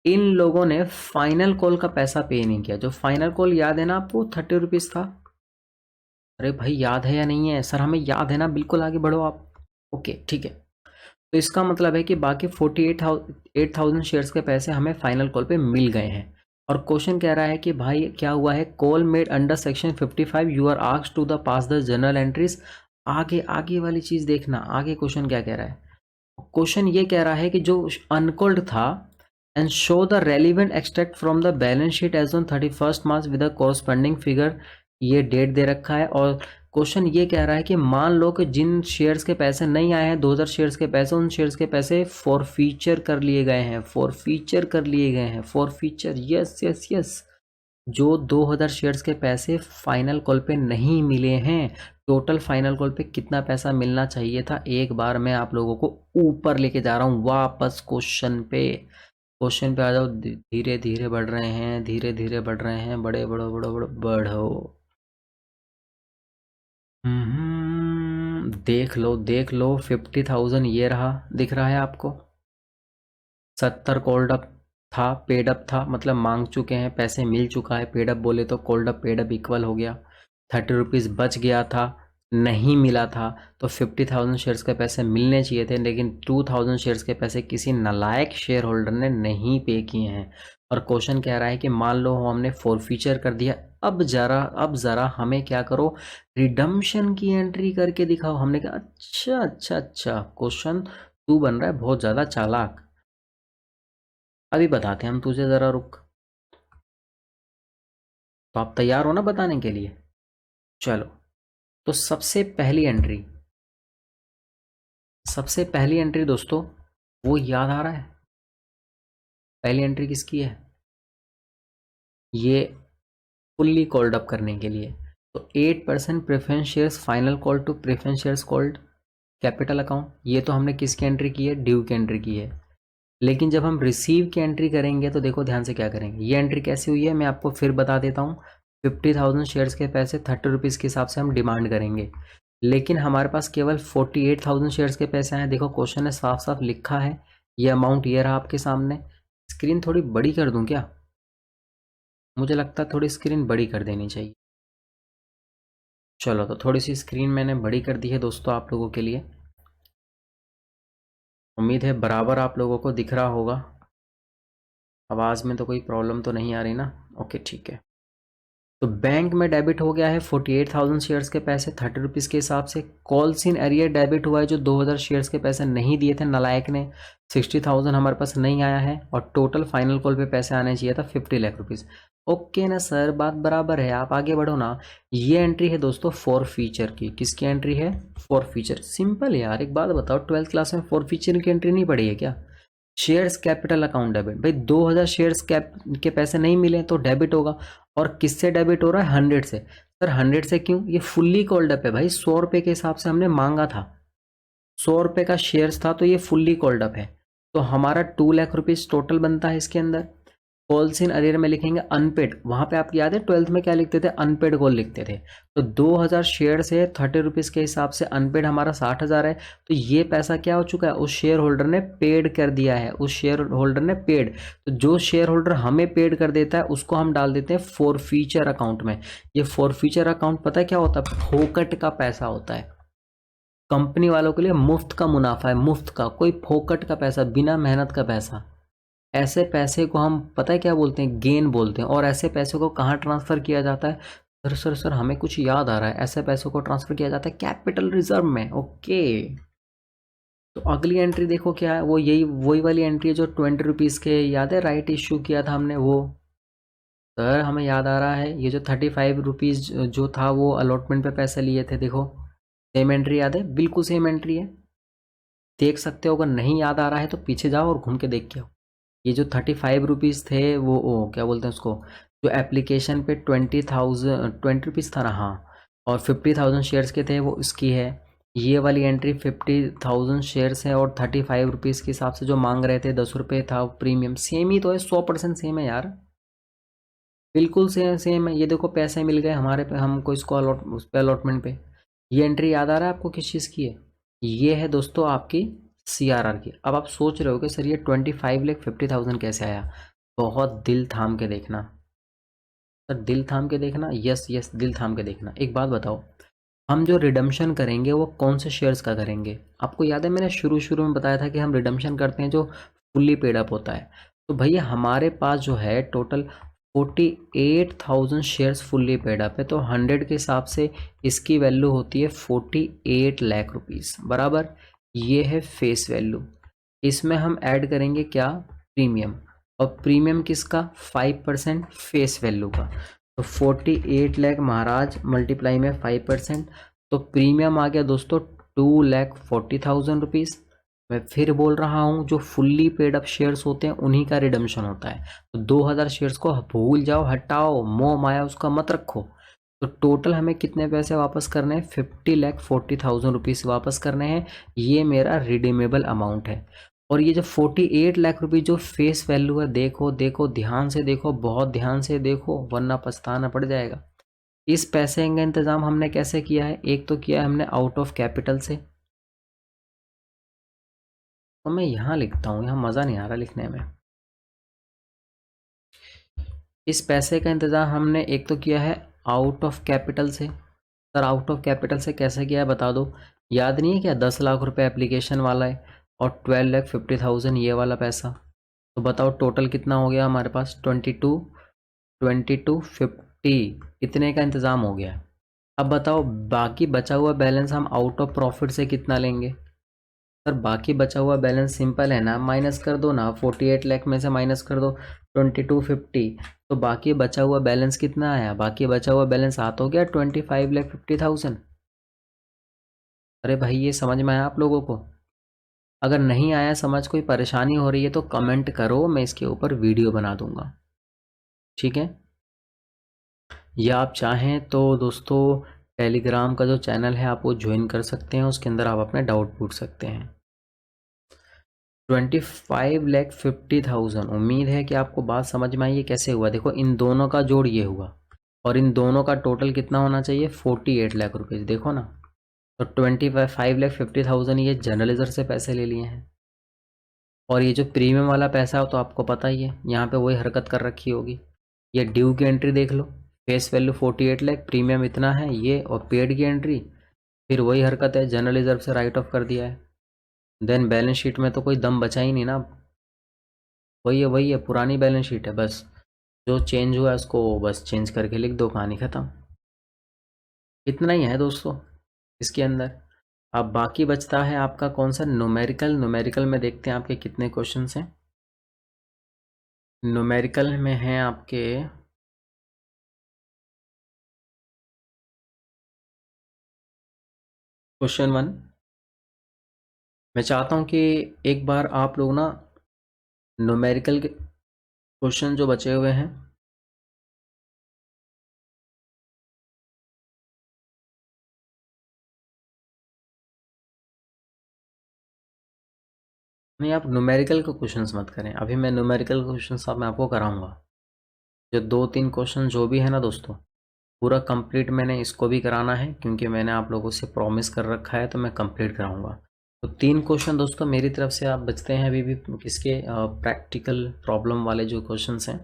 इन लोगों ने फाइनल कॉल का पैसा पे नहीं किया। जो फाइनल कॉल याद है ना आपको, 30 रुपीज़ था। अरे भाई याद है या नहीं है सर, हमें याद है ना, बिल्कुल आगे बढ़ो आप। ओके ठीक है। तो इसका मतलब है कि बाकी 48,000 शेयर्स के पैसे हमें फाइनल कॉल पे मिल गए हैं। और क्वेश्चन कह रहा है कि भाई क्या हुआ है, call made under section 55, you are asked to the pass the journal entries. आगे आगे वाली चीज़ देखना, आगे क्वेश्चन क्या कह रहा है। क्वेश्चन ये कह रहा है कि जो अनकॉल्ड था, and show the relevant extract from the balance sheet as on 31 March with the corresponding figure. ये डेट दे रखा है। और क्वेश्चन ये कह रहा है कि मान लो कि जिन शेयर्स के पैसे नहीं आए हैं, 2000 शेयर्स के पैसे, उन शेयर्स के पैसे फॉर फीचर कर लिए गए हैं, फॉर फीचर कर लिए गए हैं, for feature. Yes yes yes. जो 2000 शेयर्स के पैसे फाइनल कॉल पे नहीं मिले हैं, टोटल फाइनल कॉल पे कितना पैसा मिलना चाहिए था, एक बार मैं आप लोगों को ऊपर लेके जा रहा हूँ वापस क्वेश्चन पे। क्वेश्चन पे आ जाओ। धीरे धीरे बढ़ रहे हैं, धीरे धीरे बढ़ रहे हैं, बड़े बड़ो बड़ो बड़ो बढ़ो। देख लो 50,000 ये रहा, दिख रहा है आपको। 70 कोल्ड अप था, पेड अप था, मतलब मांग चुके हैं, पैसे मिल चुका है। पेड अप बोले तो cold up paid up equal हो गया। 30 रुपीज़ बच गया था, नहीं मिला था, तो 50,000 शेयर्स के पैसे मिलने चाहिए थे, लेकिन 2,000 शेयर्स के पैसे किसी नालायक शेयर होल्डर ने नहीं पे किए हैं। और क्वेश्चन कह रहा है कि मान लो हमने फॉरफीचर कर दिया, अब ज़रा हमें क्या करो, रिडम्पशन की एंट्री करके दिखाओ। हमने कहा अच्छा, क्वेश्चन तू बन रहा है बहुत ज़्यादा चालाक, अभी बताते हैं हम तुझे, ज़रा रुक। तो आप तैयार हो ना बताने के लिए? चलो, तो सबसे पहली एंट्री दोस्तों, वो याद आ रहा है? पहली एंट्री किसकी है? ये फुल्ली कॉल्ड अप करने के लिए। तो 8% preference shares final call to preference shares called capital account, ये तो हमने किसकी एंट्री की है? ड्यू की एंट्री की है। लेकिन जब हम रिसीव की एंट्री करेंगे तो देखो ध्यान से क्या करेंगे। ये एंट्री कैसी हुई है मैं आपको फिर बता देता हूँ। 50,000 शेयर्स के पैसे 30 रुपीज़ के हिसाब से हम डिमांड करेंगे, लेकिन हमारे पास केवल 48,000 शेयर्स के पैसे आए। देखो क्वेश्चन में साफ साफ लिखा है, ये अमाउंट ये रहा आपके सामने। स्क्रीन थोड़ी बड़ी कर दूं क्या? मुझे लगता है थोड़ी स्क्रीन बड़ी कर देनी चाहिए। चलो, तो थोड़ी सी स्क्रीन मैंने बड़ी कर दी है दोस्तों आप लोगों के लिए। उम्मीद है बराबर आप लोगों को दिख रहा होगा। आवाज़ में तो कोई प्रॉब्लम तो नहीं आ रही ना? ओके ठीक है। तो बैंक में डेबिट हो गया है 48,000 शेयर्स के पैसे 30 रुपीज़ के हिसाब से। कॉल्स इन एरियर डेबिट हुआ है, जो 2,000 शेयर्स के पैसे नहीं दिए थे नालायक ने, 60,000 हमारे पास नहीं आया है, और टोटल फाइनल कॉल पे पैसे आने चाहिए था 50 लाख रुपीज़। ओके ना सर, बात बराबर है, आप आगे बढ़ो ना। ये एंट्री है दोस्तों फॉर फीचर की। किसकी एंट्री है? For feature. सिंपल यार, एक बात बताओ, 12th क्लास में फॉर फीचर की एंट्री नहीं पढ़ी है क्या? शेयर्स कैपिटल अकाउंट डेबिट, भाई 2,000 शेयर्स कैप के पैसे नहीं मिले तो डेबिट होगा। और किससे डेबिट हो रहा है? 100 से। सर 100 से क्यों? ये फुल्ली कॉल्ड अप है भाई, 100 रुपए के हिसाब से हमने मांगा था, 100 रुपए का शेयर्स था, तो ये फुल्ली कॉल्ड अप है। तो हमारा 2 लाख रुपीज टोटल बनता है इसके अंदर। कॉल्स इन अरियर में लिखेंगे अनपेड, वहां पे आपको याद है 12th में क्या लिखते थे? अनपेड कॉल लिखते थे। तो 2,000 शेयर से 30 रुपीज़ के हिसाब से अनपेड हमारा 60,000 है। तो ये पैसा क्या हो चुका है? उस शेयर होल्डर ने पेड कर दिया है, उस शेयर होल्डर ने पेड। तो जो शेयर होल्डर हमें पेड कर देता है उसको हम डाल देते हैं फॉर फ्यूचर अकाउंट में। ये फॉर फ्यूचर अकाउंट पता है क्या होता है? फोकट का पैसा होता है। कंपनी वालों के लिए मुफ्त का मुनाफा है, मुफ्त का, कोई फोकट का पैसा, बिना मेहनत का पैसा। ऐसे पैसे को हम पता है क्या बोलते हैं? गेन बोलते हैं। और ऐसे पैसे को कहाँ ट्रांसफ़र किया जाता है? सर हमें कुछ याद आ रहा है। ऐसे पैसों को ट्रांसफ़र किया जाता है कैपिटल रिजर्व में। ओके, तो अगली एंट्री देखो क्या है, वो वही वाली एंट्री है जो 20 रुपीज़ के, याद है राइट इश्यू किया था हमने वो। सर हमें याद आ रहा है, ये जो 35 रुपीज़ जो था वो अलॉटमेंट पे पैसे लिए थे, देखो सेम एंट्री याद है? बिल्कुल सेम एंट्री है, देख सकते हो। अगर नहीं याद आ रहा है तो पीछे जाओ और घूम के देख के आओ। ये जो 35 रुपीज़ थे वो क्या बोलते हैं उसको, जो एप्लीकेशन पे 20 रुपीज़ था ना, हाँ, और 50,000 शेयर्स के थे, वो इसकी है। ये वाली एंट्री 50,000 शेयर्स है और 35 रुपीज़ के हिसाब से जो मांग रहे थे, 10 रुपये था प्रीमियम। सेम ही तो है, 100% सेम है यार, बिल्कुल सेम है। ये देखो पैसे मिल गए हमारे पे, हमको इसको उस पर अलॉटमेंट पे। ये एंट्री याद आ रहा है आपको किस चीज़ की है? ये है दोस्तों आपकी CRR की। अब आप सोच रहे हो कि सर ये 25,50,000 कैसे आया? बहुत दिल थाम के देखना सर, दिल थाम के देखना, यस दिल थाम के देखना। एक बात बताओ, हम जो रिडम्पशन करेंगे वो कौन से शेयर्स का करेंगे? आपको याद है मैंने शुरू में बताया था कि हम रिडम्पशन करते हैं जो फुल्ली पेड अप होता है। तो भैया हमारे पास जो है total 48,000 shares fully paid up है, तो 100 के हिसाब से इसकी वैल्यू होती है 48 लाख रुपीज़ बराबर। ये है फेस वैल्यू। इसमें हम ऐड करेंगे क्या? प्रीमियम। और प्रीमियम किसका? 5% फेस वैल्यू का। तो 48 लाख महाराज मल्टीप्लाई में 5%, तो प्रीमियम आ गया दोस्तों 2,40,000 रुपीज़। मैं फिर बोल रहा हूँ, जो फुल्ली पेड अप शेयर्स होते हैं उन्हीं का रिडम्पशन होता है। तो 2,000 शेयर्स को भूल जाओ, हटाओ, मोह माया उसका मत रखो। तो टोटल हमें कितने पैसे वापस करने हैं? 50,40,000 रुपीज़ वापस करने हैं। ये मेरा रिडीमेबल अमाउंट है। और ये जो 48 लाख रुपये जो फेस वैल्यू है, देखो ध्यान से देखो, बहुत ध्यान से देखो, वरना पछताना पड़ जाएगा। इस पैसे का इंतजाम हमने कैसे किया है? एक तो किया है हमने आउट ऑफ कैपिटल से, तो मैं यहाँ लिखता हूँ, यहाँ मज़ा नहीं आ रहा लिखने में। इस पैसे का इंतजाम हमने एक तो किया है आउट ऑफ कैपिटल से। सर आउट ऑफ कैपिटल से कैसे किया है बता दो। याद नहीं है क्या? 10 लाख रुपए एप्लीकेशन वाला है और 12,50,000 ये वाला पैसा। तो बताओ टोटल कितना हो गया हमारे पास? 22,50 इतने का इंतज़ाम हो गया। अब बताओ बाकी बचा हुआ बैलेंस हम आउट ऑफ प्रॉफिट से कितना लेंगे? सर बाकी बचा हुआ बैलेंस सिंपल है ना, माइनस कर दो ना, 48 लाख में से माइनस कर दो 2250, तो बाकी बचा हुआ बैलेंस कितना आया? बाकी बचा हुआ बैलेंस आ तो गया 25,50,000। अरे भाई ये समझ में आया आप लोगों को? अगर नहीं आया समझ, कोई परेशानी हो रही है तो कमेंट करो, मैं इसके ऊपर वीडियो बना दूंगा, ठीक है? या आप चाहें तो दोस्तों टेलीग्राम का जो चैनल है आप वो ज्वाइन कर सकते हैं, उसके अंदर आप अपने डाउट पूछ सकते हैं। 25,50,000, उम्मीद है कि आपको बात समझ में आई है कैसे हुआ। देखो इन दोनों का जोड़ ये हुआ और इन दोनों का टोटल कितना होना चाहिए? 48 लाख रुपए। देखो ना, तो 25,50,000 ये जर्नलिज्म से पैसे ले लिए हैं, और ये जो प्रीमियम वाला पैसा हो तो आपको पता ही है, यहाँ पे वही हरकत कर रखी होगी। ये ड्यू की एंट्री देख लो, फेस वैल्यू 48 लाख, प्रीमियम इतना है ये, और पेड की एंट्री फिर वही हरकत है, जनरल रिजर्व से राइट ऑफ कर दिया है। देन बैलेंस शीट में तो कोई दम बचा ही नहीं ना, वही है पुरानी बैलेंस शीट है, बस जो चेंज हुआ है उसको बस चेंज करके लिख दो, कहानी ख़त्म। इतना ही है दोस्तों इसके अंदर। अब बाकी बचता है आपका कौन सा? न्यूमेरिकल। न्यूमेरिकल में देखते हैं आपके कितने क्वेश्चन हैं। न्यूमेरिकल में हैं आपके क्वेश्चन 1। मैं चाहता हूँ कि एक बार आप लोग ना न्यूमेरिकल के क्वेश्चन जो बचे हुए हैं नहीं, आप न्यूमेरिकल के क्वेश्चंस मत करें अभी, मैं न्यूमेरिकल क्वेश्चंस मैं आपको कराऊंगा। जो 2-3 क्वेश्चन जो भी है ना दोस्तों, पूरा कंप्लीट मैंने इसको भी कराना है, क्योंकि मैंने आप लोगों से प्रॉमिस कर रखा है, तो मैं कंप्लीट कराऊंगा। तो 3 क्वेश्चन दोस्तों मेरी तरफ से आप बचते हैं अभी भी, किसके? प्रैक्टिकल प्रॉब्लम वाले जो क्वेश्चंस हैं।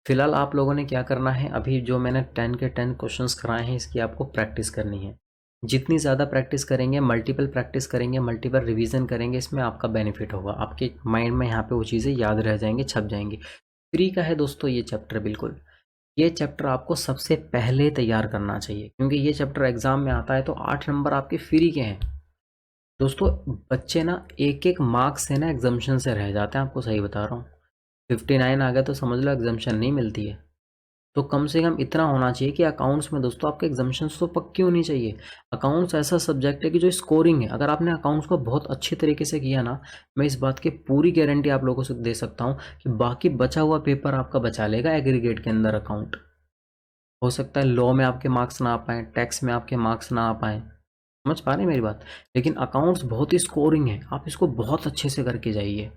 फिलहाल आप लोगों ने क्या करना है, अभी जो मैंने 10 के 10 क्वेश्चंस कराए हैं इसकी आपको प्रैक्टिस करनी है। जितनी ज़्यादा प्रैक्टिस करेंगे, मल्टीपल प्रैक्टिस करेंगे, मल्टीपल रिवीजन करेंगे, इसमें आपका बेनिफिट होगा, आपके माइंड में यहाँ पे वो चीज़ें याद रह जाएंगी, छप जाएंगी। फ्री का है दोस्तों ये चैप्टर, बिल्कुल ये चैप्टर आपको सबसे पहले तैयार करना चाहिए, क्योंकि ये चैप्टर एग्जाम में आता है तो 8 नंबर आपके फ्री के हैं दोस्तों। बच्चे ना एक एक मार्क्स से ना एग्जाम्शन से रह जाते हैं, आपको सही बता रहा हूँ। 59 आ गया तो समझ लो एग्जाम्शन नहीं मिलती है। तो कम से कम इतना होना चाहिए कि अकाउंट्स में दोस्तों आपके एग्जाम्शंस तो पक्की होनी चाहिए। अकाउंट्स ऐसा सब्जेक्ट है कि जो स्कोरिंग है, अगर आपने अकाउंट्स को बहुत अच्छी तरीके से किया ना, मैं इस बात की पूरी गारंटी आप लोगों से दे सकता हूँ कि बाकी बचा हुआ पेपर आपका बचा लेगा एग्रीगेट के अंदर अकाउंट। हो सकता है लॉ में आपके मार्क्स ना आ पाए, टैक्स में आपके मार्क्स ना आ पाए, समझ पा रहे हैं मेरी बात? लेकिन अकाउंट्स बहुत ही स्कोरिंग है, आप इसको बहुत अच्छे से करके जाइए।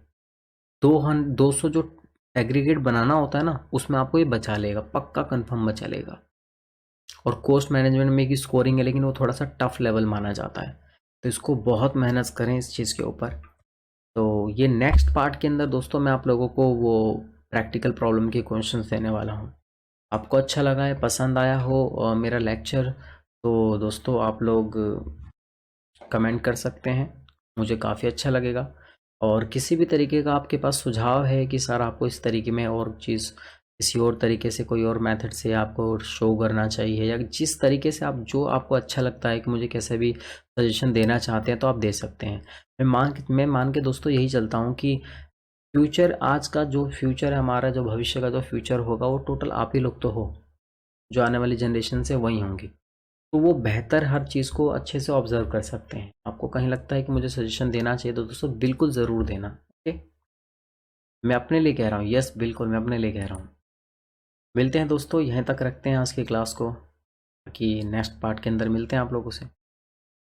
200 जो एग्रीगेट बनाना होता है ना, उसमें आपको ये बचा लेगा, पक्का कंफर्म बचा लेगा। और कॉस्ट मैनेजमेंट में की स्कोरिंग है, लेकिन वो थोड़ा सा टफ लेवल माना जाता है, तो इसको बहुत मेहनत करें इस चीज़ के ऊपर। तो ये नेक्स्ट पार्ट के अंदर दोस्तों मैं आप लोगों को वो प्रैक्टिकल प्रॉब्लम के क्वेश्चंस देने वाला हूँ। आपको अच्छा लगा है, पसंद आया हो मेरा लेक्चर, तो दोस्तों आप लोग कमेंट कर सकते हैं, मुझे काफ़ी अच्छा लगेगा। और किसी भी तरीके का आपके पास सुझाव है कि सर आपको इस तरीके में और चीज़ किसी और तरीके से, कोई और मेथड से आपको शो करना चाहिए, या जिस तरीके से आप, जो आपको अच्छा लगता है कि मुझे कैसे भी सजेशन देना चाहते हैं तो आप दे सकते हैं। मैं मान के दोस्तों यही चलता हूँ कि फ्यूचर, आज का जो फ्यूचर है हमारा, जो भविष्य का जो फ्यूचर होगा वो टोटल आप ही लोग तो हो, जो आने वाली जनरेशन से वही होंगी, तो वो बेहतर हर चीज़ को अच्छे से ऑब्जर्व कर सकते हैं। आपको कहीं लगता है कि मुझे सजेशन देना चाहिए तो दोस्तों बिल्कुल ज़रूर देना, ओके? मैं अपने लिए कह रहा हूँ, यस बिल्कुल मैं अपने लिए कह रहा हूँ। मिलते हैं दोस्तों, यहीं तक रखते हैं आज की क्लास को, कि नेक्स्ट पार्ट के अंदर मिलते हैं आप लोगों से।